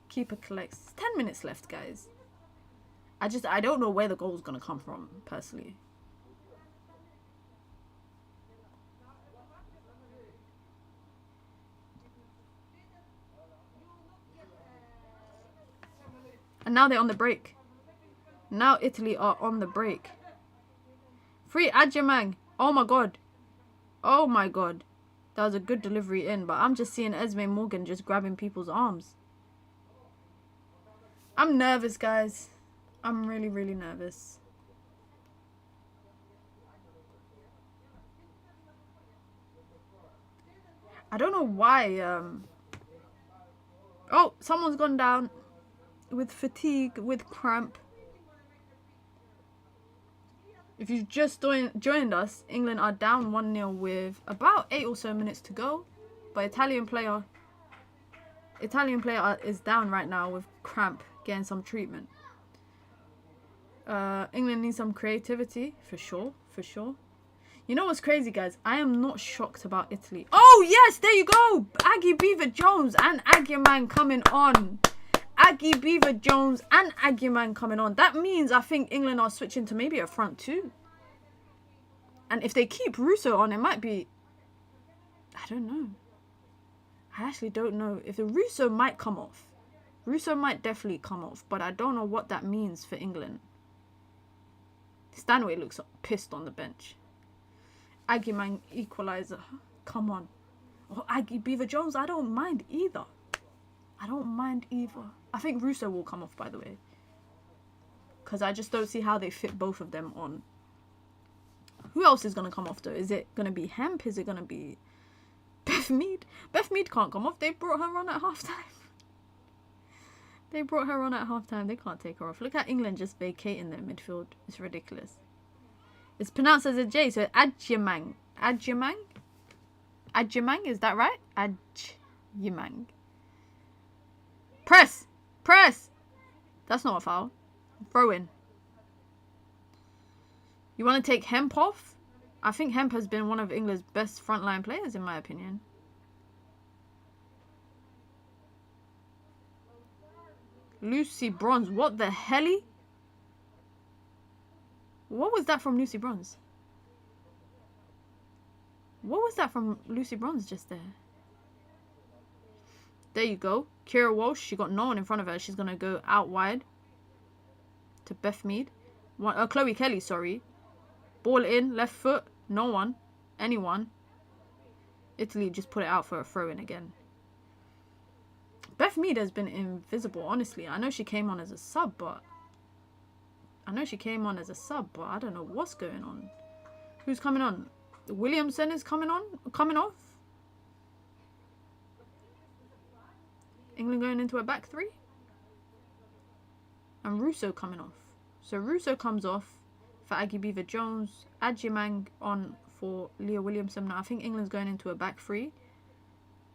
Keeper collects. 10 minutes left, guys. I don't know where the goal's going to come from, personally. And now they're on the break. Now Italy are on the break. Free Adjamang. Oh my god. Oh my god. That was a good delivery in. But I'm just seeing Esme Morgan just grabbing people's arms. I'm nervous, guys. I'm really, really nervous. I don't know why. Oh, someone's gone down. With fatigue, with cramp. If you've just joined us, England are down 1-0 with about 8 or so minutes to go. But Italian player is down right now with cramp, getting some treatment. England needs some creativity, for sure, for sure. You know what's crazy, guys? I am not shocked about Italy. Oh, yes, there you go. Aggie Beaver-Jones and Aguiman coming on. Aggie Beaver-Jones and Aguiman coming on. That means I think England are switching to maybe a front 2. And if they keep Russo on, it might be... I don't know. I actually don't know. If the Russo might come off. Russo might definitely come off. But I don't know what that means for England. Stanway looks pissed on the bench. Aguiman equalizer. Come on. Oh, Aggie Beaver-Jones, I don't mind either. I don't mind either. I think Russo will come off, by the way. Because I just don't see how they fit both of them on. Who else is going to come off, though? Is it going to be Hemp? Is it going to be Beth Mead? Beth Mead can't come off. They brought her on at halftime. They brought her on at halftime. They can't take her off. Look at England just vacating their midfield. It's ridiculous. It's pronounced as a J, so Adjamang. Adjamang? Adjamang, is that right? Adjamang. Press! Press! That's not a foul. Throw in. You want to take Hemp off? I think Hemp has been one of England's best frontline players, in my opinion. Lucy Bronze. What the helly? What was that from Lucy Bronze? What was that from Lucy Bronze just there? There you go. Kira Walsh. She got no one in front of her. She's going to go out wide to Beth Mead. Chloe Kelly, sorry. Ball in. Left foot. No one. Anyone. Italy just put it out for a throw-in again. Beth Mead has been invisible, honestly. I know she came on as a sub, but... I don't know what's going on. Who's coming on? Williamson is coming off. England going into a back 3. And Russo coming off. So Russo comes off for Aggie Beaver-Jones. Adjamang on for Leah Williamson. Now I think England's going into a back 3.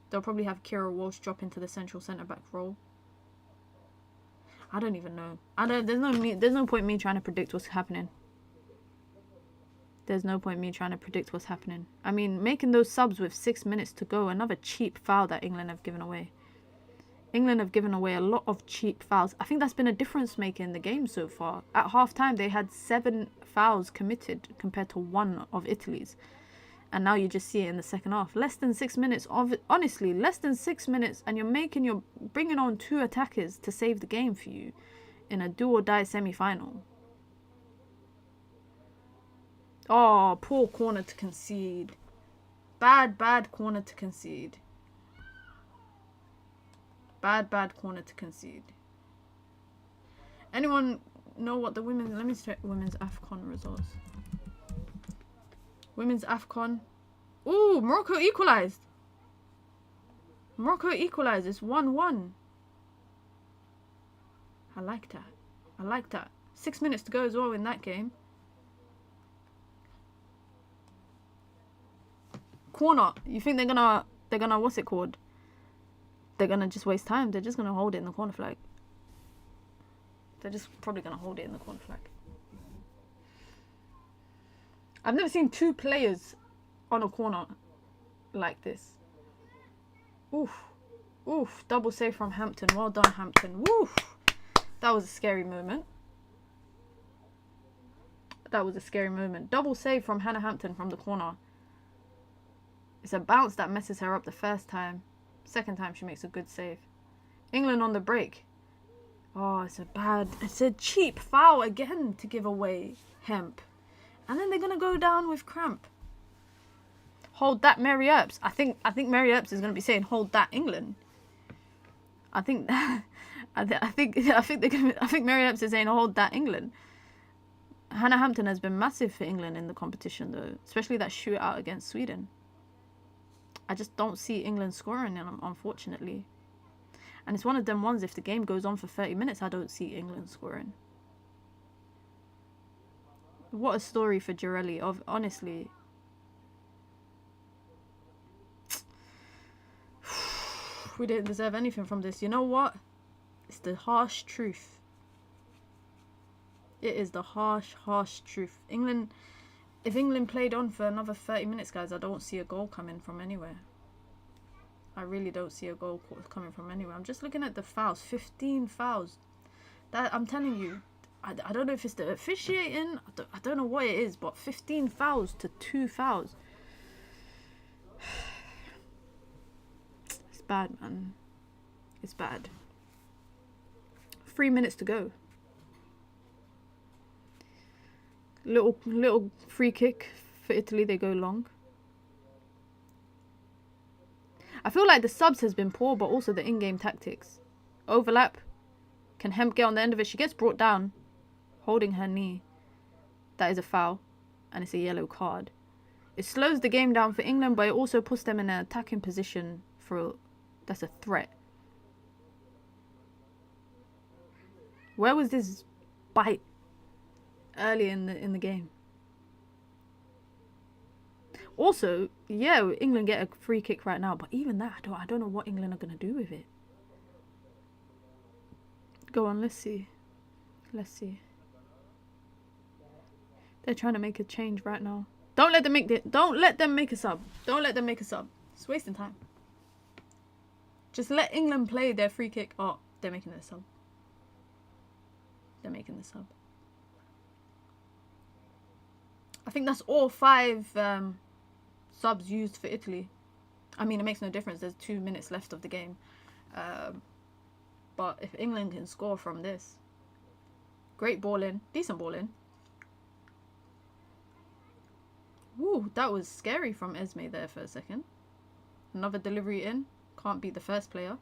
They'll probably have Kira Walsh drop into the central centre-back role. I don't even know. There's no point me trying to predict what's happening. There's no point me trying to predict what's happening. I mean, making those subs with 6 minutes to go. Another cheap foul that England have given away. England have given away a lot of cheap fouls. I think that's been a difference maker in the game so far. At half-time, they had 7 fouls committed compared to 1 of Italy's. And now you just see it in the second half. Less than 6 minutes of it. Honestly, less than 6 minutes, and you're bringing on 2 attackers to save the game for you in a do or die semi-final. Oh, poor corner to concede. Bad corner to concede. Bad corner to concede. Anyone know what the women's... Let me check women's AFCON results. Women's AFCON. Ooh, Morocco equalised. Morocco equalised. It's 1-1. I like that. I like that. 6 minutes to go as well in that game. Corner. You think they're gonna what's it called? They're gonna just waste time. They're just gonna hold it in the corner flag. They're just probably gonna hold it in the corner flag. I've never seen 2 players on a corner like this. Oof. Oof. Double save from Hampton. Well done, Hampton. Woof. That was a scary moment. That was a scary moment. Double save from Hannah Hampton from the corner. It's a bounce that messes her up the first time. Second time she makes a good save. England on the break. Oh, it's a cheap foul again to give away. Hemp. And then they're going to go down with cramp. Hold that, Mary Earps. I think Mary Earps is going to be saying, hold that, England. I think Mary Earps is saying, hold that, England. Hannah Hampton has been massive for England in the competition, though. Especially that shootout against Sweden. I just don't see England scoring, unfortunately. And it's one of them ones, if the game goes on for 30 minutes, I don't see England scoring. What a story for Girelli, honestly. We didn't deserve anything from this. You know what? It's the harsh truth. It is the harsh truth. England... If England played on for another 30 minutes, guys, I don't see a goal coming from anywhere. I really don't see a goal coming from anywhere. I'm just looking at the fouls. 15 fouls. That I'm telling you, I don't know if it's the officiating. I don't know what it is, but 15 fouls to 2 fouls. It's bad, man. It's bad. 3 minutes to go. Little free kick for Italy. They go long. I feel like the subs has been poor, but also the in-game tactics. Overlap. Can Hemp get on the end of it? She gets brought down, holding her knee. That is a foul, and it's a yellow card. It slows the game down for England, but it also puts them in an attacking position for... That's a threat. Where was this bite early in the game? Also, yeah, England get a free kick right now, but even that, I don't know what England are going to do with it. Go on, let's see. Let's see. They're trying to make a change right now. Don't let them make a sub. Don't let them make a sub. It's wasting time. Just let England play their free kick. Oh, they're making the sub. They're making the sub. I think that's all 5 subs used for Italy. I mean, it makes no difference. There's 2 minutes left of the game. But if England can score from this. Great ball in. Decent ball in. Woo, that was scary from Esme there for a second. Another delivery in. Can't beat the first player.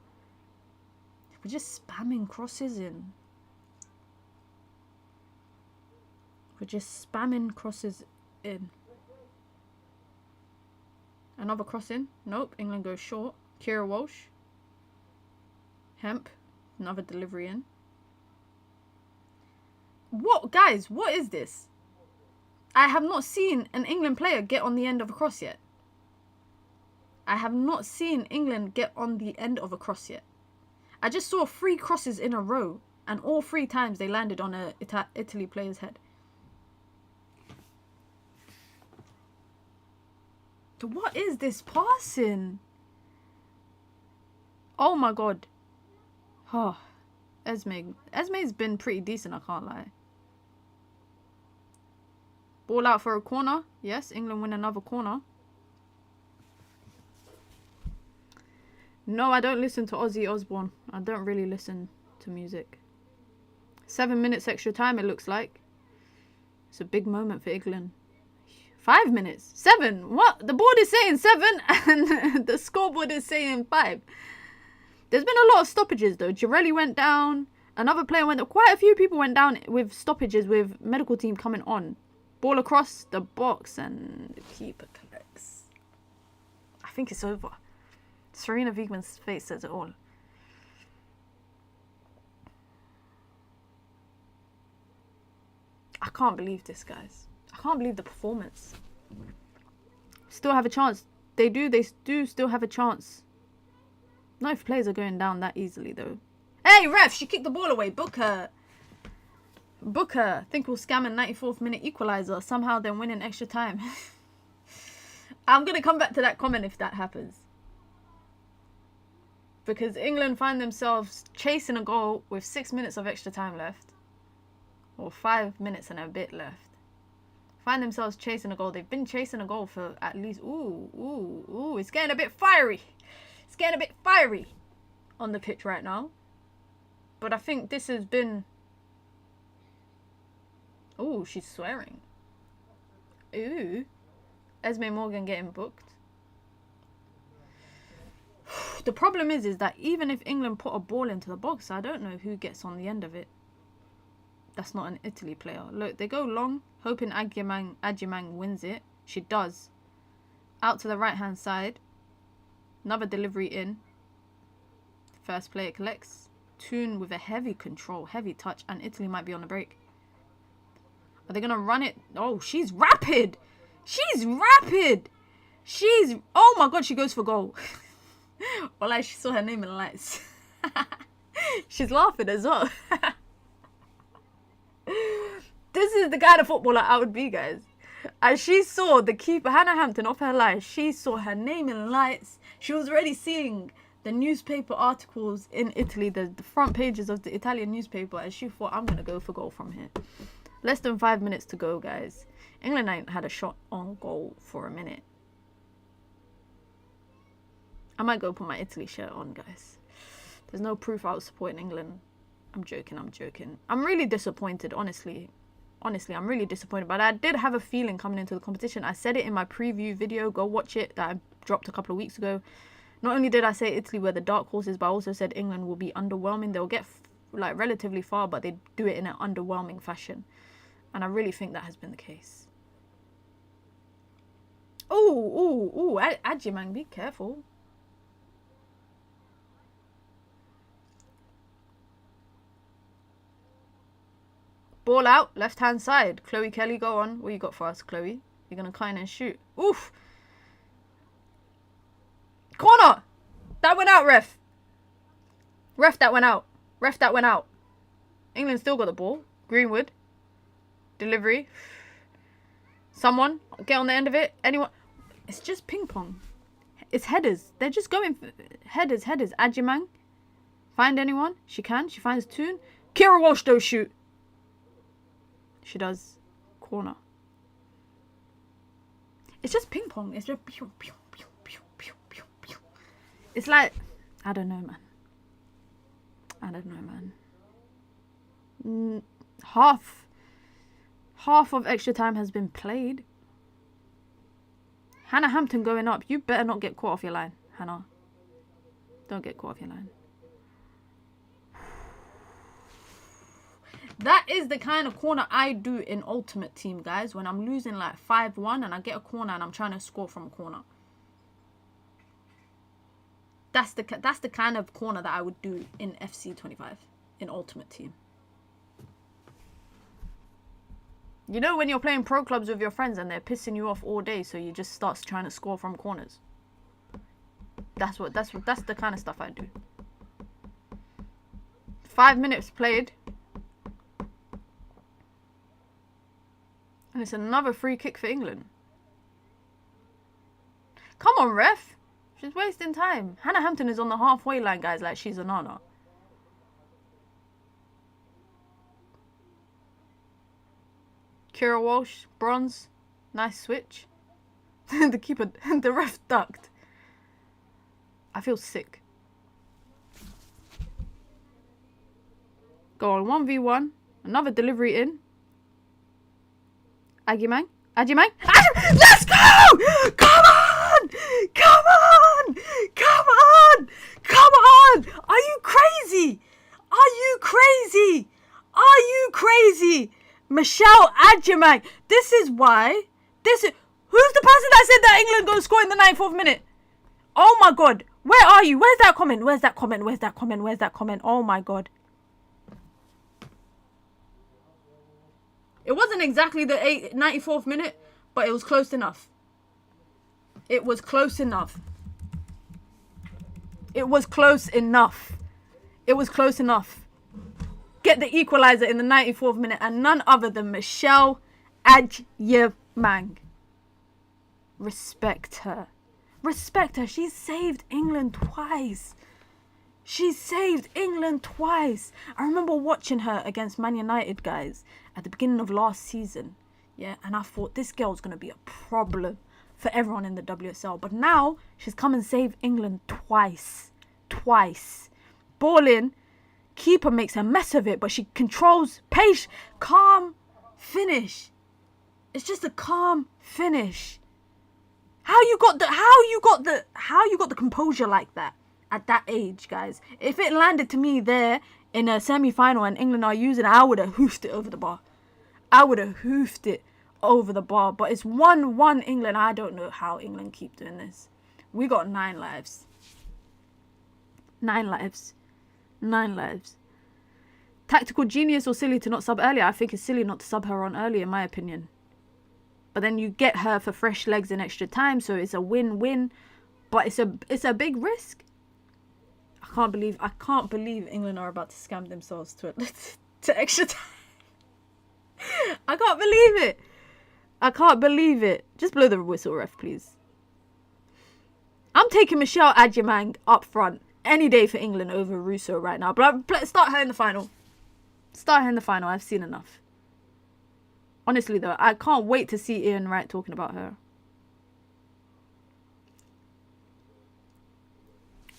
We're just spamming crosses in. We're just spamming crosses in. Another cross in. Nope. England goes short. Kira Walsh. Hemp. Another delivery in. What? Guys, what is this? I have not seen an England player get on the end of a cross yet. I have not seen England get on the end of a cross yet. I just saw 3 crosses in a row. And all 3 times they landed on a Italy player's head. What is this passing? Oh my god. Oh, Esme's been pretty decent, I can't lie. Ball out for a corner. Yes, England win another corner. No, I don't listen to Ozzy Osbourne. I don't really listen to music. 7 minutes extra time, it looks like. It's a big moment for England. 5 minutes. 7. What? The board is saying 7 and the scoreboard is saying 5. There's been a lot of stoppages though. Girelli went down. Another player went down. Quite a few people went down with stoppages with medical team coming on. Ball across the box and the keeper collects. I think it's over. Serena Wiegman's face says it all. I can't believe this, guys. I can't believe the performance. Still have a chance. They do still have a chance. Not if players are going down that easily, though. Hey, ref, she kicked the ball away. Book her. Book her. Think we'll scam a 94th minute equalizer. Somehow then win in extra time. I'm going to come back to that comment if that happens. Because England find themselves chasing a goal with 6 minutes of extra time left. Or 5 minutes and a bit left. Find themselves chasing a goal. They've been chasing a goal for at least... Ooh. It's getting a bit fiery. It's getting a bit fiery on the pitch right now. But I think this has been... Ooh, she's swearing. Ooh. Esme Morgan getting booked. The problem is that even if England put a ball into the box, I don't know who gets on the end of it. That's not an Italy player. Look, they go long, hoping Agyemang wins it. She does. Out to the right-hand side. Another delivery in. First player collects. Toon with a heavy control, heavy touch, and Italy might be on the break. Are they going to run it? Oh, she's rapid. She's rapid. Oh my God, she goes for goal. Well, like she saw her name in the lights. She's laughing as well. This is the kind of footballer I would be, guys. As she saw the keeper, Hannah Hampton, off her line, she saw her name in lights. She was already seeing the newspaper articles in Italy, the front pages of the Italian newspaper, and she thought, I'm going to go for goal from here. Less than 5 minutes to go, guys. England ain't had a shot on goal for a minute. I might go put my Italy shirt on, guys. There's no proof I was supporting England. I'm joking. I'm really disappointed, honestly. Honestly, I'm really disappointed. But I did have a feeling coming into the competition. I said it in my preview video. Go watch it. That I dropped a couple of weeks ago. Not only did I say Italy were the dark horses, but I also said England will be underwhelming. They'll get like relatively far, but they do it in an underwhelming fashion. And I really think that has been the case. Ooh. Agyemang, be careful. Ball out, left-hand side. Chloe Kelly, go on. What you got for us, Chloe? You're going to cut in and shoot. Oof. Corner. That went out, ref. Ref, that went out. Ref, that went out. England still got the ball. Greenwood. Delivery. Someone. Get on the end of it. Anyone. It's just ping pong. It's headers. They're just going for headers. Agyemang. Find anyone. She can. She finds Toon. Kira Walsh, though, shoot. She does. Corner. It's just ping pong. It's just pew, pew, pew, pew, pew, pew, pew. It's like, I don't know, man. Half of extra time has been played. Hannah Hampton going up. You better not get caught off your line, Hannah. Don't get caught off your line. That is the kind of corner I do in Ultimate Team, guys. When I'm losing like 5-1 and I get a corner and I'm trying to score from a corner. That's the kind of corner that I would do in FC 25, in Ultimate Team. You know when you're playing pro clubs with your friends and they're pissing you off all day, so you just start trying to score from corners. That's the kind of stuff I do. 5 minutes played. And it's another free kick for England. Come on, ref. She's wasting time. Hannah Hampton is on the halfway line, guys, like she's a nana. Kira Walsh, bronze. Nice switch. The keeper, the ref ducked. I feel sick. Go on, 1v1. Another delivery in. Agimang. Agimang. Let's go! Come on! Come on! Come on! Come on! Are you crazy? Are you crazy? Are you crazy? Michelle Agimang. This is why. Who's the person that said that England gonna score in the 94th minute? Oh my god. Where are you? Where's that comment? Where's that comment? Where's that comment? Where's that comment? Oh my god. It wasn't exactly the 94th minute, but it was close enough. It was close enough. It was close enough. It was close enough. Get the equalizer in the 94th minute, and none other than Michelle Agimang. Respect her. Respect her. She's saved England twice. She saved England twice. I remember watching her against Man United, guys, at the beginning of last season. Yeah, and I thought this girl's going to be a problem for everyone in the WSL. But now she's come and saved England twice. Twice. Ball in. Keeper makes a mess of it, but she controls pace. Calm finish. It's just a calm finish. How you got the composure like that at that age, guys? If it landed to me there in a semi-final and England are using it, I would have hoofed it over the bar. I would have hoofed it over the bar. But it's 1-1 England. I don't know how England keep doing this. We got 9 lives. 9 lives. 9 lives. Tactical genius or silly to not sub earlier? I think it's silly not to sub her on early, in my opinion. But then you get her for fresh legs in extra time, so it's a win-win. But it's a big risk. I can't believe England are about to scam themselves to extra time. I can't believe it. I can't believe it. Just blow the whistle, ref, please. I'm taking Michelle Agimang up front any day for England over Russo right now. But start her in the final. Start her in the final. I've seen enough. Honestly, though, I can't wait to see Ian Wright talking about her.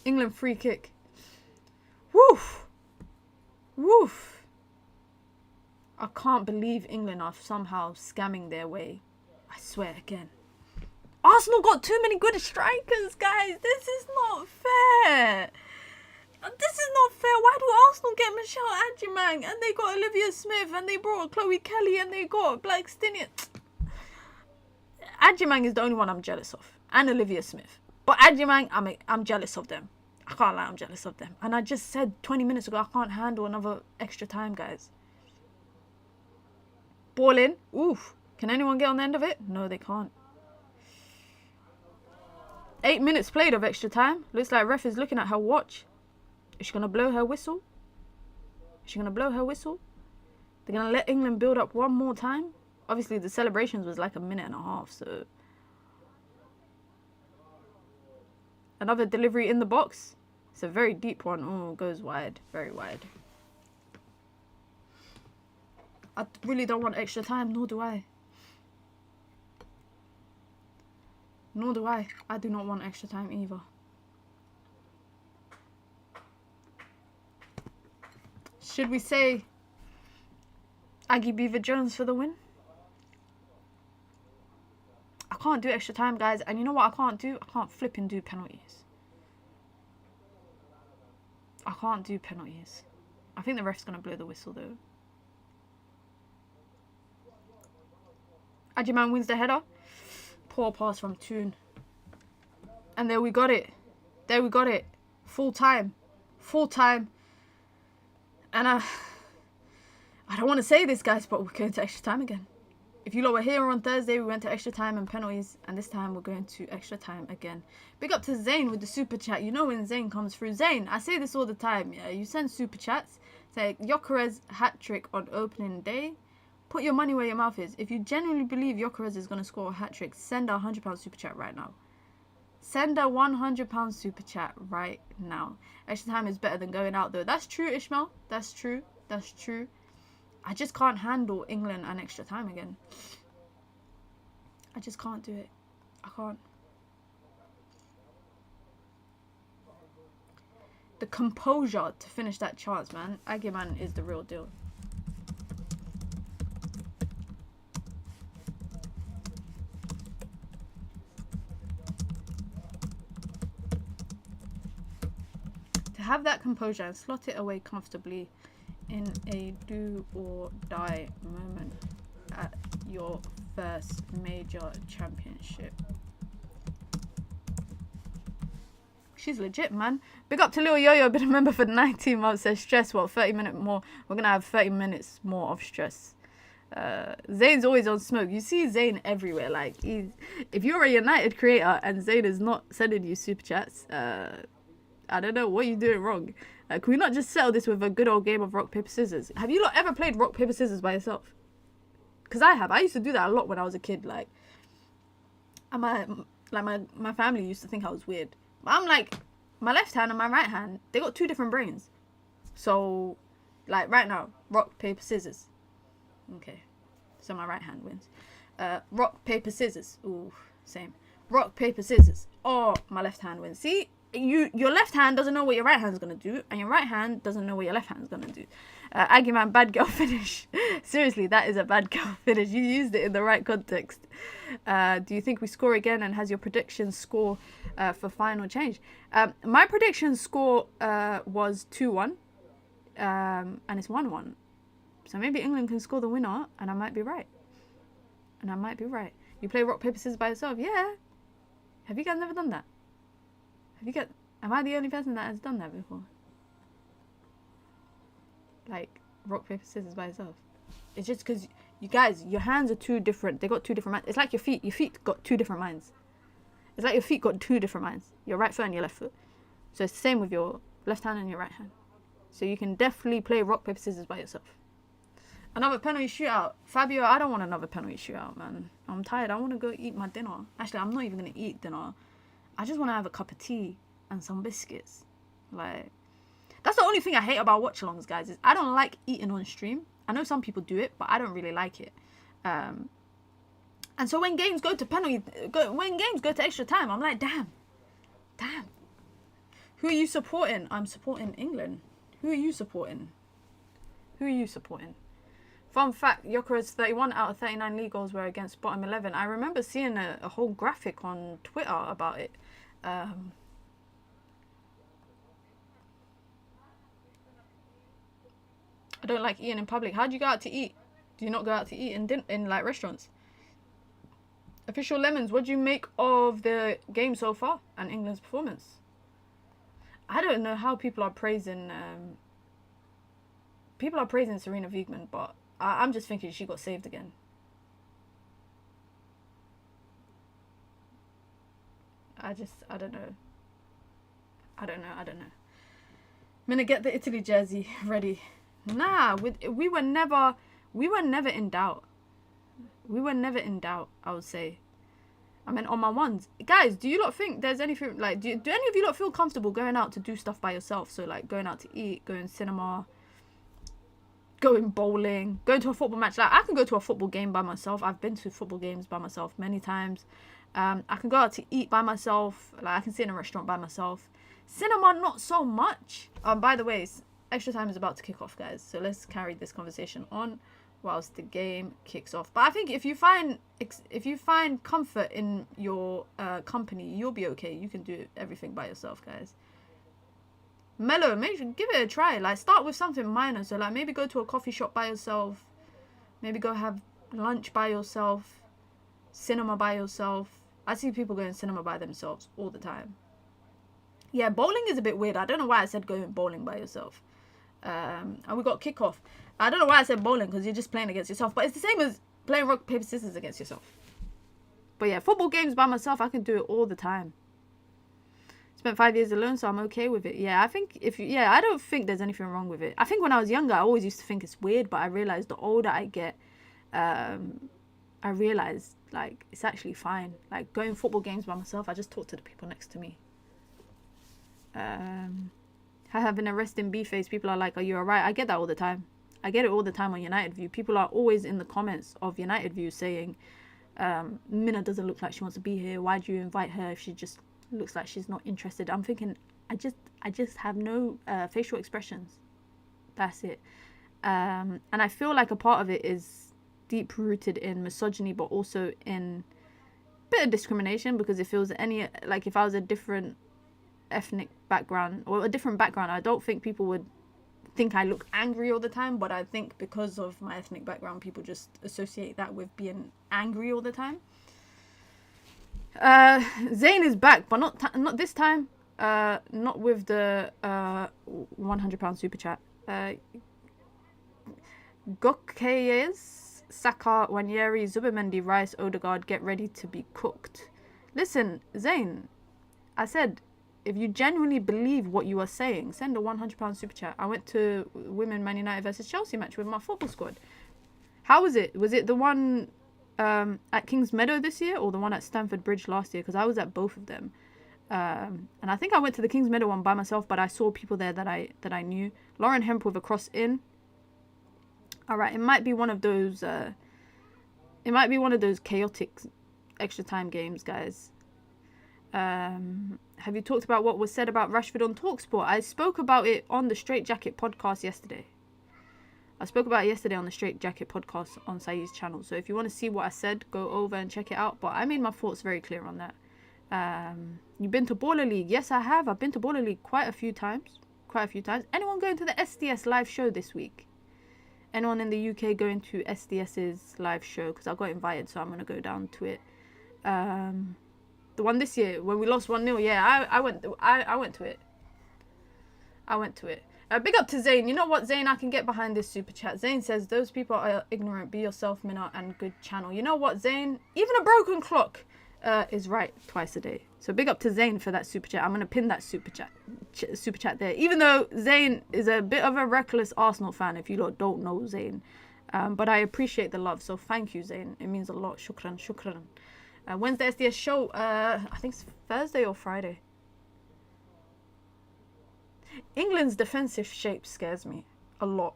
England free kick. Woof. Woof. I can't believe England are somehow scamming their way. I swear again. Arsenal got too many good strikers, guys. This is not fair. This is not fair. Why do Arsenal get Michelle Agimang and they got Olivia Smith and they brought Chloe Kelly and they got Blackstinian? Agimang is the only one I'm jealous of, and Olivia Smith. But Agimang, I'm jealous of them. I can't lie, I'm jealous of them. And I just said 20 minutes ago, I can't handle another extra time, guys. Ball in. Oof. Can anyone get on the end of it? No, they can't. 8 minutes played of extra time. Looks like ref is looking at her watch. Is she going to blow her whistle? Is she going to blow her whistle? They're going to let England build up one more time? Obviously, the celebrations was like a minute and a half, so... Another delivery in the box. It's a very deep one. Oh, goes wide. Very wide. I really don't want extra time, nor do I. Nor do I. I do not want extra time either. Should we say Aggie Beaver Jones for the win? I can't do extra time, guys. And you know what I can't do? I can't flip and do penalties. I can't do penalties. I think the ref's going to blow the whistle, though. Ajiman wins the header. Poor pass from Toon. And there we got it. There we got it. Full time. Full time. And I don't want to say this, guys, but we're going to extra time again. If you lot were here on Thursday, we went to extra time and penalties. And this time we're going to extra time again. Big up to Zayn with the super chat. You know when Zayn comes through. Zayn, I say this all the time. Yeah, you send super chats. Say, Gyökeres hat trick on opening day. Put your money where your mouth is. If you genuinely believe Gyökeres is going to score a hat trick, send a £100 super chat right now. Send a £100 super chat right now. Extra time is better than going out, though. That's true, Ishmael. That's true. That's true. I just can't handle England and extra time again. I just can't do it. I can't. The composure to finish that chance, man. Agiman is the real deal. To have that composure and slot it away comfortably in a do or die moment at your first major championship. She's legit, man. Big up to Lil Yo-Yo, been a member for 19 months. Says stress, what, 30 minutes more? We're gonna have 30 minutes more of stress. Zayn's always on smoke. You see Zayn everywhere. Like, if you're a United creator and Zayn is not sending you super chats, I don't know what you're doing wrong. Can we not just settle this with a good old game of rock, paper, scissors? Have you lot ever played rock, paper, scissors by yourself? Because I have. I used to do that a lot when I was a kid. Like, and my family used to think I was weird. But I'm like, my left hand and my right hand, they got two different brains. So, like, right now, rock, paper, scissors. Okay. So my right hand wins. Rock, paper, scissors. Ooh, same. Rock, paper, scissors. Oh, my left hand wins. See? Your left hand doesn't know what your right hand's gonna do, and your right hand doesn't know what your left hand's gonna do. Agiman, bad girl finish. Seriously, that is a bad girl finish. You used it in the right context. Do you think we score again, and has your prediction score for final change? My prediction score was 2-1, and it's 1-1. So maybe England can score the winner, and I might be right. You play rock, paper, scissors by yourself? Yeah. Have you guys never done that? Am I the only person that has done that before? Like, rock, paper, scissors by yourself. It's just because, you guys, your hands are too different. They got two different minds. It's like your feet. Your feet got two different minds. It's like your feet got two different minds. Your right foot and your left foot. So it's the same with your left hand and your right hand. So you can definitely play rock, paper, scissors by yourself. Another penalty shootout. Fabio, I don't want another penalty shootout, man. I'm tired. I want to go eat my dinner. Actually, I'm not even going to eat dinner. I just want to have a cup of tea and some biscuits. Like, that's the only thing I hate about watch-alongs, guys, is I don't like eating on stream. I know some people do it, but I don't really like it. And so when games go to extra time, I'm like, damn. Who are you supporting? I'm supporting England. Who are you supporting? Fun fact, Gyökeres 31 out of 39 league goals were against bottom 11. I remember seeing a whole graphic on Twitter about it. I don't like eating in public. How do you go out to eat? Do you not go out to eat in like restaurants? Official Lemons, what do you make of the game so far and England's performance? I don't know how people are praising Serena Wiegman, but I'm just thinking she got saved again. I don't know. I'm gonna get the Italy jersey ready. Nah, we were never in doubt. I would say. I mean, on my ones. Guys, do you lot think there's anything, like, do any of you lot feel comfortable going out to do stuff by yourself? So, like, going out to eat, going cinema, going bowling, going to a football match. Like, I can go to a football game by myself. I've been to football games by myself many times. I can go out to eat by myself. Like, I can sit in a restaurant by myself. Cinema, not so much. By the way, extra time is about to kick off, guys. So let's carry this conversation on whilst the game kicks off. But I think if you find comfort in your company, you'll be okay. You can do everything by yourself, guys. Mellow, give it a try. Like, start with something minor. So, like, maybe go to a coffee shop by yourself. Maybe go have lunch by yourself. Cinema by yourself. I see people going cinema by themselves all the time. Yeah, bowling is a bit weird. I don't know why I said going bowling by yourself. And we got kickoff. I don't know why I said bowling, because you're just playing against yourself. But it's the same as playing rock, paper, scissors against yourself. But yeah, football games by myself, I can do it all the time. Spent 5 years alone, so I'm okay with it. Yeah, I think I don't think there's anything wrong with it. I think when I was younger, I always used to think it's weird, but I realized the older I get, I realized, like, it's actually fine. Like, going football games by myself, I just talk to the people next to me. Having a resting B face, people are like, are you alright? I get that all the time. I get it all the time on United View. People are always in the comments of United View saying, Minna doesn't look like she wants to be here. Why do you invite her if she just looks like she's not interested? I'm thinking, I just have no facial expressions. That's it. And I feel like a part of it is deep rooted in misogyny, but also in a bit of discrimination, because if it was if I was a different ethnic background or a different background, I don't think people would think I look angry all the time. But I think because of my ethnic background, people just associate that with being angry all the time. Zayn is back, but not this time. Not with the £100 super chat. Gokeyes, Saka, Wanyeri, Zubimendi, Rice, Odegaard, get ready to be cooked. Listen, Zayn, I said, if you genuinely believe what you are saying, send a £100 super chat. I went to Women Man United versus Chelsea match with my football squad. How was it? Was it the one at Kings Meadow this year or the one at Stamford Bridge last year? Because I was at both of them. And I think I went to the Kings Meadow one by myself, but I saw people there that I knew. Lauren Hemp with a cross in. All right, it might be one of those. It might be one of those chaotic extra time games, guys. Have you talked about what was said about Rashford on TalkSport? I spoke about it on the Straight Jacket podcast yesterday. I spoke about it yesterday on the Straight Jacket podcast on Saeed's channel. So if you want to see what I said, go over and check it out. But I made my thoughts very clear on that. You've been to Baller League? Yes, I have. I've been to Baller League quite a few times. Anyone going to the SDS live show this week? Anyone in the UK going to SDS's live show? Because I got invited, so I'm going to go down to it. The one this year, when we lost 1-0, yeah, I went to it. Big up to Zayn. You know what, Zayn? I can get behind this super chat. Zayn says, those people are ignorant. Be yourself, Minna, and good channel. You know what, Zayn? Even a broken clock is right twice a day. So big up to Zayn for that super chat. I'm going to pin that super chat there. Even though Zayn is a bit of a reckless Arsenal fan, if you lot don't know Zayn. But I appreciate the love. So thank you, Zayn. It means a lot. Shukran. When's the SDS show? I think it's Thursday or Friday. England's defensive shape scares me a lot.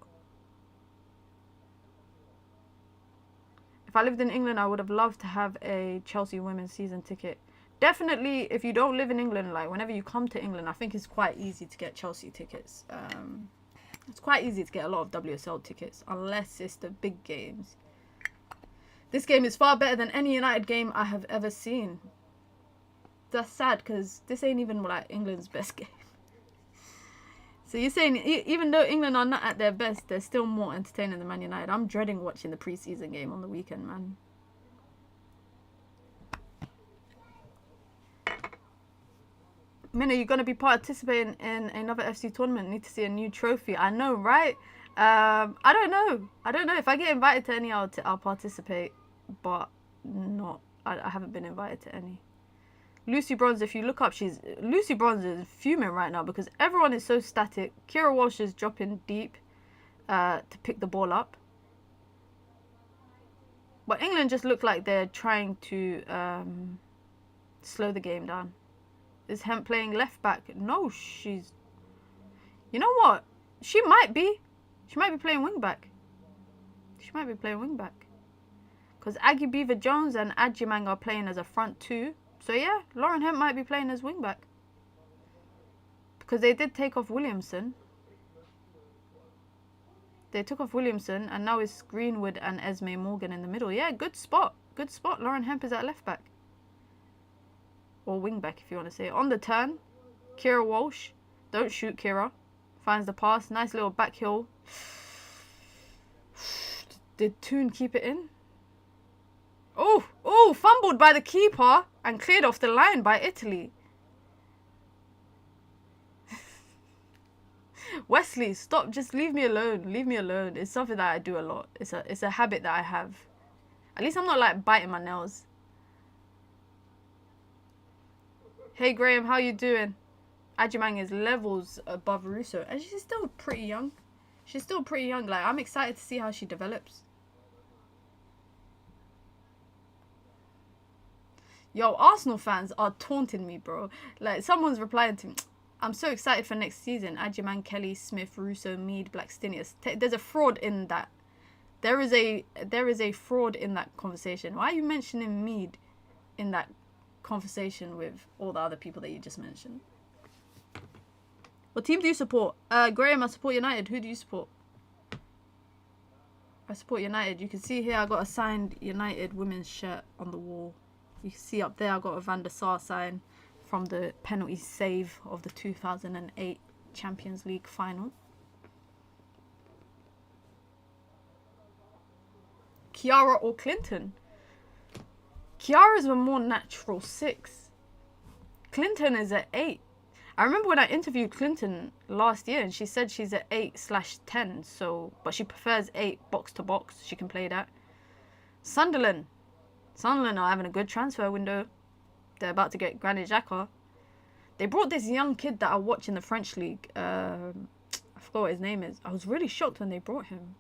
If I lived in England, I would have loved to have a Chelsea women's season ticket. Definitely, if you don't live in England, like whenever you come to England, I think it's quite easy to get Chelsea tickets. It's quite easy to get a lot of WSL tickets, unless it's the big games. This game is far better than any United game I have ever seen. That's sad, because this ain't even like England's best game. So you're saying even though England are not at their best, they're still more entertaining than Man United. I'm dreading watching the pre-season game on the weekend, man. Minna, you're going to be participating in another FC tournament. Need to see a new trophy. I know, right? I don't know. If I get invited to any, I'll participate. But not. I haven't been invited to any. Lucy Bronze, if you look up, Lucy Bronze is fuming right now because everyone is so static. Kira Walsh is dropping deep to pick the ball up. But England just look like they're trying to slow the game down. Is Hemp playing left back? No, she's... You know what? She might be. She might be playing wing back. Because Aggie Beaver Jones and Adjimang are playing as a front two. So yeah, Lauren Hemp might be playing as wing back. Because they did take off Williamson. They took off Williamson and now it's Greenwood and Esme Morgan in the middle. Yeah, good spot. Lauren Hemp is at left back. Or wing back if you want to say it. On the turn, Kira Walsh. Don't shoot, Kira. Finds the pass. Nice little back heel. Did Toon keep it in? Oh, fumbled by the keeper and cleared off the line by Italy. Wesley, stop. Just leave me alone. It's something that I do a lot. It's a habit that I have. At least I'm not like biting my nails. Hey Graham, how you doing? Ajimang is levels above Russo. And she's still pretty young. Like, I'm excited to see how she develops. Yo, Arsenal fans are taunting me, bro. Like, someone's replying to me. I'm so excited for next season. Adjaman, Kelly, Smith, Russo, Mead, Blackstenius. There's a fraud in that. There is a fraud in that conversation. Why are you mentioning Mead in that conversation with all the other people that you just mentioned? What team do you support? Graham, I support United. Who do you support? I support United. You can see here I got a signed United women's shirt on the wall. You can see up there I got a Van der Sar sign from the penalty save of the 2008 Champions League final. Kiara or Clinton? Kiara's a more natural 6. Clinton is at 8. I remember when I interviewed Clinton last year and she said she's at 8/10, so but she prefers 8 box to box. She can play that. Sunderland are having a good transfer window. They're about to get Granit Xhaka. They brought this young kid that I watch in the French league. I forgot what his name is. I was really shocked when they brought him.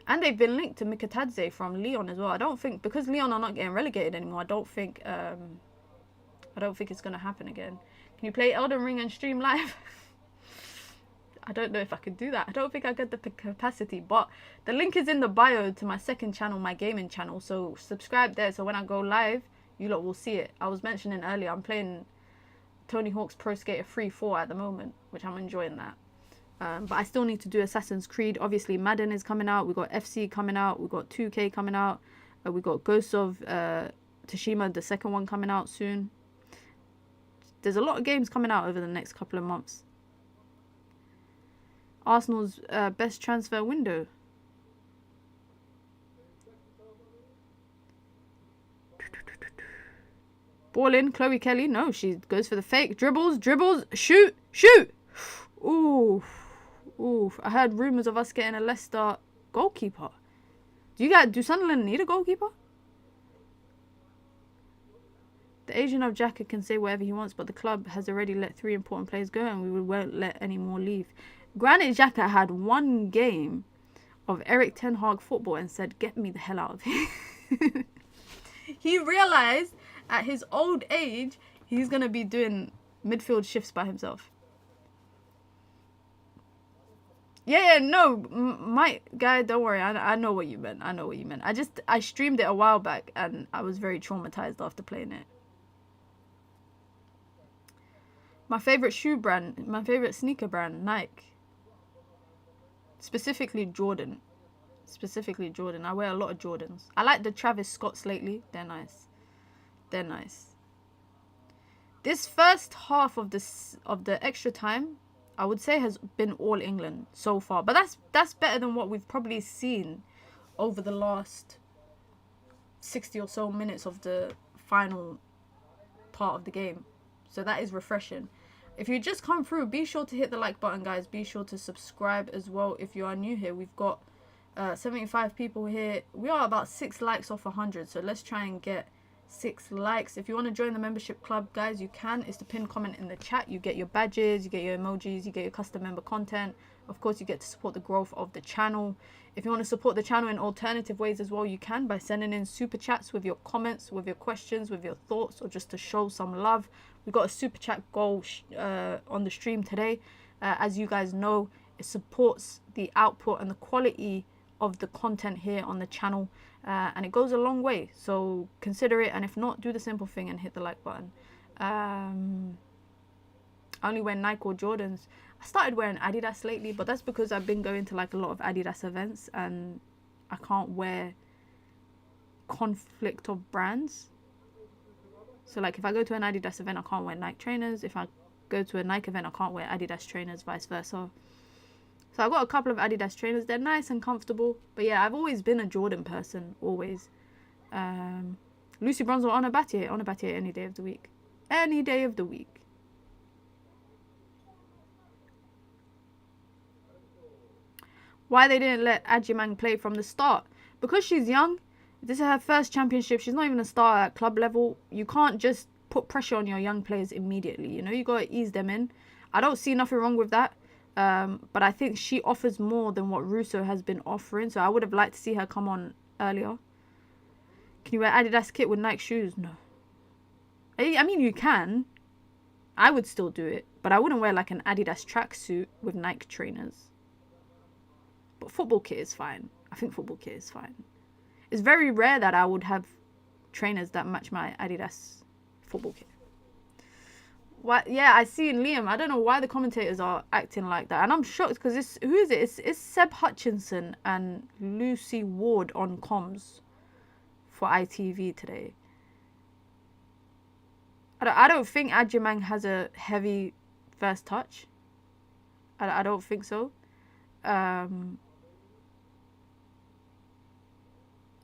And they've been linked to Mikatadze from Lyon as well. I don't think, because Lyon are not getting relegated anymore, I don't think it's going to happen again. Can you play Elden Ring and stream live? I don't know if I could do that. I don't think I get the capacity, but the link is in the bio to my second channel, my gaming channel. So subscribe there, so when I go live, you lot will see it. I was mentioning earlier, I'm playing Tony Hawk's Pro Skater 3-4 at the moment, which I'm enjoying that. But I still need to do Assassin's Creed. Obviously, Madden is coming out. We've got FC coming out. We've got 2K coming out. We've got Ghosts of Tsushima, the second one, coming out soon. There's a lot of games coming out over the next couple of months. Arsenal's best transfer window. Ball in, Chloe Kelly. No, she goes for the fake. Dribbles, shoot. Ooh. I heard rumours of us getting a Leicester goalkeeper. Do Sunderland need a goalkeeper? The agent of Xhaka can say whatever he wants, but the club has already let 3 important players go and we won't let any more leave. Granit Xhaka had 1 game of Eric Ten Hag football and said, get me the hell out of here. He realised at his old age, he's going to be doing midfield shifts by himself. Yeah, no, my guy, don't worry. I know what you meant. I streamed it a while back and I was very traumatized after playing it. My favorite sneaker brand, Nike. Specifically Jordan. I wear a lot of Jordans. I like the Travis Scotts lately. They're nice. This first half of the extra time, I would say, has been all England so far. But that's better than what we've probably seen over the last 60 or so minutes of the final part of the game. So that is refreshing. If you just come through, be sure to hit the like button, guys. Be sure to subscribe as well if you are new here. We've got 75 people here. We are about 6 likes off 100. So let's try and get 6 likes. If you want to join the membership club, guys, you can. It's the pinned comment in the chat. You get your badges, you get your emojis, you get your custom member content. Of course, you get to support the growth of the channel. If you want to support the channel in alternative ways as well, you can by sending in super chats with your comments, with your questions, with your thoughts, or just to show some love. We've got a super chat goal on the stream today. As you guys know, it supports the output and the quality of the content here on the channel, and it goes a long way, so consider it. And if not, do the simple thing and hit the like button. I only wear Nike or Jordans. I started wearing Adidas lately, but that's because I've been going to like a lot of Adidas events and I can't wear conflict of brands. So like if I go to an Adidas event, I can't wear Nike trainers. If I go to a Nike event, I can't wear Adidas trainers, vice versa. So I've got a couple of Adidas trainers. They're nice and comfortable. But yeah, I've always been a Jordan person, always. Lucy Bronze or Honor Battier? Honor Battier any day of the week. Any day of the week. Why they didn't let Adjimang play from the start? Because she's young. This is her first championship. She's not even a star at club level. You can't just put pressure on your young players immediately. You know, you got to ease them in. I don't see nothing wrong with that. But I think she offers more than what Russo has been offering. So I would have liked to see her come on earlier. Can you wear Adidas kit with Nike shoes? No. I mean, you can. I would still do it. But I wouldn't wear like an Adidas tracksuit with Nike trainers. But football kit is fine. I think football kit is fine. It's very rare that I would have trainers that match my Adidas football kit. Why? Yeah, I see Liam. I don't know why the commentators are acting like that. And I'm shocked because who is it? It's Seb Hutchinson and Lucy Ward on comms for ITV today. I don't think Adjumang has a heavy first touch. I don't think so. And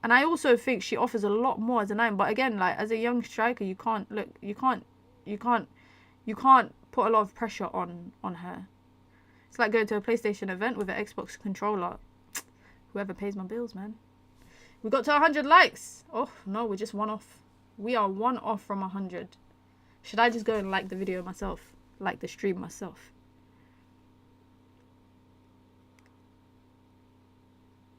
I also think she offers a lot more as a 9. But again, like as a young striker, you can't put a lot of pressure on her. It's like going to a PlayStation event with an Xbox controller. Whoever pays my bills, man. We got to 100 likes. Oh no, we're just one off. We are one off from 100. Should I just go and like the video myself? Like the stream myself?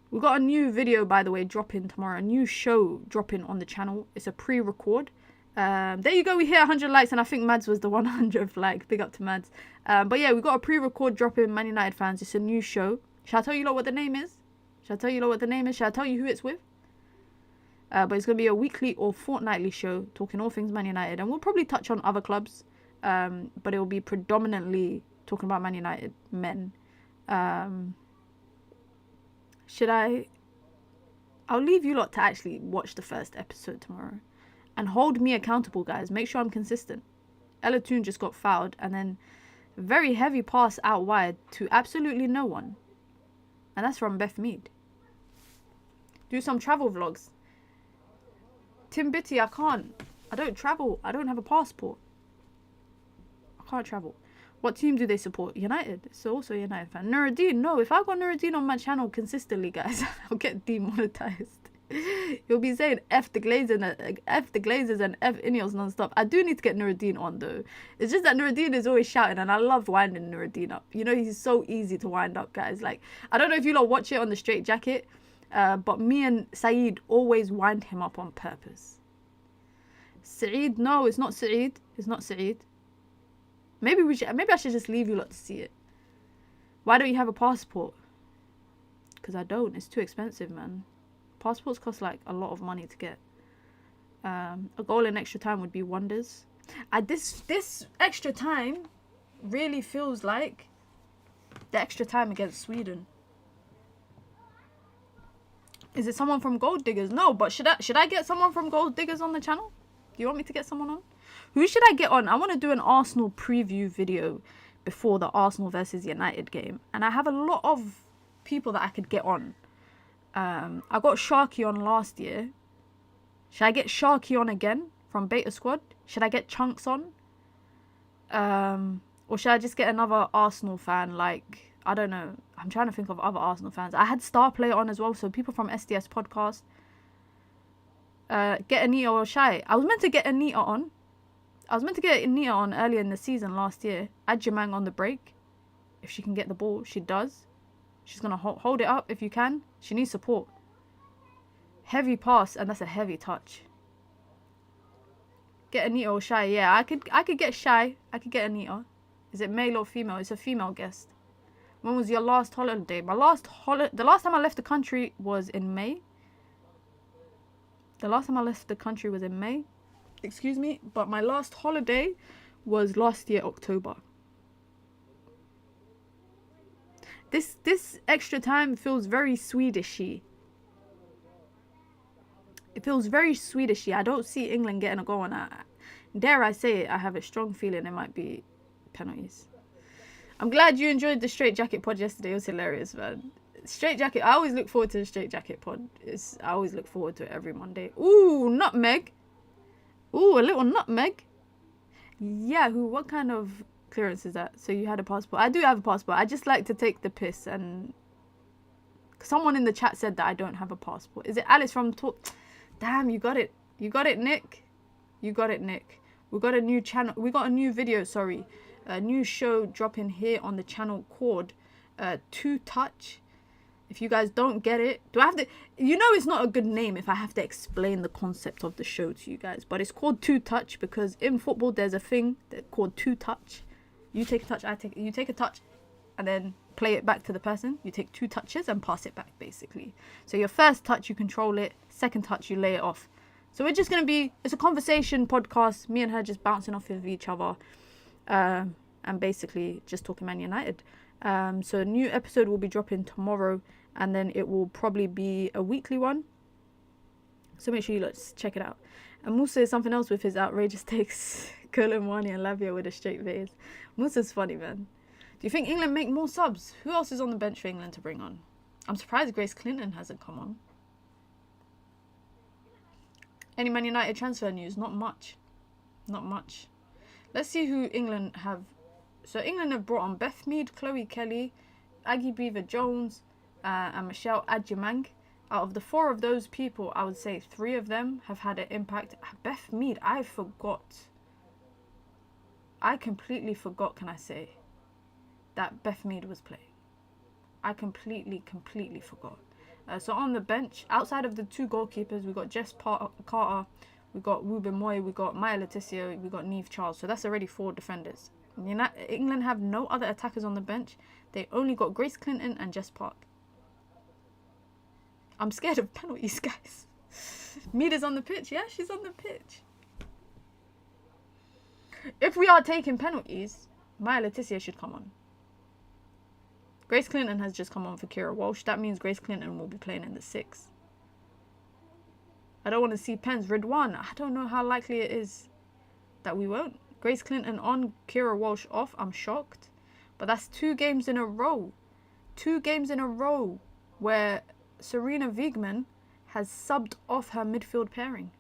We've got a new video, by the way, dropping tomorrow. A new show dropping on the channel. It's a pre-record. There you go. We hit 100 likes, and I think Mads was the 100th like. Big up to Mads. But yeah, we got a pre-record dropping, Man United fans. It's a new show. Shall I tell you lot what the name is? Shall I tell you who it's with? But it's going to be a weekly or fortnightly show talking all things Man United. And we'll probably touch on other clubs. But it will be predominantly talking about Man United men. I'll leave you lot to actually watch the first episode tomorrow. And hold me accountable, guys. Make sure I'm consistent. Ella Toon just got fouled. And then a very heavy pass out wide to absolutely no one. And that's from Beth Mead. Do some travel vlogs. Tim Bitty, I can't. I don't travel. I don't have a passport. I can't travel. What team do they support? United. So also a United fan. Nuruddin. No, if I got Nuruddin on my channel consistently, guys, I'll get demonetized. You'll be saying F the Glazers and F Ineos non-stop. I do need to get Nuruddin on though. It's just that Nuruddin is always shouting and I love winding Nuruddin up. You know, he's so easy to wind up, guys. Like, I don't know if you lot watch it on the Straight Jacket, but me and Saeed always wind him up on purpose. Saeed, no, it's not Saeed. It's not Saeed. Maybe I should just leave you lot to see it. Why don't you have a passport? Because I don't. It's too expensive, man. Passports cost like a lot of money to get. A goal in extra time would be wonders. This extra time really feels like the extra time against Sweden. Is it someone from Gold Diggers? No, but should I get someone from Gold Diggers on the channel? Do you want me to get someone on? Who should I get on? I want to do an Arsenal preview video before the Arsenal versus United game. And I have a lot of people that I could get on. I got Sharky on last year. Should I get Sharky on again from Beta Squad? Should I get Chunks on? Or should I just get another Arsenal fan? Like, I don't know. I'm trying to think of other Arsenal fans. I had Star Player on as well. So people from SDS Podcast. Get Anita or Shai. I was meant to get Anita on. Earlier in the season last year. Adjumang on the break. If she can get the ball, she does. She's going to hold it up if you can. She needs support. Heavy pass, and that's a heavy touch. Get Anita or Shai. Yeah, I could get Shai. I could get Anita. Is it male or female? It's a female guest. When was your last holiday? The last time I left the country was in May. Excuse me, but my last holiday was last year, October. This extra time feels very Swedishy. It feels very Swedishy. I don't see England getting a goal on that. Dare I say it, I have a strong feeling it might be penalties. I'm glad you enjoyed the Straight Jacket pod yesterday. It was hilarious, man. Straight Jacket, I always look forward to the Straight Jacket pod. I always look forward to it every Monday. Ooh, nutmeg. Ooh, a little nutmeg. Yeah, what kind of clearance is that? So you had a passport. I do have a passport. I just like to take the piss, and someone in the chat said that I don't have a passport. Is it Alice from Damn, you got it. You got it, Nick. We got a new channel. We got a new video, sorry. A new show dropping here on the channel called Two Touch. If you guys don't get it, do I have to... You know it's not a good name if I have to explain the concept of the show to you guys. But it's called Two Touch because in football there's a thing called Two Touch. You take a touch, you take a touch, and then play it back to the person. You take 2 touches and pass it back, basically. So your first touch, you control it. Second touch, you lay it off. So we're just going to be, it's a conversation podcast. Me and her just bouncing off of each other. And basically just talking Man United. So a new episode will be dropping tomorrow. And then it will probably be a weekly one. So make sure you let's check it out. And Musa is something else with his outrageous takes. Colin, and Lavia with a straight face. Musa's funny, man. Do you think England make more subs? Who else is on the bench for England to bring on? I'm surprised Grace Clinton hasn't come on. Any Man United transfer news? Not much. Not much. Let's see who England have. So England have brought on Beth Mead, Chloe Kelly, Aggie Beaver-Jones, and Michelle Adjumang. Out of the 4 of those people, I would say 3 of them have had an impact. Beth Mead, I forgot. I completely forgot, can I say, that Beth Mead was playing. I completely forgot. So on the bench, outside of the 2 goalkeepers, we got Jess Carter, we got Ruben Moy, we got Maya Leticia, we got Niamh Charles. So that's already 4 defenders. England have no other attackers on the bench. They only got Grace Clinton and Jess Park. I'm scared of penalties, guys. Meada's on the pitch. Yeah, she's on the pitch. If we are taking penalties, Maya Leticia should come on. Grace Clinton has just come on for Kira Walsh. That means Grace Clinton will be playing in the 6. I don't want to see Pens. Ridwan, I don't know how likely it is that we won't. Grace Clinton on, Kira Walsh off. I'm shocked. But that's 2 games in a row. 2 games in a row where Serena Wiegman has subbed off her midfield pairing.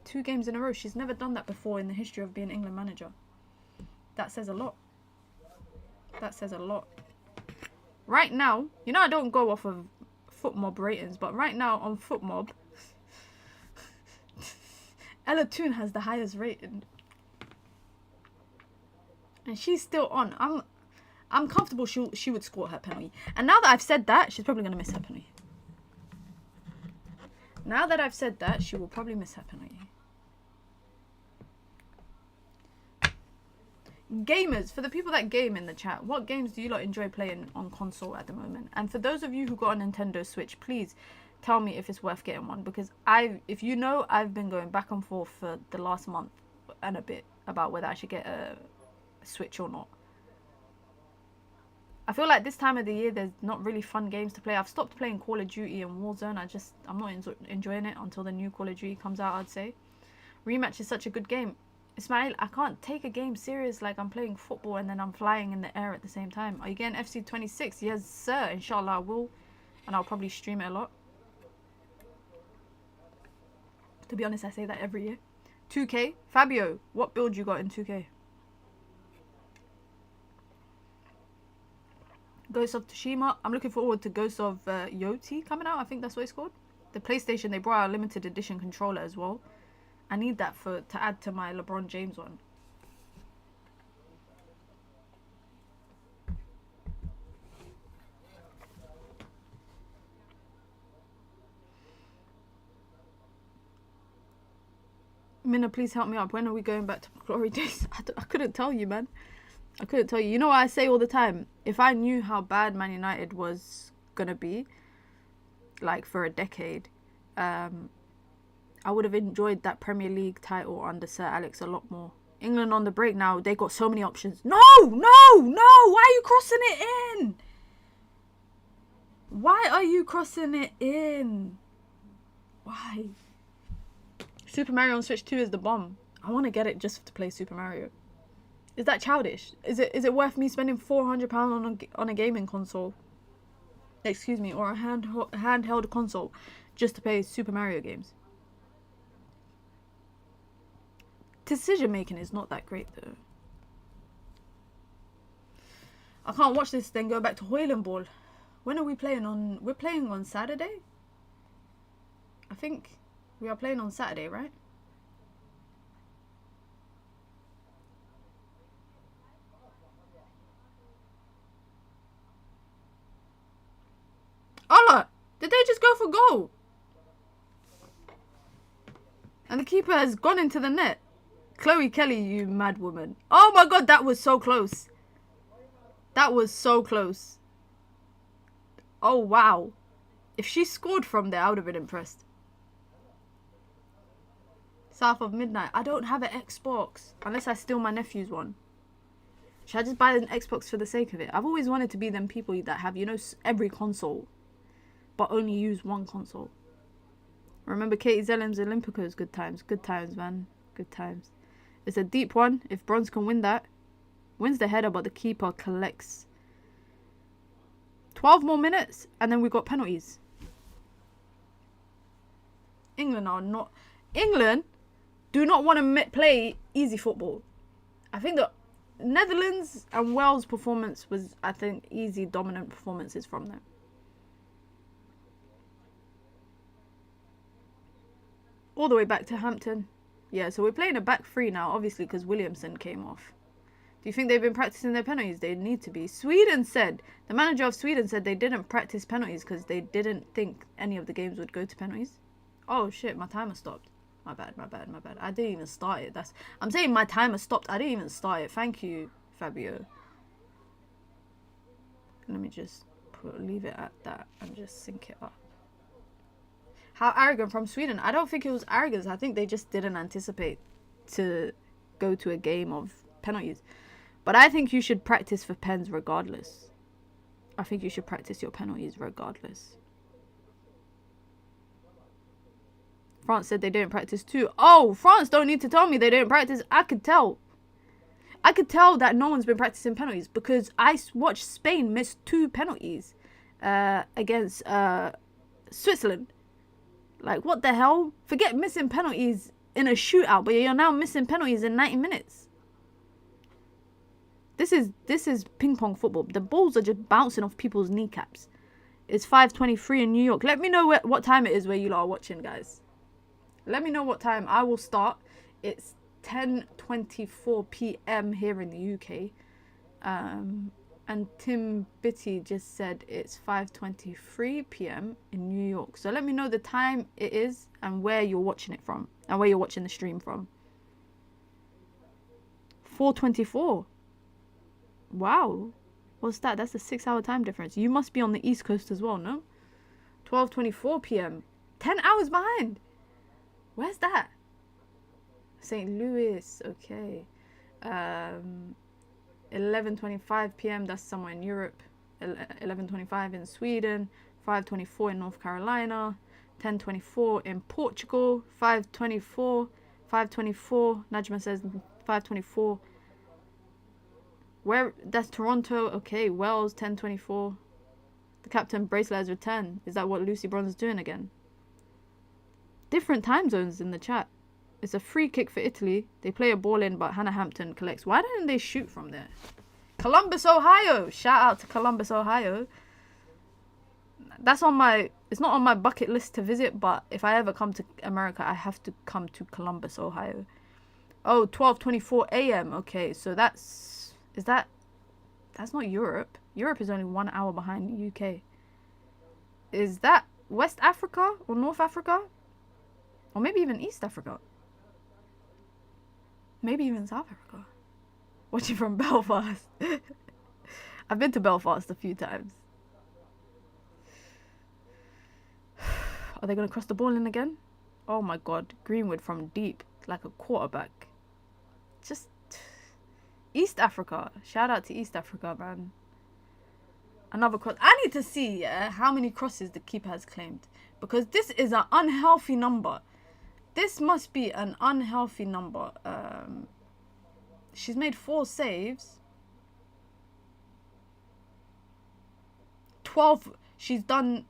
2 games in a row. She's never done that before in the history of being England manager. That says a lot. That says a lot. Right now, you know I don't go off of FootMob ratings, but right now on FootMob, Ella Toon has the highest rating. And she's still on. I'm comfortable she would score her penalty. And now that I've said that, she's probably going to miss her penalty. Now that I've said that, she will probably miss her penalty. Gamers, for the people that game in the chat, what games do you lot enjoy playing on console at the moment? And for those of you who got a Nintendo Switch, please tell me if it's worth getting one. Because if you know, I've been going back and forth for the last month and a bit about whether I should get a Switch or not. I feel like this time of the year there's not really fun games to play. I've stopped playing Call of Duty and Warzone. I'm not enjoying it until the new Call of Duty comes out, I'd say. Rematch is such a good game. Ismail, I can't take a game serious like I'm playing football and then I'm flying in the air at the same time. Are you getting FC 26? Yes sir, inshallah I will. And I'll probably stream it a lot. To be honest, I say that every year. 2K, Fabio, what build you got in 2K? Ghost of Tsushima. I'm looking forward to Ghost of Yoti coming out. I think that's what it's called. The PlayStation, they brought out a limited edition controller as well. I need that to add to my LeBron James one. Minna, please help me up. When are we going back to glory days? I couldn't tell you, man. I couldn't tell you. You know what I say all the time? If I knew how bad Man United was going to be, like for a decade, I would have enjoyed that Premier League title under Sir Alex a lot more. England on the break now, they got so many options. No! Why are you crossing it in? Why are you crossing it in? Why? Super Mario on Switch 2 is the bomb. I want to get it just to play Super Mario. Is that childish? Is it worth me spending £400 on a gaming console? Excuse me, or a handheld console just to play Super Mario games? Decision making is not that great though. I can't watch this then go back to Hoyland Ball. When are we playing on? We're playing on Saturday? I think we are playing on Saturday, right? Allah! Did they just go for goal? And the keeper has gone into the net. Chloe Kelly, you mad woman. Oh my god, that was so close. That was so close. Oh, wow. If she scored from there, I would have been impressed. South of midnight. I don't have an Xbox. Unless I steal my nephew's one. Should I just buy an Xbox for the sake of it? I've always wanted to be them people that have, you know, every console. But only use one console. Remember Katie Zellem's Olympicos? Good times. Good times, man. Good times. It's a deep one. If Bronze can win that. Wins the header, but the keeper collects. 12 more minutes. And then we've got penalties. England are not... England do not want to play easy football. I think the Netherlands and Wales performance was, I think, easy, dominant performances from them. All the way back to Hampton. Yeah, so we're playing a back three now, obviously, because Williamson came off. Do you think they've been practicing their penalties? They need to be. Sweden said, the manager of Sweden said they didn't practice penalties because they didn't think any of the games would go to penalties. Oh, shit, my timer stopped. My bad. I didn't even start it. I'm saying my timer stopped. I didn't even start it. Thank you, Fabio. Let me just leave it at that and just sync it up. How arrogant from Sweden. I don't think it was arrogance. I think they just didn't anticipate to go to a game of penalties. But I think you should practice for pens regardless. I think you should practice your penalties regardless. France said they didn't practice too. Oh, France don't need to tell me they didn't practice. I could tell. I could tell that no one's been practicing penalties because I watched Spain miss 2 penalties against Switzerland. Like, what the hell? Forget missing penalties in a shootout, but you're now missing penalties in 90 minutes. This is ping pong football. The balls are just bouncing off people's kneecaps. It's 5:23 in New York. Let me know what time it is where you lot are watching, guys. Let me know what time I will start. It's 10:24 p.m. here in the UK. And Tim Bitty just said it's 5:23 p.m. in New York. So let me know the time it is and where you're watching it from. And where you're watching the stream from. 4:24. Wow. What's that? That's a 6-hour time difference. You must be on the East Coast as well, no? 12:24 p.m. 10 hours behind. Where's that? St. Louis. Okay. 11:25 p.m. That's somewhere in Europe. 11:25 in Sweden. 5:24 in North Carolina. 10:24 in Portugal. 5:24. 5:24. Najma says 5:24. Where? That's Toronto. Okay. Wales. 10:24. The captain bracelet has returned. Is that what Lucy Bronze is doing again? Different time zones in the chat. It's a free kick for Italy. They play a ball in, but Hannah Hampton collects. Why didn't they shoot from there? Columbus, Ohio. Shout out to Columbus, Ohio. That's on my... It's not on my bucket list to visit, but if I ever come to America, I have to come to Columbus, Ohio. Oh, 12:24 a.m. Okay, so that's... Is that... That's not Europe. Europe is only 1 hour behind the UK. Is that West Africa or North Africa? Or maybe even East Africa. Maybe even South Africa. Watching from Belfast. I've been to Belfast a few times. Are they going to cross the ball in again? Oh my god. Greenwood from deep. Like a quarterback. Just... East Africa. Shout out to East Africa, man. Another cross. I need to see how many crosses the keeper has claimed. Because this is an unhealthy number. This must be an unhealthy number. She's made 4 saves. 12. She's done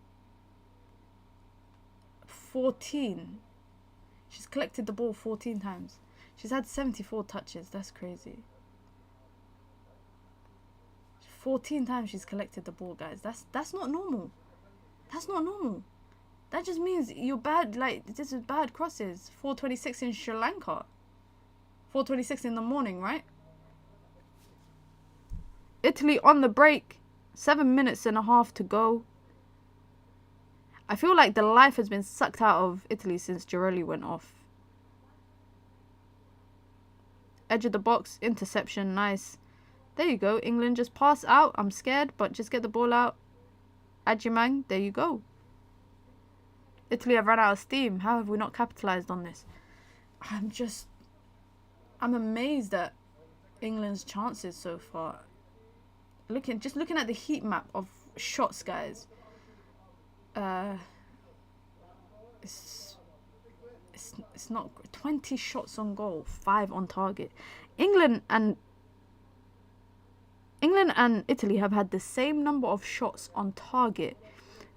14. She's collected the ball 14 times. She's had 74 touches. That's crazy. 14 times she's collected the ball, guys. That's not normal. That's not normal. That just means you're bad, like, this is bad crosses. 4:26 in Sri Lanka. 4:26 in the morning, right? Italy on the break. 7 minutes and a half to go. I feel like the life has been sucked out of Italy since Girelli went off. Edge of the box, interception, nice. There you go. England, just pass out. I'm scared, but just get the ball out. Adjumang, there you go. Italy have run out of steam. How have we not capitalised on this? I'm amazed at England's chances so far. Just looking at the heat map of shots, guys. It's not 20 shots on goal, 5 on target. England and Italy have had the same number of shots on target,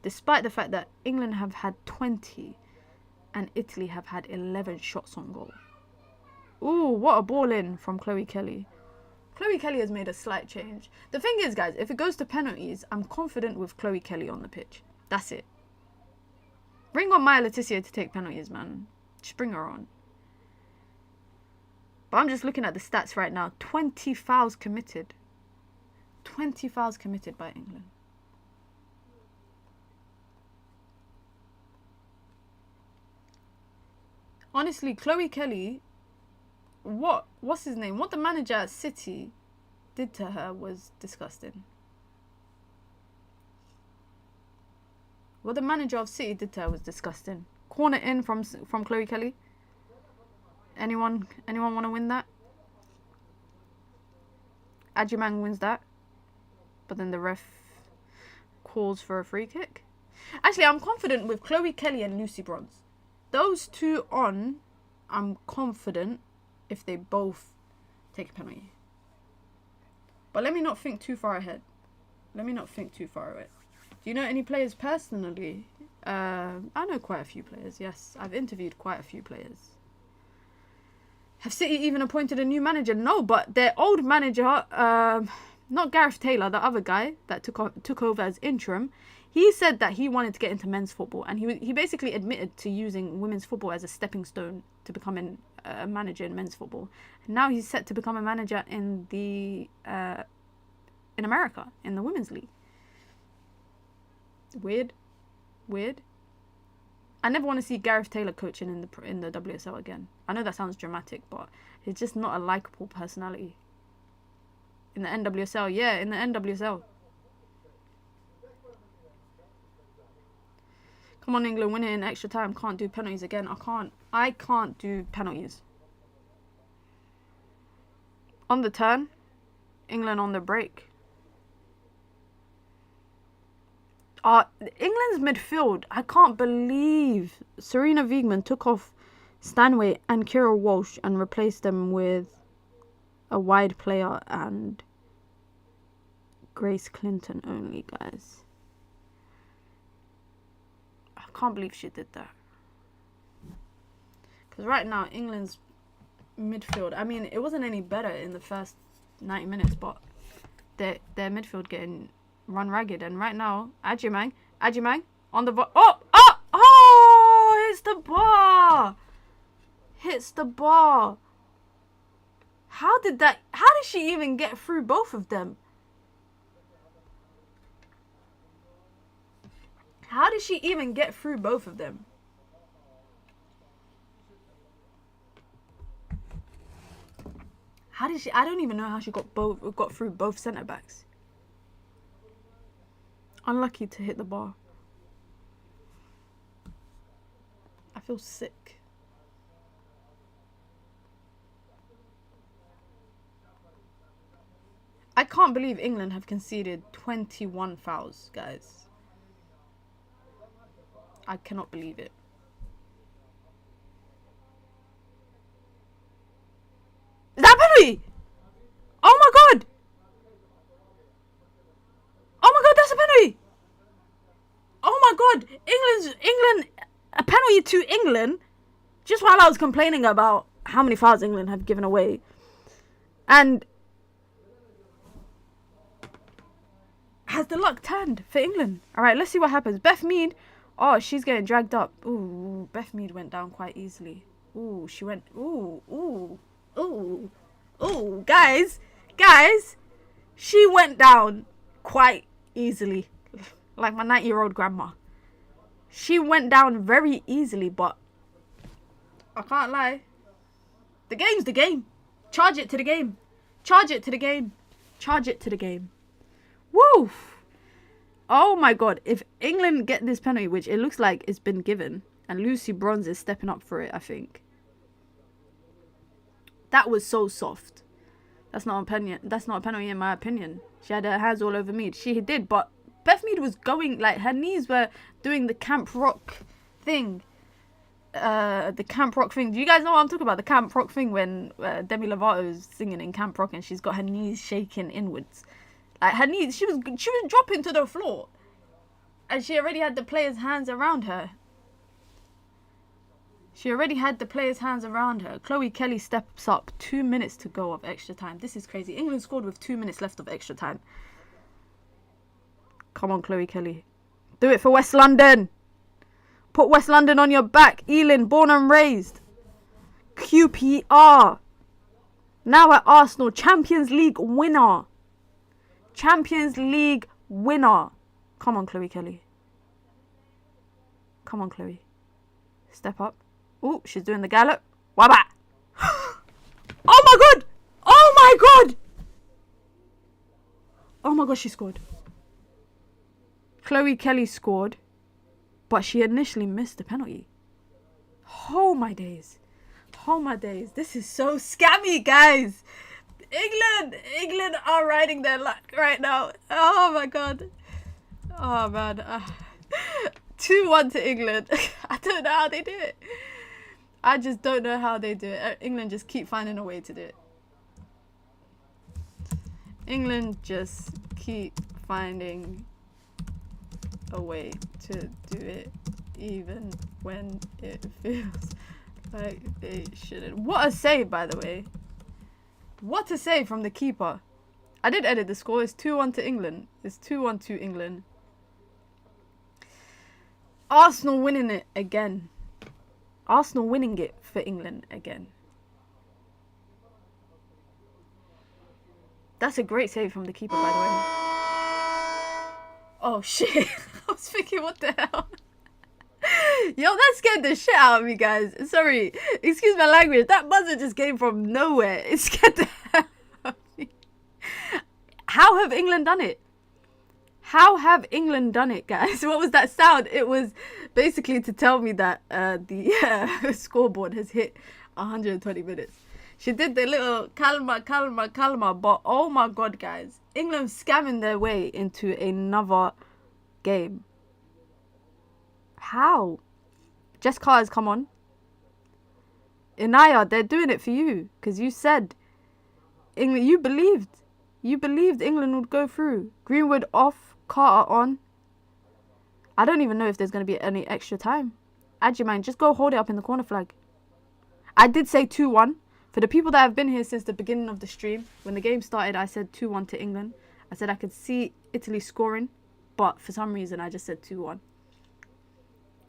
despite the fact that England have had 20 and Italy have had 11 shots on goal. Ooh, what a ball in from Chloe Kelly. Chloe Kelly has made a slight change. The thing is, guys, if it goes to penalties, I'm confident with Chloe Kelly on the pitch. That's it. Bring on Maya Letitia to take penalties, man. Just bring her on. But I'm just looking at the stats right now. 20 fouls committed. 20 fouls committed by England. Honestly, Chloe Kelly, what's his name? What the manager at City did to her was disgusting. What the manager of City did to her was disgusting. Corner in from Chloe Kelly. Anyone want to win that? Adjumang wins that. But then the ref calls for a free kick. Actually, I'm confident with Chloe Kelly and Lucy Bronze. Those two on, I'm confident if they both take a penalty. But let me not think too far ahead. Do you know any players personally? I know quite a few players, yes. I've interviewed quite a few players. Have City even appointed a new manager? No, but their old manager, not Gareth Taylor, the other guy that took over as interim, he said that he wanted to get into men's football, and he basically admitted to using women's football as a stepping stone to becoming a manager in men's football. And now he's set to become a manager in America, in the women's league. Weird. I never want to see Gareth Taylor coaching in the WSL again. I know that sounds dramatic, but he's just not a likable personality. In the NWSL, yeah, in the NWSL. Come on, England, win it in extra time. Can't do penalties again. I can't do penalties. On the turn. England on the break. England's midfield. I can't believe Serena Wiegman took off Stanway and Kira Walsh and replaced them with a wide player and Grace Clinton only, guys. I can't believe she did that. Because right now, England's midfield, I mean, it wasn't any better in the first 90 minutes, but their midfield getting run ragged. And right now, Adjumang on the hits the bar. How did she even get through both of them? How did she even get through both of them? How did she? I don't even know how she got through both centre backs. Unlucky to hit the bar. I feel sick. I can't believe England have conceded 21 fouls, guys. I cannot believe it. Is that a penalty? Oh my god! Oh my god, that's a penalty! Oh my god, England, a penalty to England. Just while I was complaining about how many fouls England have given away, and has the luck turned for England? All right, let's see what happens. Beth Mead. Oh, she's getting dragged up. Ooh, Beth Mead went down quite easily. Ooh, she went. Ooh, guys, she went down quite easily, like my 90-year-old grandma. She went down very easily, but I can't lie. The game's the game. Charge it to the game. Charge it to the game. Woo! Oh my God. If England get this penalty, which it looks like it's been given, and Lucy Bronze is stepping up for it, I think. That was so soft. That's not a penalty in my opinion. She had her hands all over Mead. She did, but Beth Mead was going, like, her knees were doing the Camp Rock thing. The Camp Rock thing. Do you guys know what I'm talking about? The Camp Rock thing when Demi Lovato is singing in Camp Rock and she's got her knees shaking inwards. Like, her knees, she was dropping to the floor. And she already had the players' hands around her. Chloe Kelly steps up. 2 minutes to go of extra time. This is crazy. England scored with 2 minutes left of extra time. Come on, Chloe Kelly. Do it for West London. Put West London on your back. Ealing, born and raised. QPR. Now at Arsenal. Champions League winner. Come on, Chloe Kelly. Come on, Chloe. Step up. Oh, she's doing the gallop. Wabba. Oh my God. Oh my God, she scored. Chloe Kelly scored, but she initially missed the penalty. Oh my days. This is so scammy, guys. England are riding their luck right now. Oh my God. Oh man. 2-1 to England. I don't know how they do it. I just don't know how they do it. England just keep finding a way to do it. England just keep finding a way to do it, even when it feels like they shouldn't. What a save, by the way. What a save from the keeper. I did edit the score. It's 2-1 to England. It's 2-1 to England. Arsenal winning it again. Arsenal winning it for England again. That's a great save from the keeper, by the way. Oh, shit. I was thinking, what the hell? Yo, that scared the shit out of me, guys. Sorry. Excuse my language. That buzzer just came from nowhere. It scared the hell out of me. How have England done it? Guys? What was that sound? It was basically to tell me that the scoreboard has hit 120 minutes. She did the little calma, but oh my God, guys. England scamming their way into another game. How? Jess Carr has come on. Inaya, they're doing it for you. Because you said England, you believed England would go through. Greenwood off, Carter on. I don't even know if there's going to be any extra time. Adjuman, just go hold it up in the corner flag. I did say 2-1. For the people that have been here since the beginning of the stream, when the game started, I said 2-1 to England. I said I could see Italy scoring, but for some reason, I just said 2-1.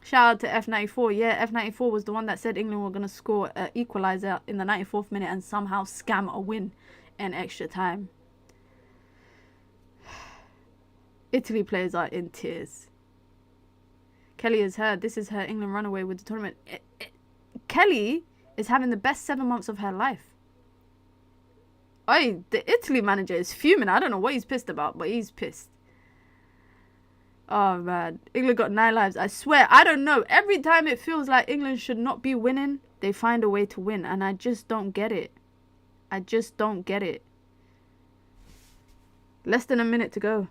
Shout out to F94. Yeah, F94 was the one that said England were going to score an equalizer in the 94th minute and somehow scam a win in extra time. Italy players are in tears. Kelly is her. This is her England runaway with the tournament. Kelly is having the best 7 months of her life. Oi, the Italy manager is fuming. I don't know what he's pissed about, but he's pissed. Oh, man. England got 9 lives. I swear, I don't know. Every time it feels like England should not be winning, they find a way to win. And I just don't get it. Less than a minute to go.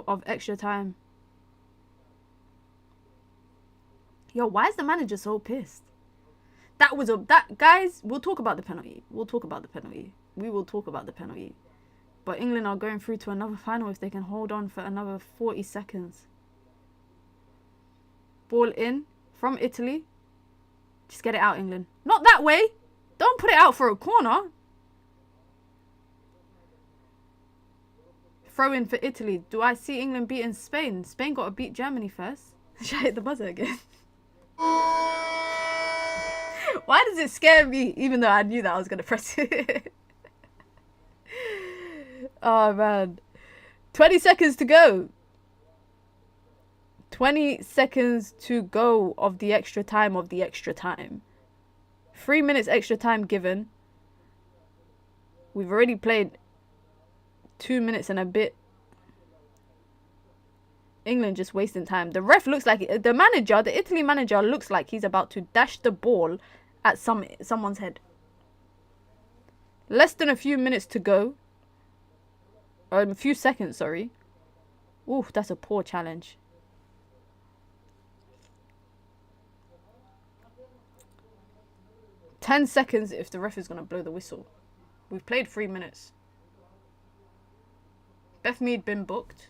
Of extra time. Yo, why is the manager so pissed? Guys, we'll talk about the penalty. We will talk about the penalty. But England are going through to another final if they can hold on for another 40 seconds. Ball in from Italy. Just get it out, England. Not that way. Don't put it out for a corner. Throw in for Italy. Do I see England beating Spain? Spain got to beat Germany first. Should I hit the buzzer again? Why does it scare me, even though I knew that I was going to press it? Oh, man. 20 seconds to go. 20 seconds to go of the extra time 3 minutes extra time given. We've already played 2 minutes and a bit. England just wasting time. The ref looks like the manager, the Italy manager, looks like he's about to dash the ball at someone's head. Less than a few minutes to go. Or a few seconds, sorry. Ooh, that's a poor challenge. "10 seconds if the ref is going to blow the whistle." We've played 3 minutes. Beth Mead been booked.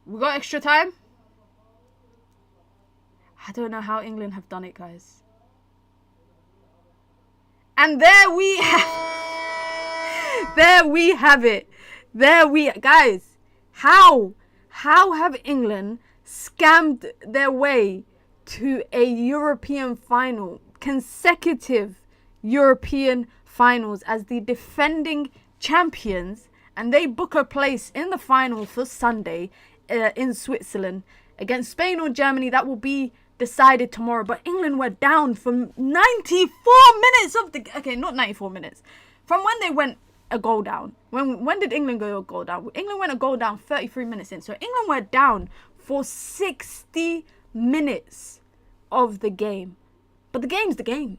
We got extra time? I don't know how England have done it, guys. And there we have it. Guys, how have England scammed their way to a European final, consecutive European finals as the defending champions, and they book a place in the final for Sunday in Switzerland against Spain or Germany? That will be decided tomorrow. But England were down for 94 minutes of the... Okay, not 94 minutes. From when they went a goal down. When did England go a goal down? England went a goal down 33 minutes in. So England were down for 60 minutes of the game. But the game's the game.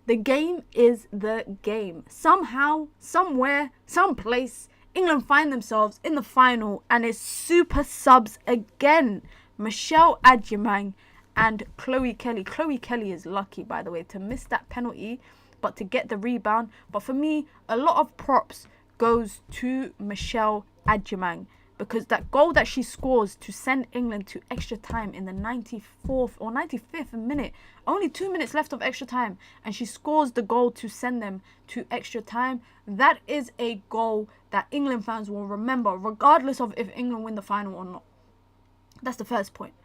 The game is the game. Somehow, somewhere, someplace, England find themselves in the final, and it's super subs again. Michelle Adjemang and Chloe Kelly. Chloe Kelly is lucky, by the way, to miss that penalty, but to get the rebound. But for me, a lot of props goes to Michelle Adjemang, because that goal that she scores to send England to extra time in the 94th or 95th minute, only 2 minutes left of extra time, and she scores the goal to send them to extra time. That is a goal that England fans will remember, regardless of if England win the final or not. That's the first point.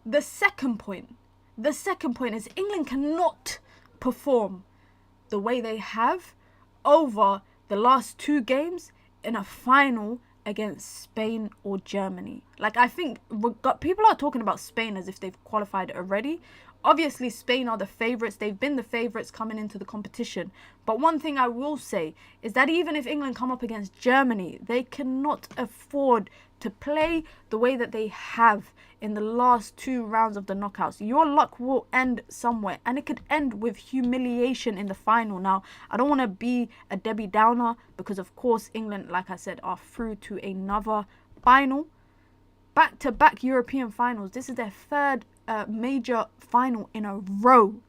The second point is England cannot perform the way they have over the last 2 games in a final against Spain or Germany. Like, I think people are talking about Spain as if they've qualified already. Obviously, Spain are the favourites. They've been the favourites coming into the competition. But one thing I will say is that even if England come up against Germany, they cannot afford to play the way that they have in the last 2 rounds of the knockouts. Your luck will end somewhere, and it could end with humiliation in the final. Now, I don't want to be a Debbie Downer, because of course England, like I said, are through to another final. Back-to-back European finals. This is their 3rd major final in a row.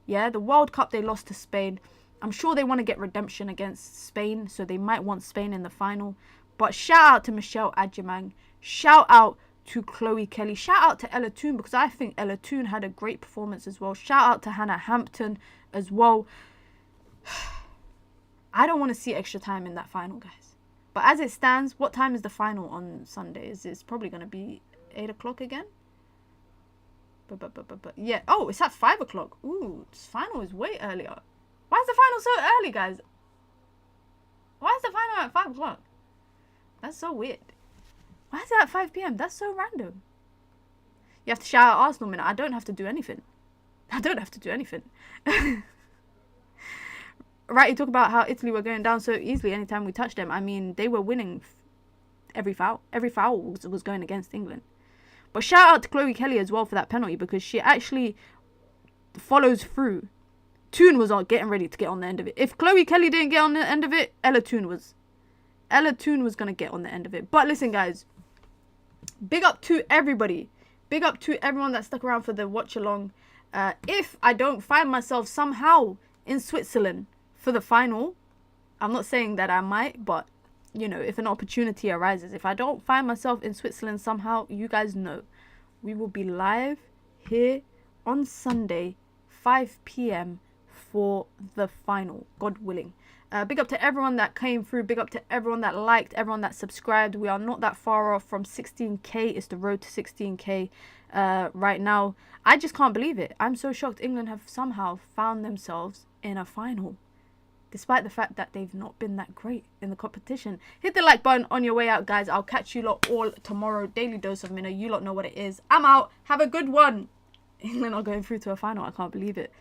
Yeah, the World Cup they lost to Spain. I'm sure they want to get redemption against Spain, so they might want Spain in the final. But shout out to Michelle Adjemang. Shout out to Chloe Kelly. Shout out to Ella Toone, because I think Ella Toone had a great performance as well. Shout out to Hannah Hampton as well. I don't want to see extra time in that final, guys. But as it stands, what time is the final on Sunday? It's probably going to be 8 o'clock again. But yeah. Oh, it's at 5 o'clock. Ooh, this final is way earlier. Why is the final so early, guys? Why is the final at 5 o'clock? That's so weird. Why is it at 5 p.m? That's so random. You have to shout out Arsenal, minute. I don't have to do anything. Right, you talk about how Italy were going down so easily anytime we touched them. I mean, they were winning every foul. Every foul was going against England. But shout out to Chloe Kelly as well for that penalty, because she actually follows through. Toone was getting ready to get on the end of it. If Chloe Kelly didn't get on the end of it, Ella Toone was going to get on the end of it. But listen, guys, big up to everybody. Big up to everyone that stuck around for the watch along. If I don't find myself somehow in Switzerland for the final, I'm not saying that I might, but you know, if an opportunity arises, if I don't find myself in Switzerland somehow, you guys know we will be live here on Sunday 5 p.m. for the final, God willing. Big up to everyone that came through. Big up to everyone that liked, everyone that subscribed. We are not that far off from 16k. It's the road to 16k right now. I just can't believe it. I'm so shocked England have somehow found themselves in a final, despite the fact that they've not been that great in the competition. Hit the like button on your way out, guys. I'll catch you lot all tomorrow. Daily dose of Minna. You lot know what it is. I'm out. Have a good one. England are going through to a final. I can't believe it.